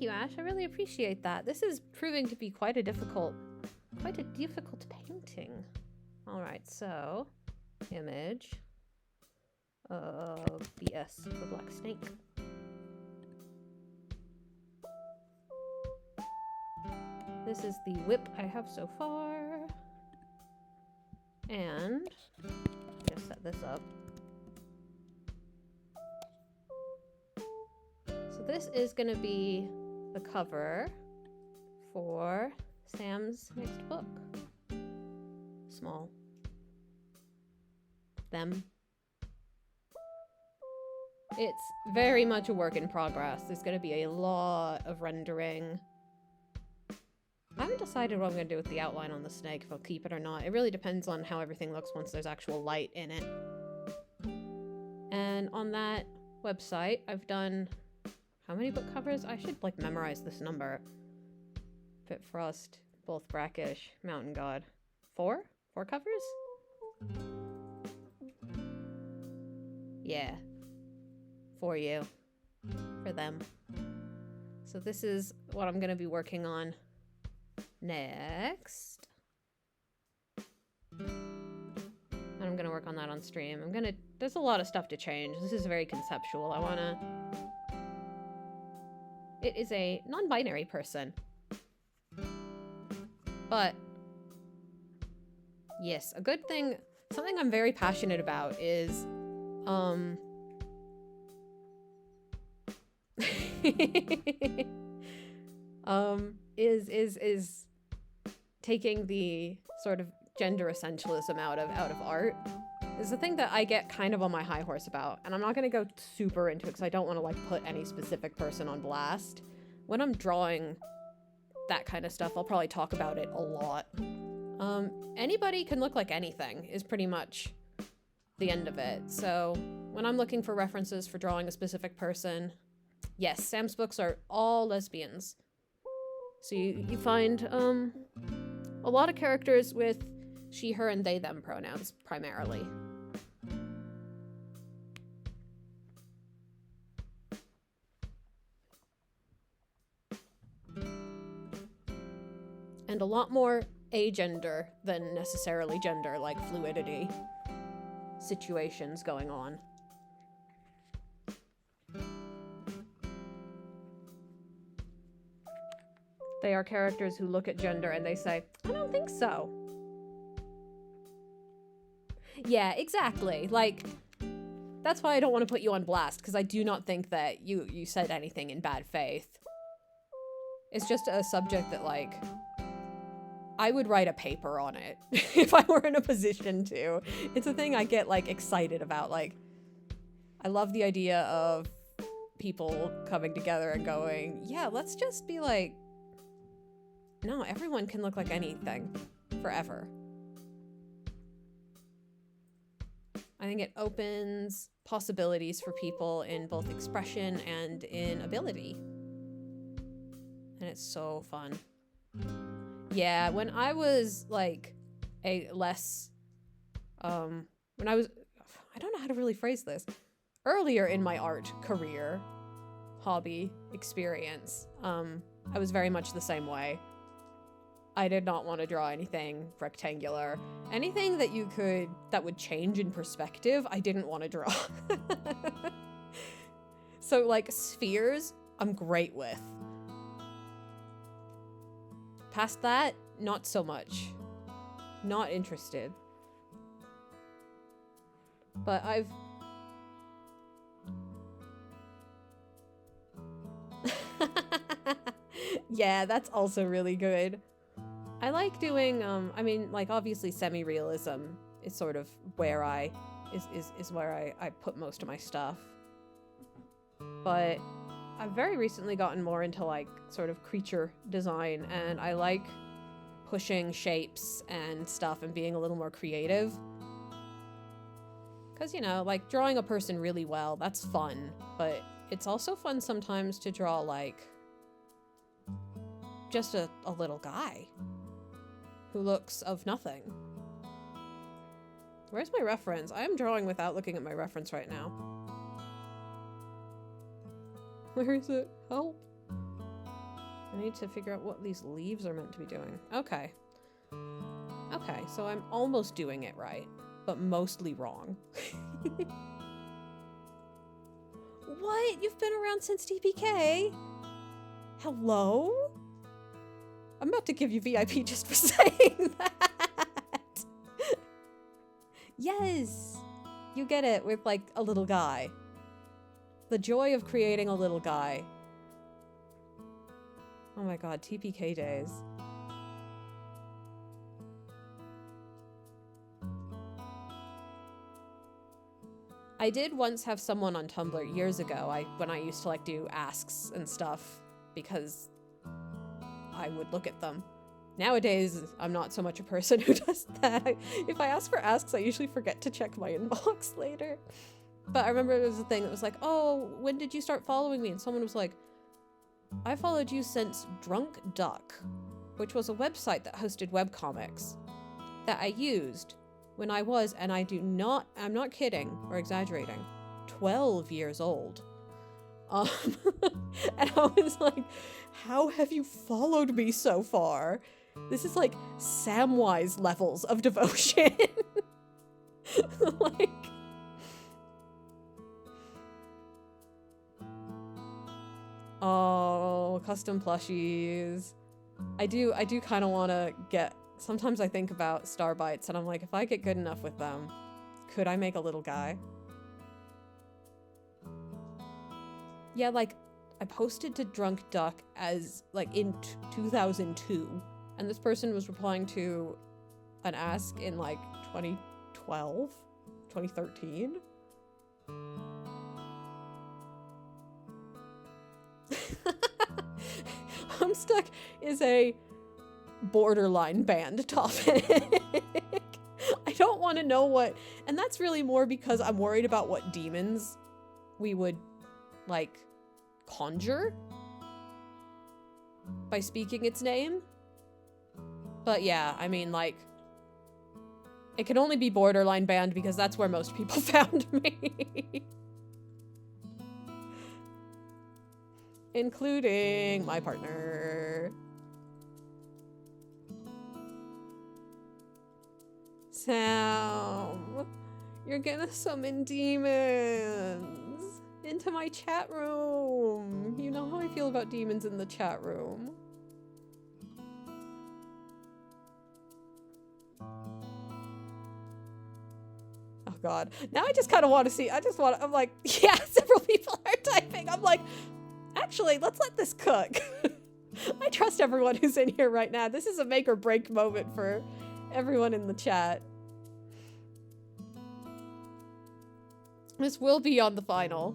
you, Ash. I really appreciate that. This is proving to be quite a difficult painting. All right, so image of BS for Black Snake. This is the whip I have so far. And just set this up. So this is going to be the cover for Sam's next book. Small. Them. It's very much a work in progress. There's going to be a lot of rendering. I haven't decided what I'm going to do with the outline on the snake, if I'll keep it or not. It really depends on how everything looks once there's actual light in it. And on that website, I've done... how many book covers? I should, like, memorize this number. Pit Frost, Both Brackish, Mountain God. 4? 4 covers? Yeah. For you. For them. So this is what I'm going to be working on next. And I'm going to work on that on stream. There's a lot of stuff to change. This is very conceptual. It is a non-binary person. But yes, a good thing, something I'm very passionate about is is taking the sort of gender essentialism out of art. Is the thing that I get kind of on my high horse about, and I'm not going to go super into it because I don't want to like put any specific person on blast. When I'm drawing that kind of stuff, I'll probably talk about it a lot. Anybody can look like anything is pretty much the end of it. So when I'm looking for references for drawing a specific person, yes, Sam's books are all lesbians. So you find a lot of characters with she, her, and they, them pronouns, primarily. And a lot more agender than necessarily gender, like fluidity situations going on. They are characters who look at gender and they say, I don't think so. Yeah, exactly. Like, that's why I don't want to put you on blast, because I do not think that you said anything in bad faith. It's just a subject that, like, I would write a paper on it if I were in a position to. It's a thing I get, like, excited about. Like, I love the idea of people coming together and going, yeah, let's just be like, no, everyone can look like anything forever. I think it opens possibilities for people in both expression and in ability. And it's so fun. Yeah, when I was like a less, I don't know how to really phrase this. Earlier in my art career, hobby, experience, I was very much the same way. I did not want to draw anything rectangular. Anything that would change in perspective, I didn't want to draw. So like spheres, I'm great with. Past that, not so much. Not interested. But yeah, that's also really good. I like doing, I mean, like, obviously semi-realism is sort of where I put most of my stuff. But I've very recently gotten more into, like, sort of creature design, and I like pushing shapes and stuff and being a little more creative. Because, you know, like, drawing a person really well, that's fun, but it's also fun sometimes to draw, like, just a little guy who looks of nothing. Where's my reference? I am drawing without looking at my reference right now. Where is it? Help. I need to figure out what these leaves are meant to be doing. Okay. Okay, so I'm almost doing it right, but mostly wrong. What? You've been around since TPK? Hello? I'm about to give you VIP just for saying that. Yes! You get it with, like, a little guy. The joy of creating a little guy. Oh my god, TPK days. I did once have someone on Tumblr years ago, when I used to like do asks and stuff, because I would look at them. Nowadays, I'm not so much a person who does that. If I ask for asks, I usually forget to check my inbox later. But I remember there was a thing that was like, oh, when did you start following me? And someone was like, I followed you since Drunk Duck, which was a website that hosted webcomics that I used when I was, and I'm not kidding or exaggerating, 12 years old. And I was like, how have you followed me so far? This is like Samwise levels of devotion. Like, oh, custom plushies. I do kind of want to get, sometimes I think about Starbites and I'm like, if I get good enough with them, could I make a little guy? Yeah, like, I posted to Drunk Duck as, like, in 2002, and this person was replying to an ask in, like, 2012? 2013? Homestuck is a borderline banned topic. I don't want to know what, and that's really more because I'm worried about what demons we would, like, conjure by speaking its name. But yeah, I mean, like, it can only be borderline banned because that's where most people found me. Including my partner. Sam, you're gonna summon demons into my chat room. You know how I feel about demons in the chat room. Oh god. Now I just kind of want to see, I'm like, yeah, several people are typing. I'm like, actually, let's let this cook. I trust everyone who's in here right now. This is a make or break moment for everyone in the chat. This will be on the final.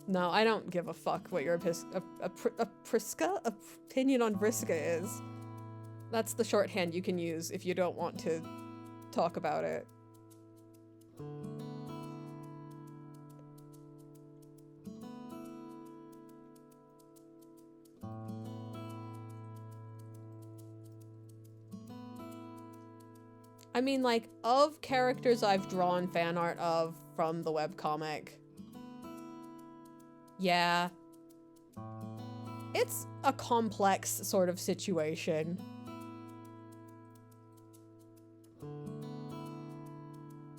No, I don't give a fuck what your opinion on Vriska is. That's the shorthand you can use if you don't want to talk about it. I mean, like, of characters I've drawn fan art of from the webcomic, yeah, it's a complex sort of situation.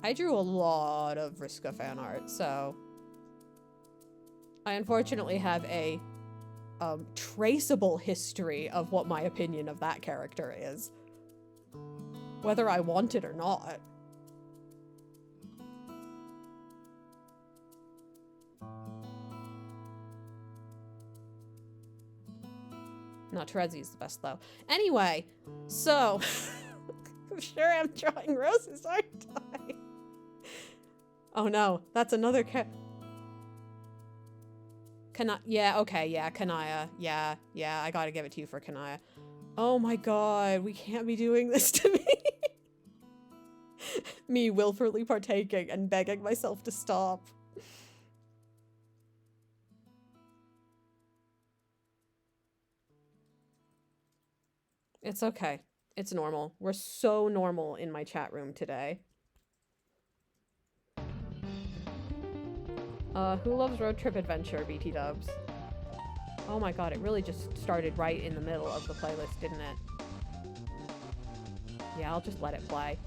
I drew a lot of Vriska fan art, so I unfortunately have a traceable history of what my opinion of that character is, whether I want it or not. Not Terezi's the best, though. Anyway, so... I'm sure I'm drawing roses, aren't I? Oh no, that's another yeah, okay, yeah, Kanaya. Yeah, I gotta give it to you for Kanaya. Oh my god, we can't be doing this to me. Me willfully partaking and begging myself to stop. It's okay. It's normal. We're so normal in my chat room today. Who loves Road Trip Adventure, BT Dubs? Oh my god, it really just started right in the middle of the playlist, didn't it? Yeah, I'll just let it play.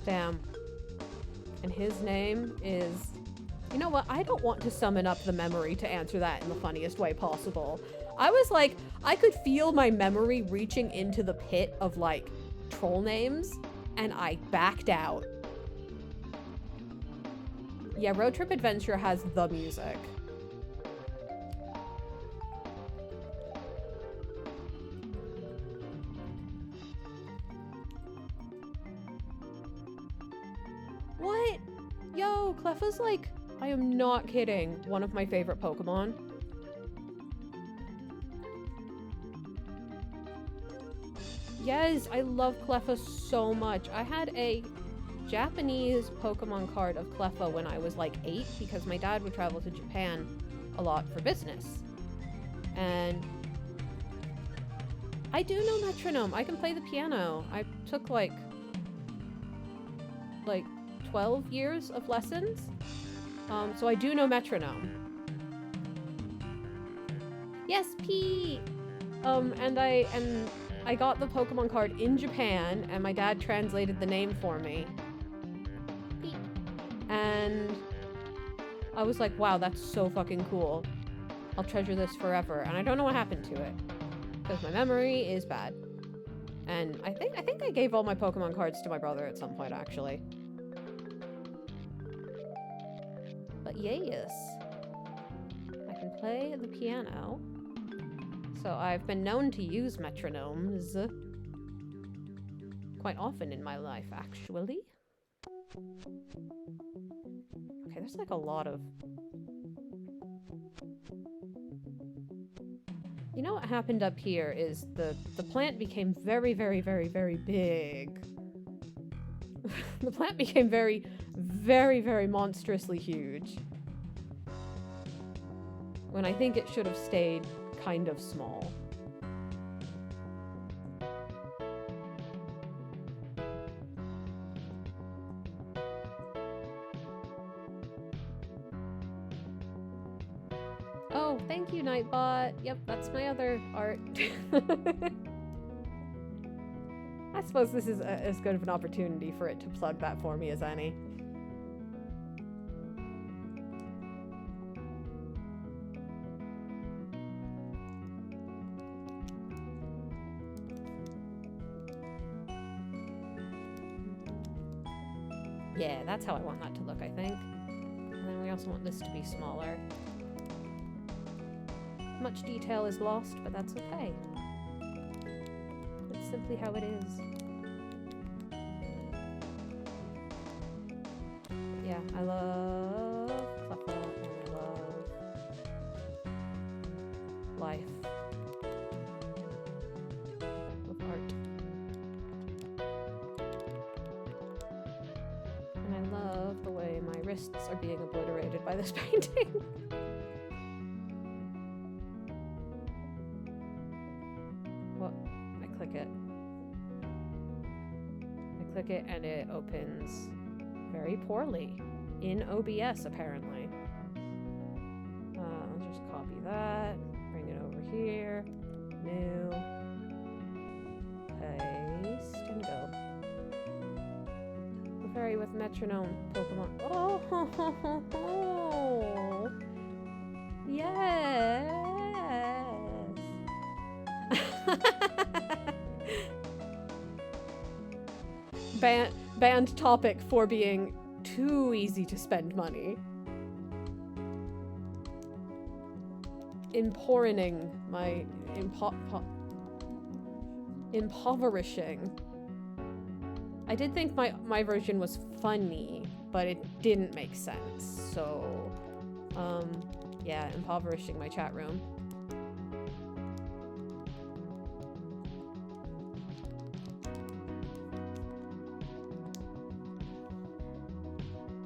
Damn. And his name is... You know what? I don't want to summon up the memory to answer that in the funniest way possible. I was like, I could feel my memory reaching into the pit of, like, troll names, and I backed out. Yeah, Road Trip Adventure has the music. What? Yo, Cleffa's like, I am not kidding, one of my favorite Pokemon. Yes, I love Cleffa so much. I had a Japanese Pokemon card of Cleffa when I was like 8 because my dad would travel to Japan a lot for business. And I do know metronome. I can play the piano. I took like 12 years of lessons. So I do know metronome. Yes, Pete! And I got the Pokemon card in Japan, and my dad translated the name for me. Pete. And I was like, wow, that's so fucking cool. I'll treasure this forever. And I don't know what happened to it. Because my memory is bad. And I think I gave all my Pokemon cards to my brother at some point, actually. But yes. I can play the piano. So I've been known to use metronomes quite often in my life, actually. Okay, there's like a lot of... You know what happened up here is the plant became very, very, very, very big. The plant became very, very, very monstrously huge. When I think it should have stayed kind of small. Oh, thank you, Nightbot. Yep, that's my other art. I suppose this is as good of an opportunity for it to plug that for me as any. Yeah, that's how I want that to look, I think. And then we also want this to be smaller. Much detail is lost, but that's okay. It's simply how it is. Yeah, I love Cleffa and I love life. Of art. And I love the way my wrists are being obliterated by this painting. Well, I click it. I click it and it opens very poorly. In OBS, apparently. I'll just copy that, bring it over here, new, paste, and go. Fairy with metronome Pokemon. Oh, ho, ho, ho, ho. Yes. Banned topic for being too easy to spend money. Impoverishing my impoverishing. I did think my version was funny, but it didn't make sense. So, yeah, impoverishing my chat room.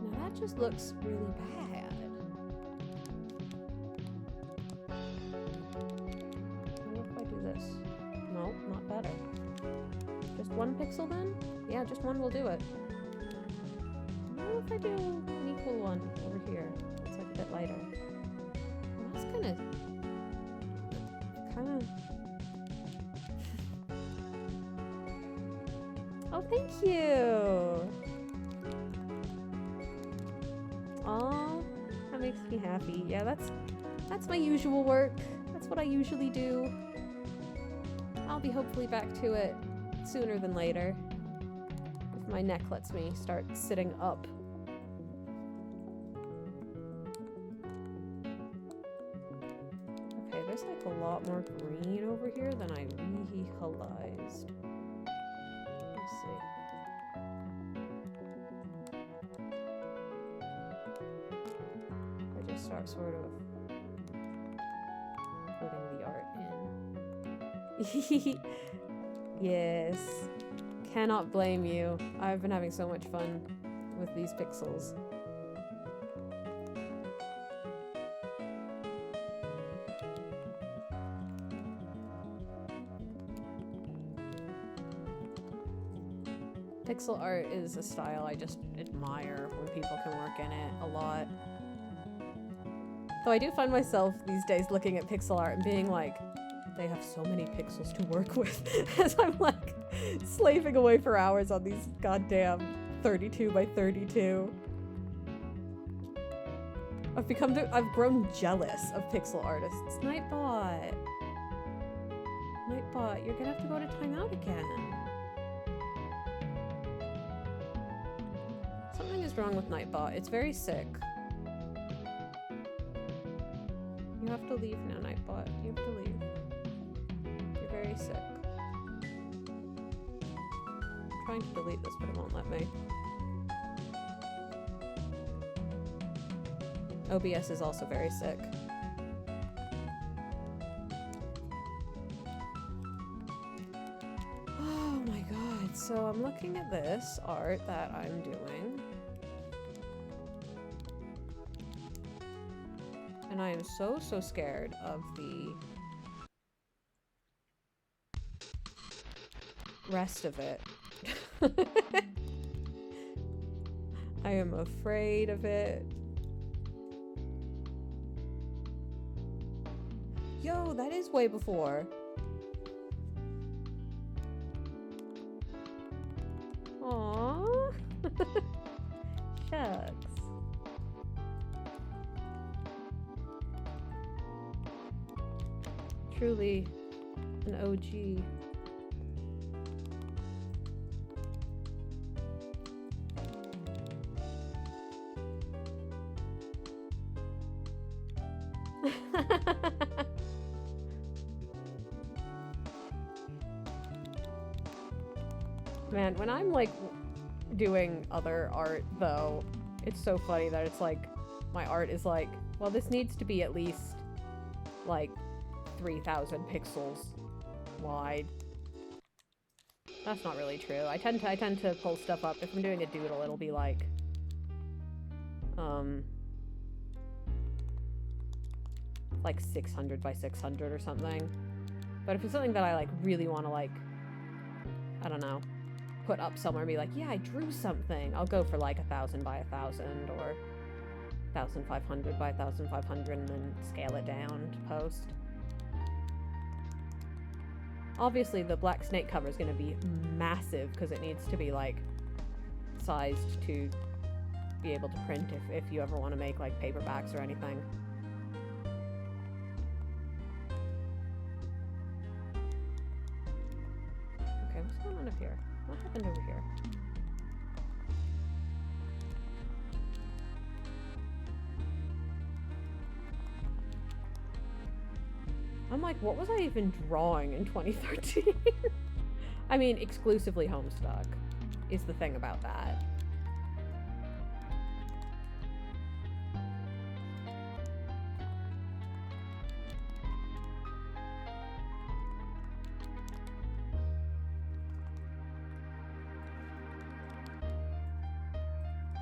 Now that just looks really bad. What if I do this? No, not better. Just one pixel then? Yeah, just one will do it. What if I do an equal one over here? It's like a bit lighter. Well, that's kinda... Oh, thank you! Aw, that makes me happy. Yeah, that's my usual work. That's what I usually do. I'll be hopefully back to it sooner than later. If my neck lets me start sitting up. Okay, there's like a lot more green over here than I realized. Let's see. I just start sort of putting the art in. Yes. Cannot blame you. I've been having so much fun with these pixels. Pixel art is a style I just admire when people can work in it a lot. Though I do find myself these days looking at pixel art and being like, they have so many pixels to work with, as I'm like slaving away for hours on these goddamn 32 by 32. I've grown jealous of pixel artists. Nightbot, you're gonna have to go to timeout again. Something is wrong with Nightbot. It's very sick. You have to leave now, Nightbot. You have to leave. You're very sick. I'm trying to delete this, but it won't let me. OBS is also very sick. Oh my god. So I'm looking at this art that I'm doing. And I am so scared of the rest of it. I am afraid of it. Yo, that is way before. Aww. Shucks. Truly an OG. Man, when I'm like doing other art though, it's so funny that it's like my art is like, well, this needs to be at least like 3,000 pixels wide. That's not really true. I tend to pull stuff up. If I'm doing a doodle, it'll be like like 600 by 600 or something. But if it's something that I like really want to like, I don't know, put up somewhere and be like, yeah, I drew something, I'll go for like 1,000 by 1,000 or 1,500 by 1,500 and then scale it down to post. Obviously the black snake cover is going to be massive because it needs to be like sized to be able to print if you ever want to make like paperbacks or anything. Okay, what's going on up here? What happened over here? I'm like, what was I even drawing in 2013? I mean, exclusively Homestuck is the thing about that.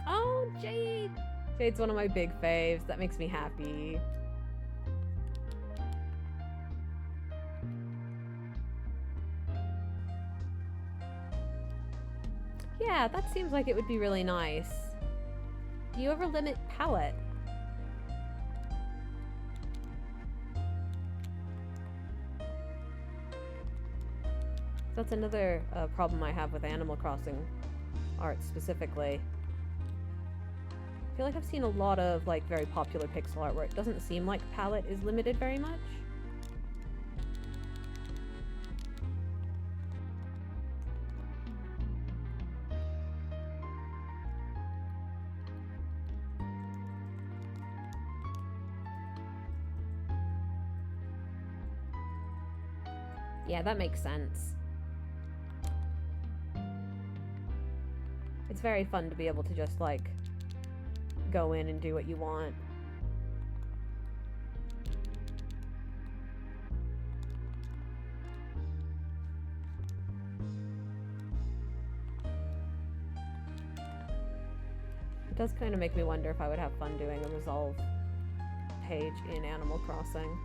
Oh, Jade! Jade's one of my big faves. That makes me happy. Yeah, that seems like it would be really nice. Do you ever limit palette? That's another problem I have with Animal Crossing art specifically. I feel like I've seen a lot of like very popular pixel art where it doesn't seem like palette is limited very much. Yeah, that makes sense. It's very fun to be able to just, like, go in and do what you want. It does kind of make me wonder if I would have fun doing a resolve page in Animal Crossing.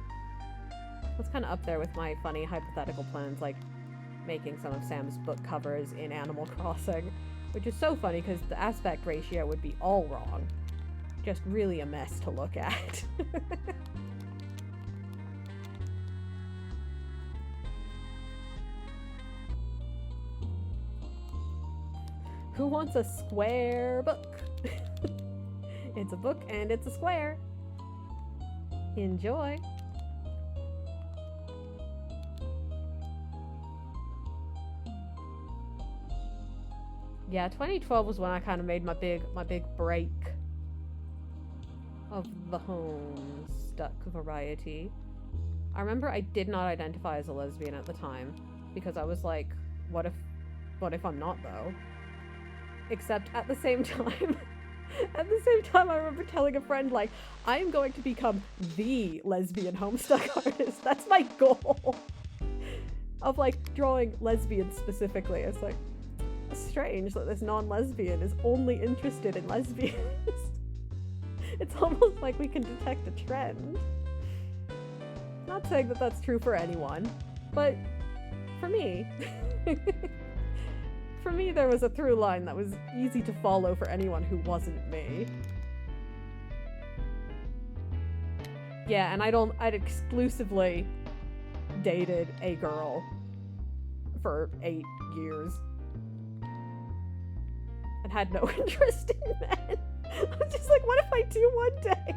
That's kind of up there with my funny hypothetical plans, like making some of Sam's book covers in Animal Crossing, which is so funny because the aspect ratio would be all wrong. Just really a mess to look at. Who wants a square book? It's a book and it's a square. Enjoy. Yeah, 2012 was when I kind of made my big break of the Homestuck variety. I remember I did not identify as a lesbian at the time because I was like, what if I'm not though? Except at the same time, I remember telling a friend like, I am going to become the lesbian Homestuck artist. That's my goal. Of like drawing lesbians specifically. It's like, strange that this non-lesbian is only interested in lesbians. It's almost like we can detect a trend. Not saying that that's true for anyone, but for me, there was a through line that was easy to follow for anyone who wasn't me. Yeah, and I'd exclusively dated a girl for 8 years. And had no interest in men. I was just like, what if I do one day?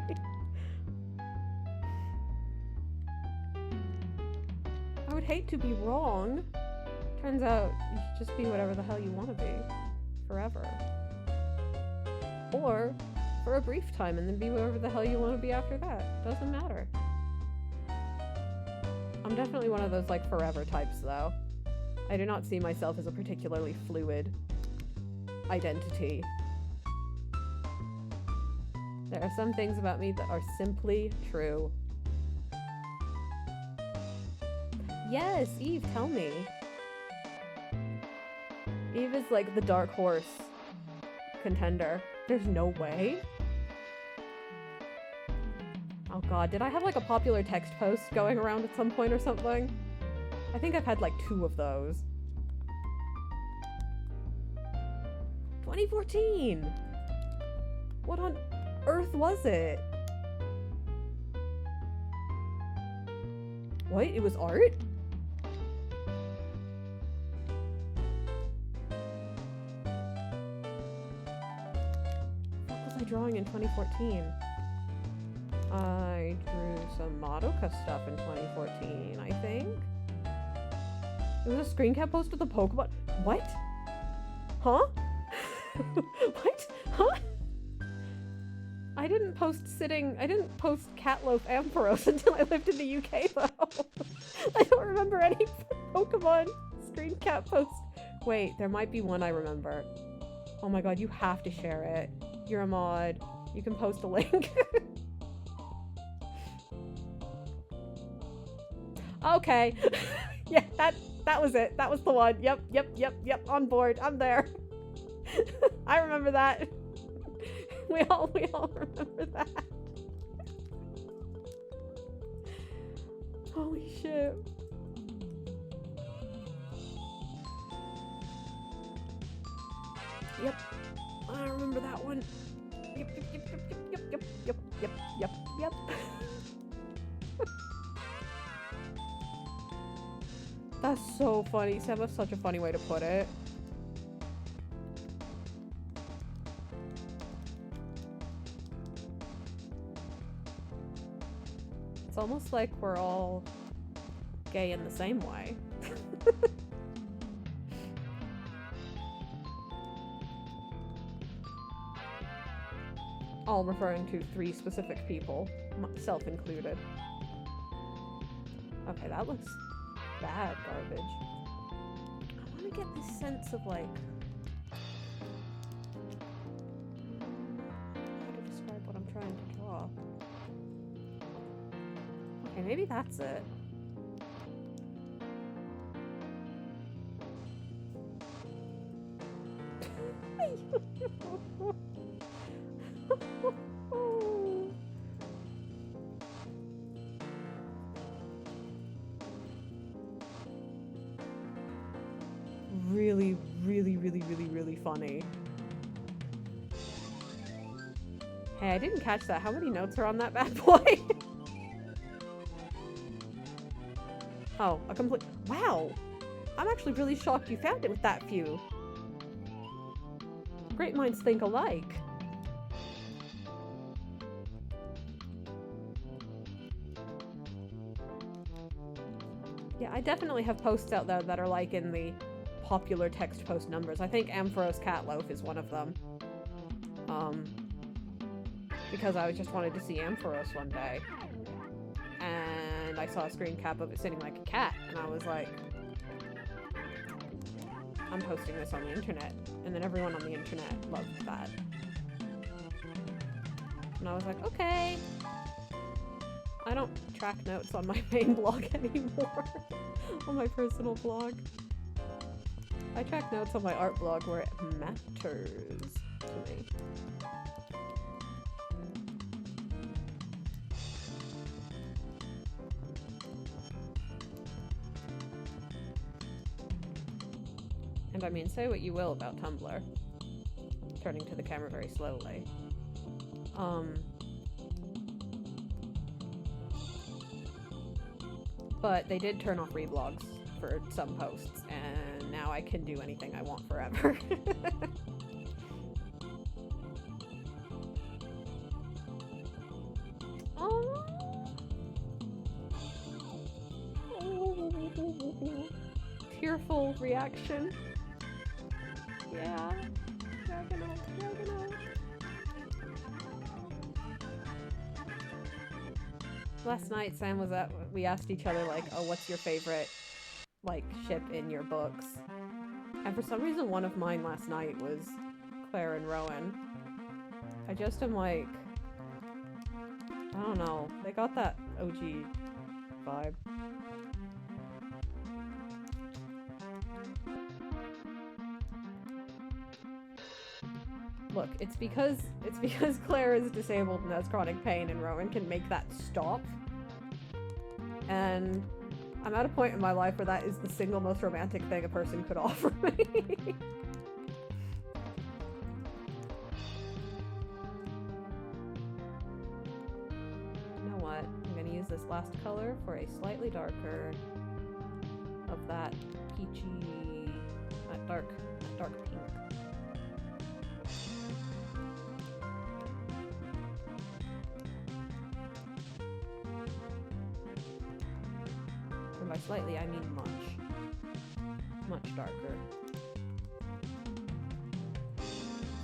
I would hate to be wrong. Turns out you should just be whatever the hell you want to be. Forever. Or for a brief time and then be whatever the hell you want to be after that. Doesn't matter. I'm definitely one of those like forever types though. I do not see myself as a particularly fluid identity. There are some things about me that are simply true. Yes, Eve, tell me. Eve is like the dark horse contender. There's no way. Oh god, did I have like a popular text post going around at some point or something? I think I've had like 2 of those. 2014! What on earth was it? What? It was art? What was I drawing in 2014? I drew some Madoka stuff in 2014, I think. It was a screen cap post with a Pokemon. What? Huh? What? Huh? I didn't post Catloaf Ampharos until I lived in the UK though. I don't remember any Pokemon screen cap posts. Wait, there might be one I remember. Oh my god, you have to share it. You're a mod. You can post a link. Okay. Yeah, that was it. That was the one. Yep. On board. I'm there. I remember that. We all remember that. Holy shit. Yep. I remember that one. Yep, yep, yep, yep, yep, yep, yep, yep, yep, yep. That's so funny. Sam has such a funny way to put it. It's almost like we're all gay in the same way. All referring to 3 specific people, myself included. Okay, that looks bad garbage. I want to get this sense of like... how to describe what I'm trying to draw. Okay, maybe that's it. Really, really, really, really, really funny. Hey, I didn't catch that. How many notes are on that bad boy? Oh, a complete... Wow! I'm actually really shocked you found it with that few. Great minds think alike. Yeah, I definitely have posts out there that are like in the popular text post numbers. I think Ampharos Catloaf is one of them. Because I just wanted to see Ampharos one day. And I saw a screen cap of it sitting like a cat, and I was like, I'm posting this on the internet. And then everyone on the internet loved that. And I was like, okay. I don't track notes on my main blog anymore. On my personal blog. I track notes on my art blog where it matters to me. And I mean, say what you will about Tumblr. Turning to the camera very slowly. But they did turn off reblogs for some posts, and now I can do anything I want forever. Oh. Tearful reaction. Yeah. Dragonite. Last night, Sam was at. We asked each other like, "Oh, what's your favorite like ship in your books?" And for some reason, one of mine last night was Claire and Rowan. I just am like, I don't know. They got that OG vibe. Look, it's because Claire is disabled and has chronic pain, and Rowan can make that stop. And I'm at a point in my life where that is the single most romantic thing a person could offer me. You know what? I'm gonna use this last color for a slightly darker of that peachy, that dark pink. And by slightly, I mean much darker.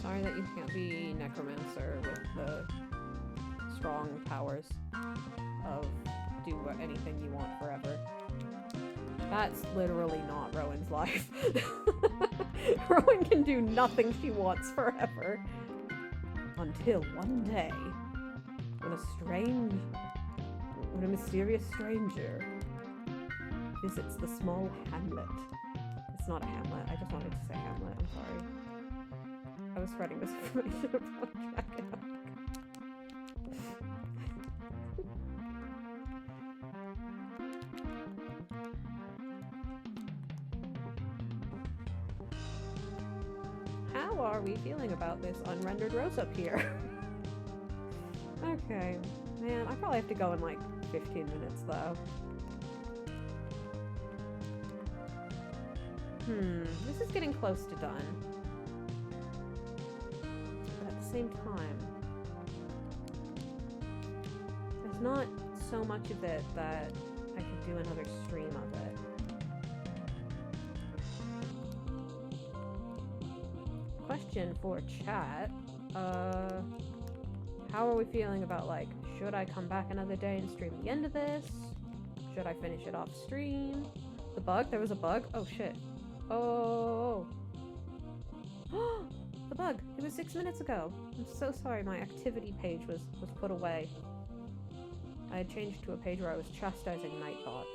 Sorry that you can't be Necromancer with the strong powers of do anything you want forever. That's literally not Rowan's life. Rowan can do nothing she wants forever. Until one day, when a mysterious stranger visits the small hamlet. It's not a hamlet, I just wanted to say hamlet, I'm sorry. I was spreading this information about Dragon. are we feeling about this unrendered rose up here? Okay. Man, I probably have to go in like 15 minutes though. This is getting close to done. But at the same time, there's not so much of it that I could do another stream of it. Question for chat. How are we feeling about, like, should I come back another day and stream the end of this? Should I finish it off stream? The bug? There was a bug? Oh shit. Oh. The bug! It was 6 minutes ago. I'm so sorry, my activity page was put away. I had changed to a page where I was chastising Nightbot.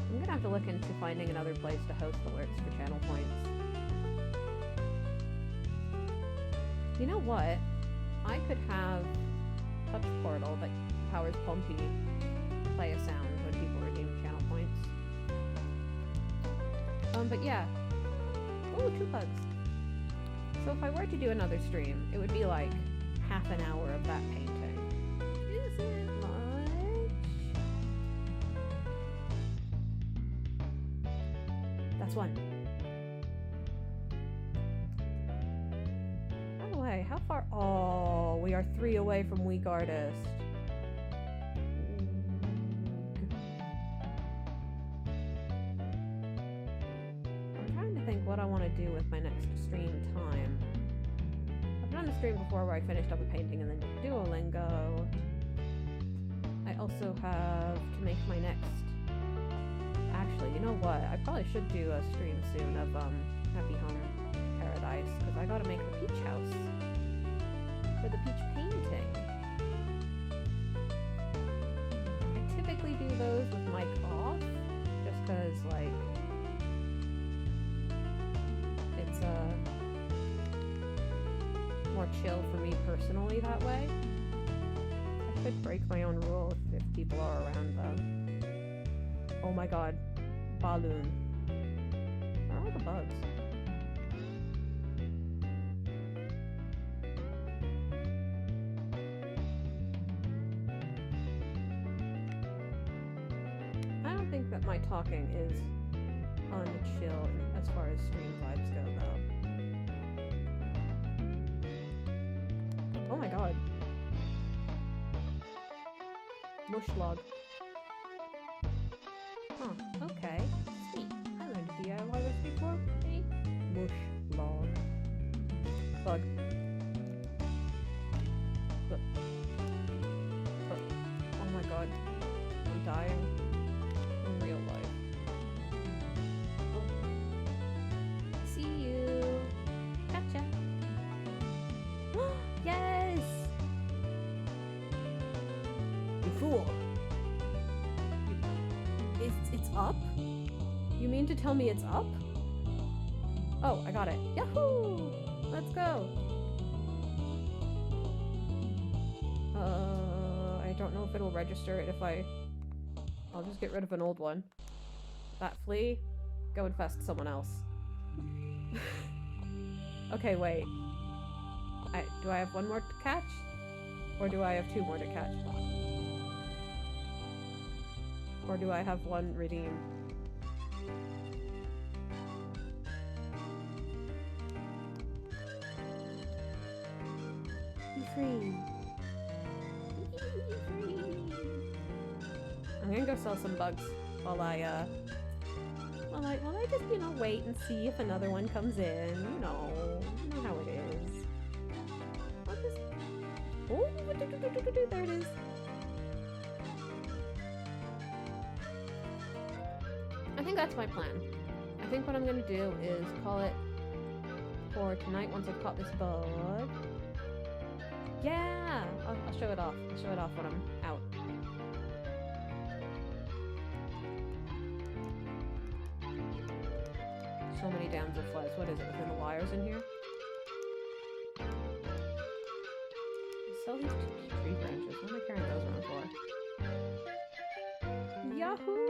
I'm gonna have to look into finding another place to host alerts for channel points. You know what? I could have Touch Portal that powers Pumpy play a sound when people redeem channel points. But yeah. Oh, 2 bugs. So if I were to do another stream, it would be like half an hour of that painting. Isn't much. That's 1. By the way, how far? Oh, we are 3 away from Weak Artist. I'm trying to think what I want to do with my next stream time. I've done a stream before where I finished up a painting and then did Duolingo. I also have to make my next... Actually, you know what? I probably should do a stream soon of Happy Home Paradise, because I gotta make the peach house for the peach painting. I typically do those with mic off, just because, like, it's more chill for me personally that way. I could break my own rule if people are around though. Oh my god. Balloon. Where are all the bugs? I don't think that my talking is unchill as far as stream vibes go though. Oh my god. Mush log. Huh, okay. Sweet. I learned a DIY this before. Hey. Mush log. Bug. Look. Look. Oh my god. I'm dying. In real life. Oh. See you. Gotcha. Yes! You fool. It's up? You mean to tell me it's up? Oh, I got it. Yahoo! Let's go! I don't know if it'll register it if I'll just get rid of an old one. That flea, go infest someone else. Okay, wait. Do I have 1 more to catch? Or do I have 2 more to catch? Or do I have 1 redeemed? Be free. I'm gonna go sell some bugs while I just, you know, wait and see if another one comes in. You know how it is. I'll just... Oh, there it is. I think that's my plan. I think what I'm gonna do is call it for tonight once I've caught this bug. Yeah! I'll show it off. I'll show it off when I'm out. So many damselflies. What is it? Within the wires in here? Sell these tree branches. What am I carrying those around for? Yahoo!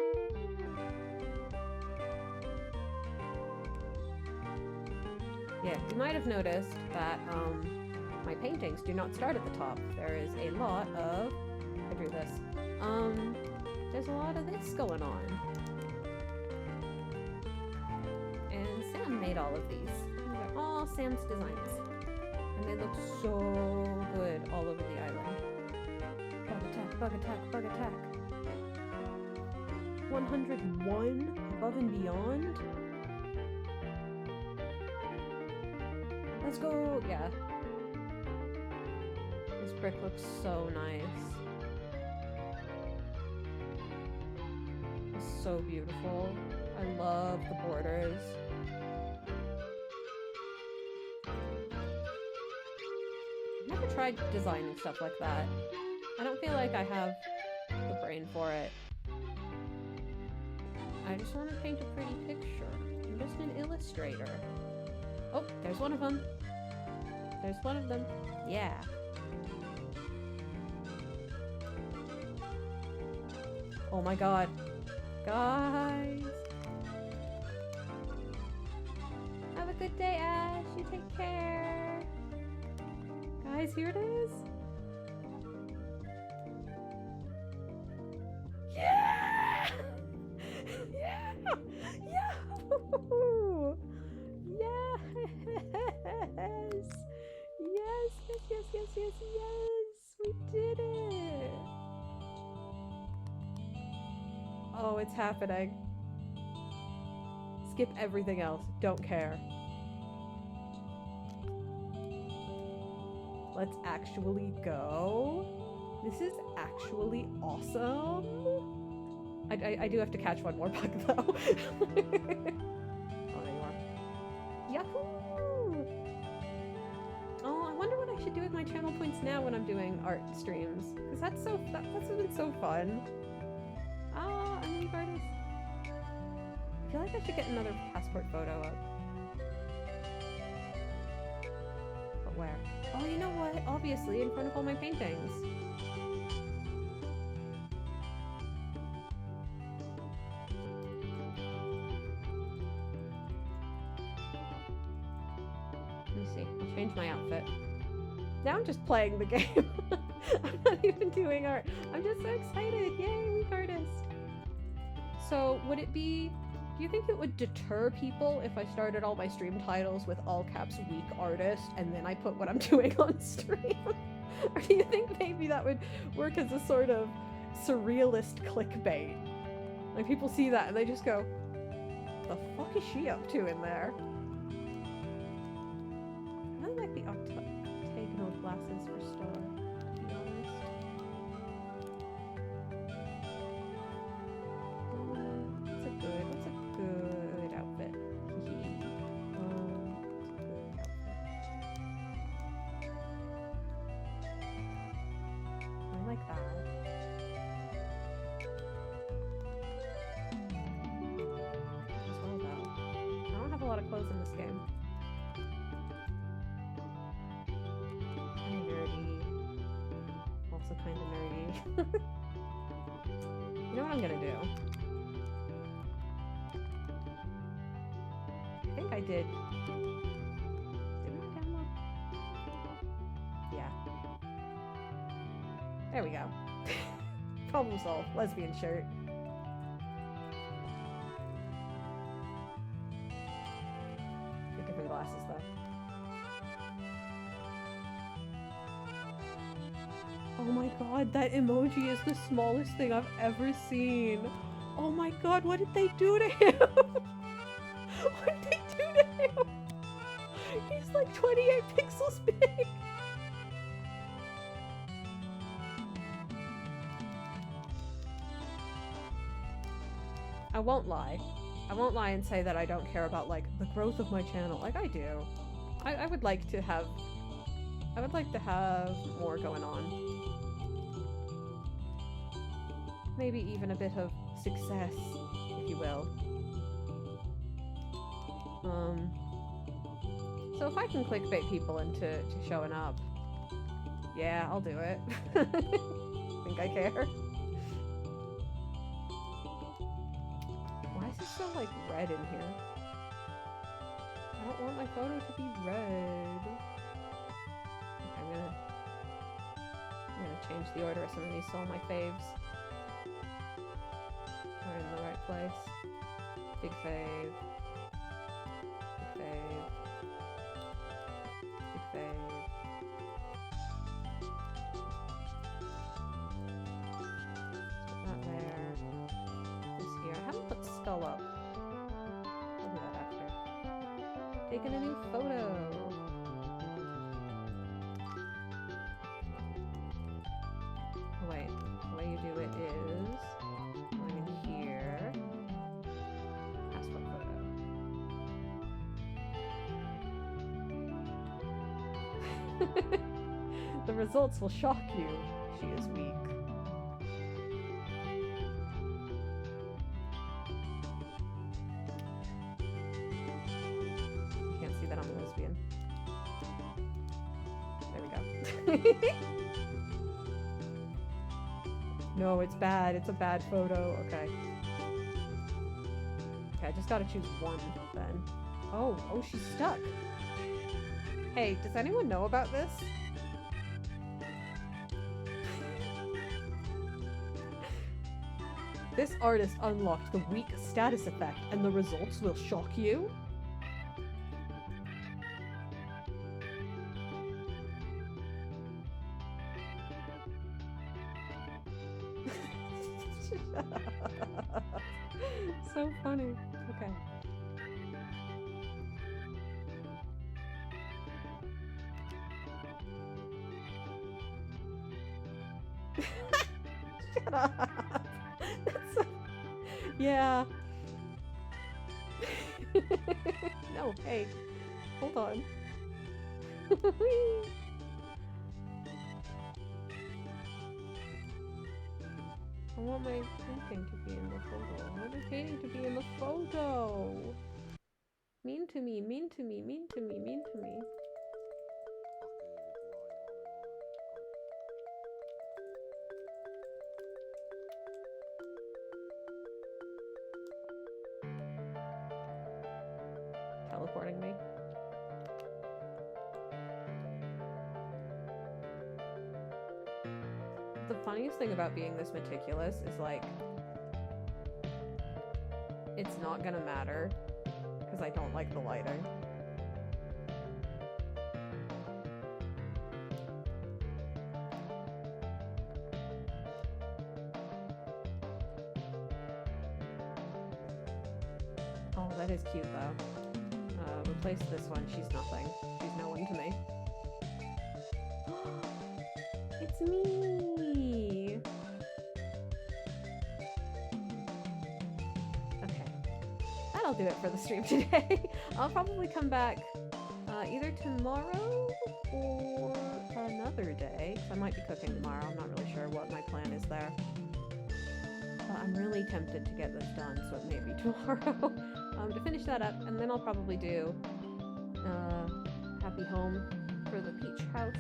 Yeah, you might have noticed that my paintings do not start at the top. There is a lot of... I drew this. There's a lot of this going on. And Sam made all of these. These are all Sam's designs. And they look so good all over the island. Bug attack, bug attack, bug attack. 101 above and beyond? Let's go! Yeah. This brick looks so nice. It's so beautiful. I love the borders. I've never tried designing stuff like that. I don't feel like I have the brain for it. I just want to paint a pretty picture. I'm just an illustrator. Oh, there's one of them. There's one of them. Yeah. Oh my god. Guys. Have a good day, Ash. You take care. Guys, here it is. Yeah! Yeah! Yahoo! Yes! Yes, yes, yes, yes, yes, yes! We did it! Oh, it's happening. Skip everything else. Don't care. Let's actually go. This is actually awesome. I do have to catch one more bug though. Oh, there you are. Yahoo! Oh, I wonder what I should do with my channel points now when I'm doing art streams. Because that's been so fun. Oh, I'm a weak artist. I feel like I should get another passport photo up. But where? Oh, you know what? Obviously, in front of all my paintings. Let me see. I'll change my outfit. Now I'm just playing the game. I'm not even doing art. I'm just so excited. Yay, weak artist. So, would it be... Do you think it would deter people if I started all my stream titles with all caps weak artist and then I put what I'm doing on stream? Or do you think maybe that would work as a sort of surrealist clickbait? Like people see that and they just go, the fuck is she up to in there? I really like the octagonal glasses for Star, to be honest. What's a good outfit? It's a good outfit. I like that. As well though. I don't have a lot of clothes in this game. Kind of nerdy. Also kind of nerdy. You know what I'm gonna do? I think I did. Didn't I download? Yeah. There we go. Problem solved. Lesbian shirt. Get different glasses though. Oh my god, that emoji is the smallest thing I've ever seen. Oh my god, what did they do to him? What did they do to him? He's like 28 pixels big. I won't lie. I won't lie and say that I don't care about like the growth of my channel. Like I do. I would like to have more going on. Maybe even a bit of success, if you will. So if I can clickbait people into showing up, yeah, I'll do it. Think I care? Why is it so like red in here? I don't want my photo to be red. Okay, I'm gonna change the order of some of these so all my faves are in the right place. Big fave. Big fave. Big fave. Let's put that there. This here. I haven't put skull up. I'll do that after. Taking a new photo. Oh wait, the way you do it is going in here. Passport photo. The results will shock you. She is weak. You can't see that I'm a lesbian. There we go. No, it's bad. It's a bad photo. Okay. Okay, I just gotta choose one then. Oh, she's stuck. Hey, does anyone know about this? This artist unlocked the weak status effect, and the results will shock you? So funny. Okay. Shut up. That's so... Yeah. No, hey. Hold on. I want my painting to be in the photo. I want my painting to be in the photo. Mean to me, mean to me, mean to me, mean to me. Teleporting me. The funniest thing about being this meticulous is like, it's not gonna matter because I don't like the lighting. Oh, that is cute though. Replace this one. She's nothing. She's no one to me. It's me! Okay. That'll do it for the stream today. I'll probably come back either tomorrow or another day. 'Cause I might be cooking tomorrow. I'm not really sure what my plan is there. But I'm really tempted to get this done, so it may be tomorrow. To finish that up, and then I'll probably do Happy Home for the Peach House,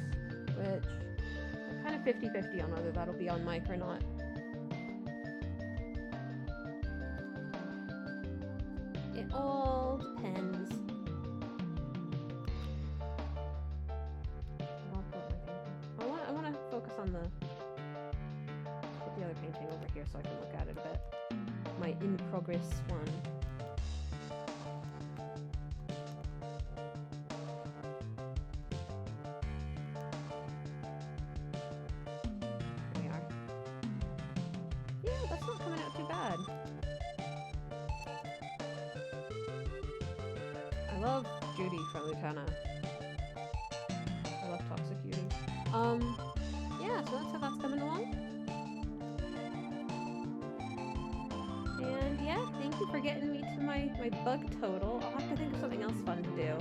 which I'm kind of 50-50 on whether that'll be on mic or not. It all depends. I want to focus on the other painting over here so I can look at it a bit. My in progress one. I love Judy from Lieutenant. I love Toxic Judy. Yeah, so that's how that's coming along. And yeah, thank you for getting me to my bug total. I'll have to think of something else fun to do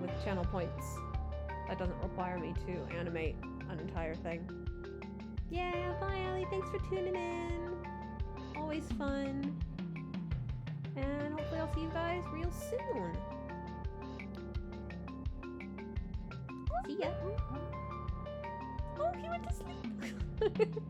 with channel points that doesn't require me to animate an entire thing. Yeah, bye Allie, thanks for tuning in. Always fun. And hopefully I'll see you guys real soon. See ya. Oh, he went to sleep.